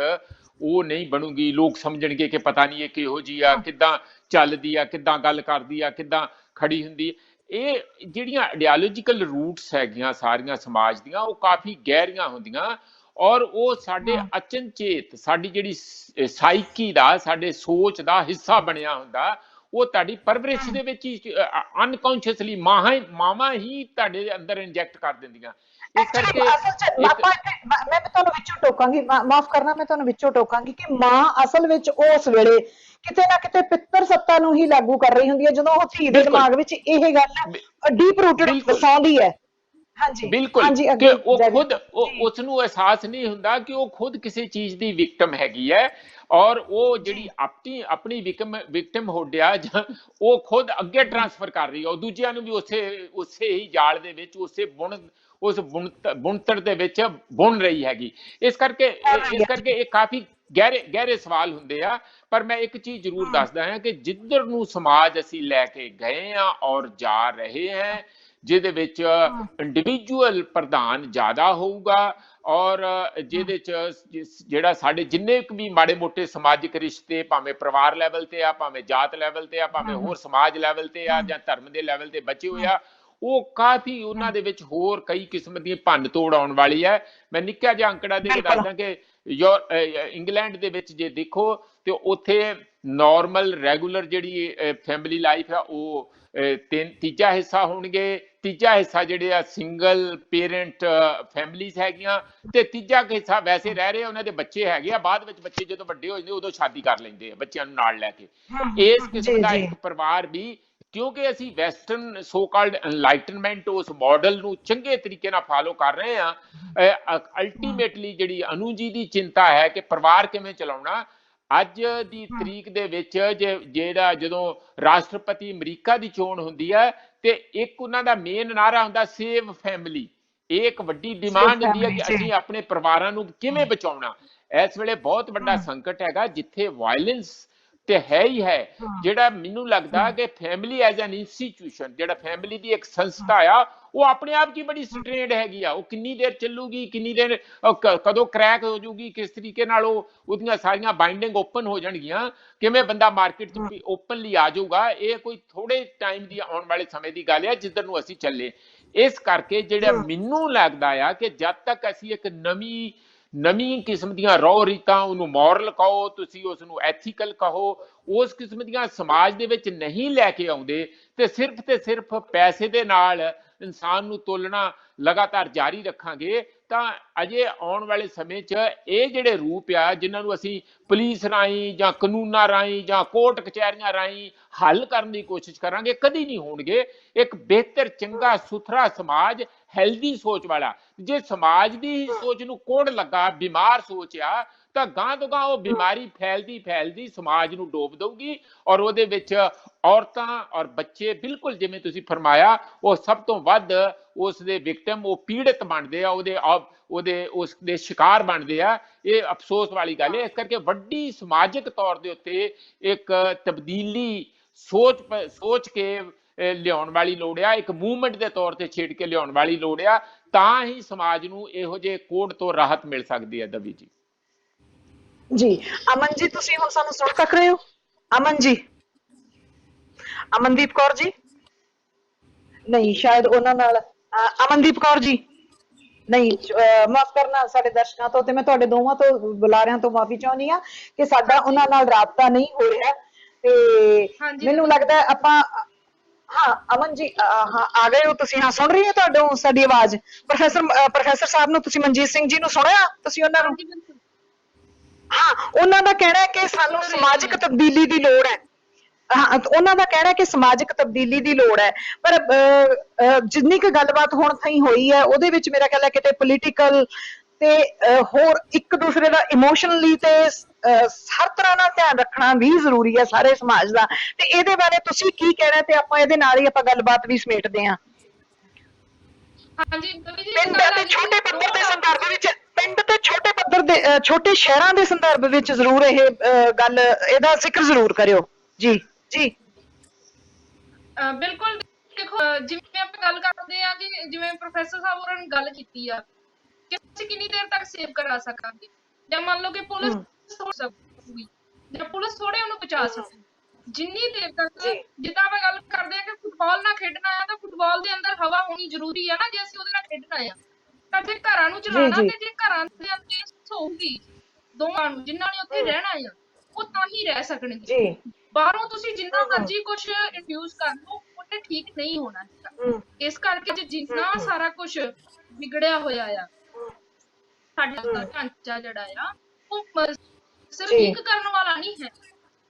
ਉਹ ਨਹੀਂ ਬਣੂਗੀ, ਲੋਕ ਸਮਝਣਗੇ ਕਿ ਪਤਾ ਨਹੀਂ ਇਹ ਕਿਹੋ ਜਿਹੀ ਆ, ਕਿੱਦਾਂ ਚੱਲਦੀ ਆ, ਕਿੱਦਾਂ ਗੱਲ ਕਰਦੀ ਆ, ਕਿੱਦਾਂ ਖੜੀ ਹੁੰਦੀ। ਇਹ ਜਿਹੜੀਆਂ ਆਈਡੀਓਲੋਜੀਕਲ ਰੂਟਸ ਹੈਗੀਆਂ ਸਾਰੀਆਂ ਸਮਾਜ ਦੀਆਂ, ਉਹ ਕਾਫੀ ਗਹਿਰੀਆਂ ਹੁੰਦੀਆਂ ਔਰ ਉਹ ਸਾਡੇ ਅਚਨਚੇਤ ਸਾਡੀ ਜਿਹੜੀ ਸਾਈਕੀ ਦਾ, ਸਾਡੇ ਸੋਚ ਦਾ ਹਿੱਸਾ ਬਣਿਆ ਹੁੰਦਾ। ਉਹ ਤੁਹਾਡੀ ਪਰਵਰਿਸ਼ ਦੇ ਵਿੱਚ ਹੀ ਅਨਕੌਂਸ਼ੀਅਸਲੀ ਮਾਵਾਂ ਹੀ ਤੁਹਾਡੇ ਅੰਦਰ ਇੰਜੈਕਟ ਕਰ ਦਿੰਦੀਆਂ। ਇਸ ਕਰਕੇ ਮੈਂ ਤੁਹਾਨੂੰ ਵਿੱਚੋਂ ਟੋਕਾਂਗੀ, ਮਾਫ ਕਰਨਾ, ਮੈਂ ਤੁਹਾਨੂੰ ਵਿੱਚੋਂ ਟੋਕਾਂਗੀ ਕਿ ਮਾਂ ਅਸਲ ਵਿੱਚ ਉਸ ਵੇਲੇ ਕਿਤੇ ਨਾ ਕਿਤੇ ਪਿੱਤਰ ਸੱਤਾ ਨੂੰ ਹੀ ਲਾਗੂ ਕਰ ਰਹੀ ਹੁੰਦੀ ਹੈ ਜਦੋਂ ਉਹ ਧੀ ਦੇ ਦਿਮਾਗ ਵਿੱਚ ਇਹ ਗੱਲ ਡੀਪ ਰੂਟਡ ਵਸਾਉਂਦੀ ਹੈ। ਹਾਂਜੀ ਬਿਲਕੁਲ, ਕਿ ਉਹ ਖੁਦ ਉਸ ਨੂੰ ਅਹਿਸਾਸ ਨਹੀਂ ਹੁੰਦਾ ਕਿ ਉਹ ਖੁਦ ਕਿਸੇ ਚੀਜ਼ ਦੀ ਵਿਕਟਮ ਹੈਗੀ ਹੈ ਔਰ ਉਹ ਜਿਹੜੀ ਆਪਣੀ ਵਿਕਟਮ ਹੋਡਿਆ ਉਹ ਖੁਦ ਅੱਗੇ ਟ੍ਰਾਂਸਫਰ ਕਰ ਰਹੀ ਹੈ, ਉਹ ਦੂਜਿਆਂ ਨੂੰ ਵੀ ਉਸੇ ਹੀ ਜਾਲ ਦੇ ਵਿੱਚ, ਉਸ ਬੁਣਤਰ ਦੇ ਵਿੱਚ ਬੁਣ ਰਹੀ ਹੈਗੀ। ਇਸ ਕਰਕੇ ਇਹ ਕਾਫੀ ਗਹਿਰੇ ਸਵਾਲ ਹੁੰਦੇ ਆ। ਪਰ ਮੈਂ ਇੱਕ ਚੀਜ਼ ਜ਼ਰੂਰ ਦੱਸਦਾ ਹਾਂ ਕਿ ਜਿੱਧਰ ਨੂੰ ਸਮਾਜ ਅਸੀਂ ਲੈ ਕੇ ਗਏ ਆ ਔਰ ਜਾ ਰਹੇ ਹਾਂ, ਜਿਹਦੇ ਵਿੱਚ ਇੰਡੀਵਿਜੂਅਲ ਪ੍ਰਧਾਨ ਜ਼ਿਆਦਾ ਹੋਊਗਾ ਔਰ ਜਿਹਦੇ ਚ ਜਿਹੜਾ ਸਾਡੇ ਜਿੰਨੇ ਵੀ ਮਾੜੇ ਮੋਟੇ ਸਮਾਜਿਕ ਰਿਸ਼ਤੇ, ਭਾਵੇਂ ਪਰਿਵਾਰ ਲੈਵਲ ਤੇ ਆ, ਭਾਵੇਂ ਜਾਤ ਲੈਵਲ ਤੇ ਆ, ਭਾਵੇਂ ਹੋਰ ਸਮਾਜ ਲੈਵਲ ਤੇ ਆ ਜਾਂ ਧਰਮ ਦੇ ਲੈਵਲ ਤੇ ਬਚੇ ਹੋਏ ਆ, ਉਹ ਕਾਫੀ ਉਹਨਾਂ ਦੇ ਵਿੱਚ ਹੋਰ ਕਈ ਕਿਸਮ ਦੀ ਭੰਨ ਤੋੜ ਆਉਣ ਵਾਲੀ ਹੈ। ਮੈਂ ਨਿੱਕਾ ਜਿਹਾ ਅੰਕੜਾ ਦੇ ਕੇ ਦੱਸਦਾ ਕਿ ਇੰਗਲੈਂਡ ਦੇ ਵਿੱਚ ਜੇ ਦੇਖੋ ਤੇ ਉੱਥੇ ਨਾਰਮਲ ਰੈਗੂਲਰ ਜਿਹੜੀ ਫੈਮਿਲੀ ਲਾਈਫ ਆ ਉਹ ਤੀਜਾ ਹਿੱਸਾ ਹੋਣਗੇ, ਤੀਜਾ ਹਿੱਸਾ ਜਿਹੜੇ ਆ ਸਿੰਗਲ ਪੇਰੈਂਟ ਫੈਮਿਲੀਜ਼ ਹੈਗੀਆਂ, ਤੇ ਤੀਜਾ ਹਿੱਸਾ ਵੈਸੇ ਰਹਿ ਰਹੇ, ਉਹਨਾਂ ਦੇ ਬੱਚੇ ਹੈਗੇ ਆ, ਬਾਅਦ ਵਿੱਚ ਬੱਚੇ ਜਦੋਂ ਵੱਡੇ ਹੋ ਜਾਂਦੇ ਉਦੋਂ ਸ਼ਾਦੀ ਕਰ ਲੈਂਦੇ ਆ ਬੱਚਿਆਂ ਨੂੰ ਨਾਲ ਲੈ ਕੇ। ਇਸ ਕਿਸਮ ਦਾ ਇੱਕ ਪਰਿਵਾਰ ਵੀ, ਕਿਉਂਕਿ ਅਸੀਂ ਵੈਸਟਰਨ ਸੋ ਕਾਲਡ ਐਨਲਾਈਟਨਮੈਂਟ ਉਸ ਮਾਡਲ ਨੂੰ ਚੰਗੇ ਤਰੀਕੇ ਨਾਲ ਫਾਲੋ ਕਰ ਰਹੇ ਹਾਂ, ਅਲਟੀਮੇਟਲੀ ਜਿਹੜੀ ਅਨੂ ਜੀ ਦੀ ਚਿੰਤਾ ਹੈ ਕਿ ਪਰਿਵਾਰ ਕਿਵੇਂ ਚਲਾਉਣਾ। ਅੱਜ ਦੀ ਤਰੀਕ ਦੇ ਵਿੱਚ ਜਿਹੜਾ ਜਦੋਂ ਰਾਸ਼ਟਰਪਤੀ ਅਮਰੀਕਾ ਦੀ ਚੋਣ ਹੁੰਦੀ ਹੈ ਤੇ ਇੱਕ ਉਹਨਾਂ ਦਾ ਮੇਨ ਨਾਰਾ ਹੁੰਦਾ ਸੇਵ ਫੈਮਿਲੀ। ਇਹ ਇੱਕ ਵੱਡੀ ਡਿਮਾਂਡ ਹੁੰਦੀ ਹੈ ਕਿ ਅਸੀਂ ਆਪਣੇ ਪਰਿਵਾਰਾਂ ਨੂੰ ਕਿਵੇਂ ਬਚਾਉਣਾ। ਇਸ ਵੇਲੇ ਬਹੁਤ ਵੱਡਾ ਸੰਕਟ ਹੈਗਾ ਜਿੱਥੇ ਵਾਇਲੈਂਸ ਤੇ ਹੈ ਹੀ ਹੈ। ਜਿਹੜਾ ਮੈਨੂੰ ਲੱਗਦਾ ਕਿ ਫੈਮਿਲੀ ਐਜ਼ ਐਨ ਇੰਸਟੀਟਿਊਸ਼ਨ, ਜਿਹੜਾ ਫੈਮਿਲੀ ਦੀ ਇੱਕ ਸੰਸਥਾ ਆ, ਉਹ ਆਪਣੇ ਆਪ ਕੀ ਬੜੀ ਸਟ੍ਰੇਨਡ ਹੈਗੀ ਆ। ਉਹ ਕਿੰਨੀ ਦੇਰ ਚੱਲੂਗੀ, ਕਿੰਨੀ ਦੇਰ ਕਦੋਂ ਕਰੈਕ ਹੋ ਜਾਊਗੀ, ਕਿਸ ਤਰੀਕੇ ਨਾਲ ਉਹਦੀਆਂ ਸਾਰੀਆਂ ਬਾਈਂਡਿੰਗ ਓਪਨ ਹੋ ਜਾਣਗੀਆਂ, ਕਿਵੇਂ ਬੰਦਾ ਮਾਰਕੀਟ 'ਚ ਓਪਨਲੀ ਆ ਜਾਊਗਾ, ਇਹ ਕੋਈ ਥੋੜੇ ਟਾਈਮ ਦੀ ਆਉਣ ਵਾਲੇ ਸਮੇਂ ਦੀ ਗੱਲ ਹੈ ਜਿੱਧਰ ਨੂੰ ਅਸੀਂ ਚੱਲੇ। ਇਸ ਕਰਕੇ ਜਿਹੜਾ ਮੈਨੂੰ ਲੱਗਦਾ ਆ ਕਿ ਜਦ ਤੱਕ ਅਸੀਂ ਇੱਕ ਨਵੀਂ ਕਿਸਮ ਦੀਆਂ ਰੌ ਰੀਤਾਂ, ਉਹਨੂੰ ਮੋਰਲ ਕਹੋ ਤੁਸੀਂ, ਉਸ ਨੂੰ ਐਥੀਕਲ ਕਹੋ, ਉਸ ਕਿਸਮ ਦੀਆਂ ਸਮਾਜ ਦੇ ਵਿੱਚ ਨਹੀਂ ਲੈ ਕੇ ਆਉਂਦੇ ਤੇ ਸਿਰਫ ਪੈਸੇ ਦੇ ਨਾਲ ਇਨਸਾਨ ਨੂੰ ਤੋਲਣਾ ਲਗਾਤਾਰ ਜਾਰੀ ਰੱਖਾਂਗੇ ਤਾਂ ਅਜੇ ਆਉਣ ਵਾਲੇ ਸਮੇਂ 'ਚ ਇਹ ਜਿਹੜੇ ਰੂਪ ਆ ਜਿਨ੍ਹਾਂ ਨੂੰ ਅਸੀਂ ਪੁਲਿਸ ਰਾਹੀਂ ਜਾਂ ਕਾਨੂੰਨਾਂ ਰਾਹੀਂ ਜਾਂ ਕੋਰਟ ਕਚਹਿਰੀਆਂ ਰਾਹੀਂ ਹੱਲ ਕਰਨ ਦੀ ਕੋਸ਼ਿਸ਼ ਕਰਾਂਗੇ, ਕਦੀ ਨਹੀਂ ਹੋਣਗੇ। ਇੱਕ ਬਿਹਤਰ, ਚੰਗਾ, ਸੁਥਰਾ ਸਮਾਜ, ਹੈਲਦੀ ਸੋਚ ਵਾਲਾ, ਜੇ ਸਮਾਜ ਦੀ ਸੋਚ ਨੂੰ ਕੋੜ ਲੱਗਾ, ਬਿਮਾਰ ਸੋਚ ਆ, ਤਾਂ ਗਾਂ ਤੋਂ ਗਾਂ ਉਹ ਬਿਮਾਰੀ ਫੈਲਦੀ ਸਮਾਜ ਨੂੰ ਡੋਬ ਦਊਗੀ ਔਰ ਉਹਦੇ ਵਿੱਚ ਔਰਤਾਂ ਔਰ ਬੱਚੇ, ਬਿਲਕੁਲ ਜਿਵੇਂ ਤੁਸੀਂ ਫਰਮਾਇਆ, ਉਹ ਸਭ ਤੋਂ ਵੱਧ ਉਸ ਦੇ ਵਿਕਟਮ, ਉਹ ਪੀੜਤ ਬਣਦੇ ਆ, ਉਸਦੇ ਸ਼ਿਕਾਰ ਬਣਦੇ ਆ। ਇਹ ਅਫਸੋਸ ਵਾਲੀ ਗੱਲ ਹੈ। ਇਸ ਕਰਕੇ ਵੱਡੀ ਸਮਾਜਿਕ ਤੌਰ ਦੇ ਉੱਤੇ ਇੱਕ ਤਬਦੀਲੀ ਸੋਚ ਕੇ ਲਿਆਉਣ ਵਾਲੀ ਲੋੜ ਆ, ਇੱਕ ਮੂਵਮੈਂਟ ਦੇ ਤੌਰ ਤੇ ਛੇੜ ਕੇ ਲਿਆਉਣ ਵਾਲੀ ਲੋੜ ਆ, ਤਾਂ ਹੀ ਸਮਾਜ ਨੂੰ ਇਹੋ ਜਿਹੇ ਕੋੜ ਤੋਂ ਰਾਹਤ ਮਿਲ ਸਕਦੀ ਹੈ। ਦਵੀ ਜੀ। ਜੀ ਅਮਨ ਜੀ, ਤੁਸੀਂ ਹੁਣ ਸਾਨੂੰ ਸੁਣ ਤੱਕ ਰਹੇ ਹੋ? ਅਮਨ ਜੀ, ਅਮਨਦੀਪ ਕੌਰ ਜੀ, ਨਹੀਂ ਸ਼ਾਇਦ ਉਹਨਾਂ ਨਾਲ ਅਮਨਦੀਪ ਕੌਰ ਜੀ ਨਹੀਂ, ਮਾਫ ਕਰਨਾ ਸਾਡੇ ਦਰਸ਼ਕਾਂ ਤੋਂ ਤੇ ਮੈਂ ਤੁਹਾਡੇ ਦੋਵਾਂ ਤੋਂ ਬੁਲਾਰਿਆਂ ਤੋਂ ਮਾਫੀ ਚਾਹੁੰਦੀ ਆ ਕਿ ਸਾਡਾ ਉਹਨਾਂ ਨਾਲ ਰਾਬਤਾ ਨਹੀਂ ਹੋ ਰਿਹਾ ਤੇ ਮੈਨੂੰ ਲੱਗਦਾ ਆਪਾਂ ਹਾਂ ਅਮਨ ਜੀ ਹਾਂ ਆ ਗਏ ਹੋ ਤੁਸੀਂ? ਹਾਂ ਸੁਣ ਰਹੀ ਹੈ ਤੁਹਾਡੋਂ ਸਾਡੀ ਆਵਾਜ਼? ਪ੍ਰੋਫੈਸਰ ਸਾਹਿਬ ਨੂੰ ਤੁਸੀਂ, ਮਨਜੀਤ ਸਿੰਘ ਜੀ ਨੂੰ ਸੁਣਿਆ ਤੁਸੀਂ ਉਹਨਾਂ ਨੂੰ? ਹਾਂ, ਉਹਨਾਂ ਦਾ ਕਹਿਣਾ ਹੈ ਕਿ ਸਾਨੂੰ ਸਮਾਜਿਕ ਤਬਦੀਲੀ ਦੀ ਲੋੜ ਹੈ। ਹਾਂ, ਉਹਨਾਂ ਦਾ ਕਹਿਣਾ ਹੈ ਕਿ ਸਮਾਜਿਕ ਤਬਦੀਲੀ ਦੀ ਲੋੜ ਹੈ, ਪਰ ਜਿੰਨੀ ਕੁ ਗੱਲਬਾਤ ਹੁਣ ਤਾਈਂ ਹੋਈ ਹੈ ਉਹਦੇ ਵਿੱਚ ਮੇਰਾ ਖਿਆਲ ਹੈ ਕਿਤੇ ਪੋਲੀਟੀਕਲ ਤੇ ਹੋਰ ਇੱਕ ਦੂਸਰੇ ਦਾ ਇਮੋਸ਼ਨਲੀ ਤੇ ਹਰ ਤਰ੍ਹਾਂ ਨਾਲ ਧਿਆਨ ਰੱਖਣਾ ਵੀ ਜ਼ਰੂਰੀ ਹੈ ਸਾਰੇ ਸਮਾਜ ਦਾ। ਤੇ ਇਹਦੇ ਬਾਰੇ ਤੁਸੀਂ ਕੀ ਕਹਿਣਾ ਤੇ ਆਪਾਂ ਇਹਦੇ ਨਾਲ ਹੀ ਆਪਾਂ ਗੱਲਬਾਤ ਵੀ ਸਮੇਟਦੇ ਹਾਂ। ਪਿੰਡ ਤੇ ਛੋਟੇ ਪੱਧਰ ਦੇ ਸੰਦਰਭ ਵਿੱਚ, ਪਿੰਡ ਤੇ ਛੋਟੇ ਪੱਧਰ ਦੇ ਛੋਟੇ ਸ਼ਹਿਰਾਂ ਦੇ ਸੰਦਰਭ ਵਿੱਚ ਜ਼ਰੂਰ ਇਹ ਗੱਲ, ਇਹਦਾ ਜ਼ਿਕਰ ਜ਼ਰੂਰ ਕਰਿਓ। ਜੀ ਜੀ ਬਿਲਕੁਲ। ਦੇਖੋ ਜਿਵੇਂ ਆਪਾਂ ਗੱਲ ਕਰਦੇ ਆ ਕਿ ਜਿਵੇਂ ਪ੍ਰੋਫੈਸਰ ਸਾਹਿਬ ਹੋਰਾਂ ਨੇ ਗੱਲ ਕੀਤੀ ਆ ਕਿ ਅਸੀਂ ਕਿੰਨੀ ਦੇਰ ਤੱਕ ਸੇਵ ਕਰਾ ਸਕਾਂਗੇ, ਜਾਂ ਮੰਨ ਲਓ ਕਿ ਪੁਲਿਸ ਹੋ ਸਕੂਗੀ ਜਾਂ ਪੁਲਿਸ ਥੋੜੇ ਉਹਨੂੰ ਬਚਾ ਸਕੂ, ਜਿੰਨੀ ਦੇਰ ਤੱਕ, ਜਿੱਦਾਂ ਆਪਾਂ ਗੱਲ ਕਰਦੇ ਆ ਕਿ ਫੁੱਟਬਾਲ ਨਾਲ ਖੇਡਣਾ ਆ ਤਾਂ ਫੁੱਟਬਾਲ ਦੇ ਅੰਦਰ ਹਵਾ ਹੋਣੀ ਜ਼ਰੂਰੀ ਆ ਨਾ, ਜੇ ਅਸੀਂ ਉਹਦੇ ਨਾਲ ਖੇਡਣਾ ਆ। ਤਾਂ ਜੇ ਘਰਾਂ ਨੂੰ ਚਲਾਉਣਾ ਤੇ ਜੇ ਘਰਾਂ ਦੇ ਅੰਦਰ ਹੋਊਗੀ ਦੋਵਾਂ ਨੂੰ, ਜਿਨ੍ਹਾਂ ਨੇ ਉੱਥੇ ਰਹਿਣਾ ਆ ਉਹ ਤਾਂ ਹੀ ਰਹਿ ਸਕਣਗੇ। ਬਾਹਰੋਂ ਤੁਸੀਂ ਜਿੰਨਾ ਮਰਜ਼ੀ ਕੁਝ ਇੰਡਿਊਸ ਕਰ ਲਓ ਉਹਨੇ ਠੀਕ ਨਹੀਂ ਹੋਣਾ ਹੈਗਾ। ਇਸ ਕਰਕੇ ਜੇ ਜਿੰਨਾ ਸਾਰਾ ਕੁਝ ਵਿਗੜਿਆ ਹੋਇਆ ਆ ਸਾਡਾ ਢਾਂਚਾ ਜਿਹੜਾ ਆ ਉਹ ਸਿਰਫ ਠੀਕ ਕਰਨ ਵਾਲਾ ਨਹੀਂ ਹੈ,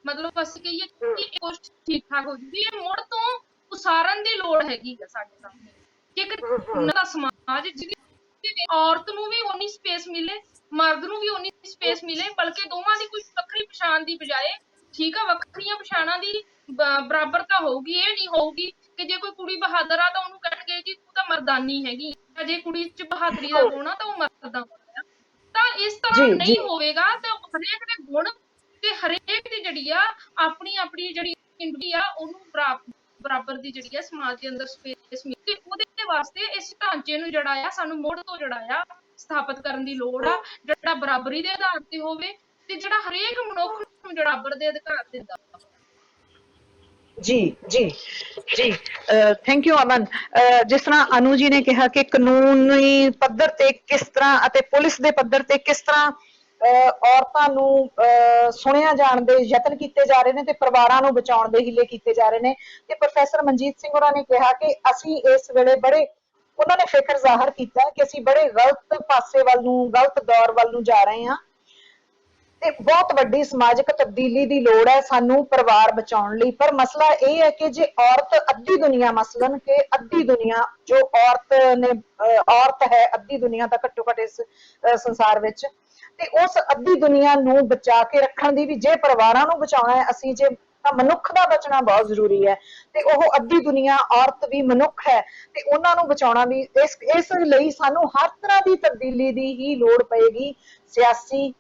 ਮਤਲਬ ਅਸੀਂ ਕਹੀਏ ਕਿ ਇਹ ਕੁਝ ਠੀਕ ਠਾਕ ਹੋ ਜੂਗੀ, ਇਹ ਮੁੜ ਤੋਂ ਉਸਾਰਨ ਦੀ ਲੋੜ ਹੈਗੀ ਆ ਸਾਡੇ ਸਾਹਮਣੇ ਕਿ ਇੱਕ ਨਵਾਂ ਸਮਾਜ ਜਿਹਦੇ ਔਰਤ ਨੂੰ ਵੀ ਓਨੀ ਸਪੇਸ ਮਿਲੇ, ਮਰਦ ਨੂੰ ਵੀ ਓਨੀ ਸਪੇਸ ਮਿਲੇ, ਬਲਕਿ ਦੋਵਾਂ ਦੀ ਕੋਈ ਵੱਖਰੀ ਪਛਾਣ ਦੀ ਬਜਾਏ, ਠੀਕ ਆ, ਵੱਖਰੀਆਂ ਪਛਾਣਾਂ ਦੀ ਬਰਾਬਰਤਾ ਹੋਊਗੀ। ਇਹ ਨਹੀਂ ਹੋਊਗੀ ਕਿ ਜੇ ਕੋਈ ਕੁੜੀ ਬਹਾਦਰ ਆ ਤਾਂ ਉਹਨੂੰ ਕਹਿਣਗੇ ਜੀ ਤੂੰ ਤਾਂ ਮਰਦਾਨੀ ਹੈਗੀ, ਜੇ ਕੁੜੀ 'ਚ ਬਹਾਦਰੀ ਦਾ ਗੁਣ ਆ ਤਾਂ ਉਹ ਮਰਦਾਂ ਹੋਣਾ। ਤਾਂ ਇਸ ਤਰ੍ਹਾਂ ਨਹੀਂ ਹੋਵੇਗਾ ਤੇ ਹਰੇਕ ਦੇ ਗੁਣ ਤੇ ਹਰੇਕ ਦੀ ਜਿਹੜੀ ਆ ਆਪਣੀ ਆਪਣੀ ਜਿਹੜੀ ਇੰਡੀ ਆ ਉਹਨੂੰ ਬਰਾਬਰ ਦੀ ਜਿਹੜੀ ਆ ਸਮਾਜ ਦੇ ਅੰਦਰ ਸਪੇਸ ਮਿਲੇ। ਉਹਦੇ ਵਾਸਤੇ ਇਸ ਢਾਂਚੇ ਨੂੰ ਜਿਹੜਾ ਆ ਸਾਨੂੰ ਮੁੜ ਤੋਂ ਜਿਹੜਾ ਆ ਸਥਾਪਿਤ ਕਰਨ ਦੀ ਲੋੜ ਆ, ਜਿਹੜਾ ਬਰਾਬਰੀ ਦੇ ਆਧਾਰ ਤੇ ਹੋਵੇ ਤੇ ਜਿਹੜਾ ਹਰੇਕ ਮਨੁੱਖ ਨੂੰ ਜਿਹੜਾ ਬਰਾਬਰ ਦੇ ਅਧਿਕਾਰ ਦਿੰਦਾ। ਜੀ ਜੀ ਜੀ, ਥੈਂਕ ਯੂ ਅਮਨ। ਜਿਸ ਤਰ੍ਹਾਂ ਅਨੂ ਜੀ ਨੇ ਕਿਹਾ ਕਿ ਕਾਨੂੰਨੀ ਪੱਧਰ ਤੇ ਕਿਸ ਤਰ੍ਹਾਂ ਅਤੇ ਪੁਲਿਸ ਦੇ ਪੱਧਰ ਤੇ ਕਿਸ ਤਰ੍ਹਾਂ ਔਰਤਾਂ ਨੂੰ ਸੁਣਿਆ ਜਾਣ ਦੇ ਯਤਨ ਕੀਤੇ ਜਾ ਰਹੇ ਨੇ ਤੇ ਪਰਿਵਾਰਾਂ ਨੂੰ ਬਚਾਉਣ ਦੇ ਹੀਲੇ ਕੀਤੇ ਜਾ ਰਹੇ ਨੇ, ਤੇ ਪ੍ਰੋਫੈਸਰ ਮਨਜੀਤ ਸਿੰਘ ਹੋਰਾਂ ਨੇ ਕਿਹਾ ਕਿ ਅਸੀਂ ਇਸ ਵੇਲੇ ਬੜੇ, ਉਹਨਾਂ ਨੇ ਫਿਕਰ ਜ਼ਾਹਰ ਕੀਤਾ ਕਿ ਅਸੀਂ ਬੜੇ ਗਲਤ ਪਾਸੇ ਵੱਲ ਨੂੰ, ਗਲਤ ਦੌਰ ਵੱਲ ਨੂੰ ਜਾ ਰਹੇ ਹਾਂ ਤੇ ਬਹੁਤ ਵੱਡੀ ਸਮਾਜਿਕ ਤਬਦੀਲੀ ਦੀ ਲੋੜ ਹੈ ਸਾਨੂੰ ਪਰਿਵਾਰ ਬਚਾਉਣ ਲਈ। ਪਰ ਮਸਲਾ ਇਹ ਹੈ ਕਿ ਜੇ ਔਰਤ ਅੱਧੀ ਦੁਨੀਆ, ਮਸਲਨ ਕਿ ਅੱਧੀ ਦੁਨੀਆ ਜੋ ਔਰਤ ਨੇ, ਔਰਤ ਹੈ ਅੱਧੀ ਦੁਨੀਆ ਤਾਂ ਘੱਟੋ ਘੱਟ ਇਸ ਸੰਸਾਰ ਵਿੱਚ, ਤੇ ਉਸ ਅੱਧੀ ਦੁਨੀਆ ਨੂੰ ਬਚਾ ਕੇ ਰੱਖਣ ਦੀ ਵੀ ਜੇ ਪਰਿਵਾਰਾਂ ਨੂੰ ਬਚਾਉਣਾ ਹੈ ਅਸੀਂ, ਜੇ ਤਾਂ ਮਨੁੱਖ ਦਾ ਬਚਣਾ ਬਹੁਤ ਜ਼ਰੂਰੀ ਹੈ ਤੇ ਉਹ ਅੱਧੀ ਦੁਨੀਆ ਔਰਤ ਵੀ ਮਨੁੱਖ ਹੈ ਤੇ ਉਹਨਾਂ ਨੂੰ ਬਚਾਉਣਾ ਵੀ, ਇਸ ਲਈ ਸਾਨੂੰ ਹਰ ਤਰ੍ਹਾਂ ਦੀ ਤਬਦੀਲੀ ਦੀ ਹੀ ਲੋੜ ਪਏਗੀ, ਸਿਆਸੀ,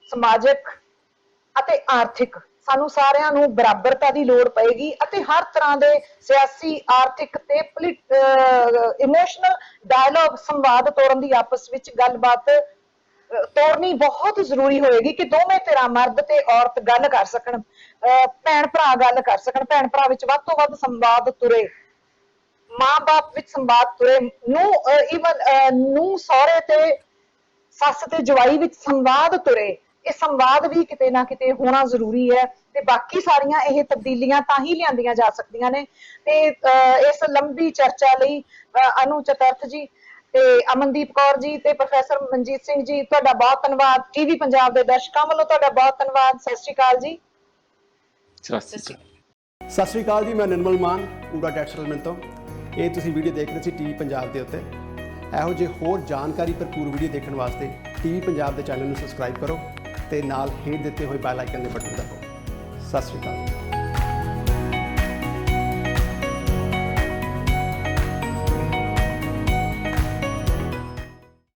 ਸਮਾਜਿਕ ਅਤੇ ਆਰਥਿਕ। ਸਾਨੂੰ ਸਾਰਿਆਂ ਨੂੰ ਬਰਾਬਰਤਾ ਦੀ ਲੋੜ ਪਏਗੀ ਅਤੇ ਹਰ ਤਰ੍ਹਾਂ ਦੇ ਸਿਆਸੀ, ਆਰਥਿਕ ਤੇ ਇਮੋਸ਼ਨਲ ਡਾਇਲੋਗ, ਸੰਵਾਦ ਤੋੜਨ ਦੀ, ਆਪਸ ਵਿੱਚ ਗੱਲਬਾਤ ਤੋੜਨੀ ਬਹੁਤ ਜ਼ਰੂਰੀ ਹੋਏਗੀ ਕਿ ਦੋਵੇਂ ਧਿਰਾਂ, ਮਰਦ ਤੇ ਔਰਤ ਗੱਲ ਕਰ ਸਕਣ, ਭੈਣ ਭਰਾ ਗੱਲ ਕਰ ਸਕਣ, ਭੈਣ ਭਰਾ ਵਿੱਚ ਵੱਧ ਤੋਂ ਵੱਧ ਸੰਵਾਦ ਤੁਰੇ, ਮਾਂ-ਬਾਪ ਵਿੱਚ ਸੰਵਾਦ ਤੁਰੇ, ਨੂੰਹ ਸਹੁਰੇ ਤੇ ਸੱਸ ਤੇ ਜਵਾਈ ਵਿੱਚ ਸੰਵਾਦ ਤੁਰੇ। ਇਹ ਸੰਵਾਦ ਵੀ ਕਿਤੇ ਨਾ ਕਿਤੇ ਹੋਣਾ ਜ਼ਰੂਰੀ ਹੈ ਤੇ ਬਾਕੀ ਸਾਰੀਆਂ ਇਹ ਤਬਦੀਲੀਆਂ ਤਾਂ ਹੀ ਲਿਆਂਦੀਆਂ ਜਾ ਸਕਦੀਆਂ ਨੇ। ਤੇ ਇਸ ਲੰਬੀ ਚਰਚਾ ਲਈ ਅਨੂ ਚਤਰਥ ਜੀ ਤੇ ਅਮਨਦੀਪ ਕੌਰ ਜੀ ਤੇ ਪ੍ਰੋਫੈਸਰ ਮਨਜੀਤ ਸਿੰਘ ਜੀ, ਤੁਹਾਡਾ ਬਹੁਤ ਧੰਨਵਾਦ। ਟੀਵੀ ਪੰਜਾਬ ਦੇ ਦਰਸ਼ਕਾਂ ਵੱਲੋਂ ਤੁਹਾਡਾ ਬਹੁਤ ਧੰਨਵਾਦ। ਸਤਿ ਸ਼੍ਰੀ ਅਕਾਲ ਜੀ। ਸਤਿ ਸ਼੍ਰੀ ਅਕਾਲ ਜੀ, ਮੈਂ ਨਿਰਮਲ ਮਾਨ ਊੜਾ ਡੈਟ ਸੈਟਲਮੈਂਟ ਤੋਂ। ਇਹ ਤੁਸੀਂ ਵੀਡੀਓ ਦੇਖ ਰਹੇ ਸੀ ਟੀਵੀ ਪੰਜਾਬ ਦੇ ਉੱਤੇ। ਇਹੋ ਜਿਹੇ ਹੋਰ ਜਾਣਕਾਰੀ ਭਰਪੂਰ ਵੀਡੀਓ ਦੇਖਣ ਵਾਸਤੇ ਟੀਵੀ ਪੰਜਾਬ ਦੇ ਚੈਨਲ ਨੂੰ ਸਬਸਕ੍ਰਾਈਬ ਕਰੋ ਤੇ ਨਾਲ ਹੇਠ ਦਿੱਤੇ ਹੋਏ ਬੈਲ ਆਈਕਨ ਦੇ ਬਟਨ ਦਬਾਓ। ਸਤਿ ਸ਼੍ਰੀ ਅਕਾਲ।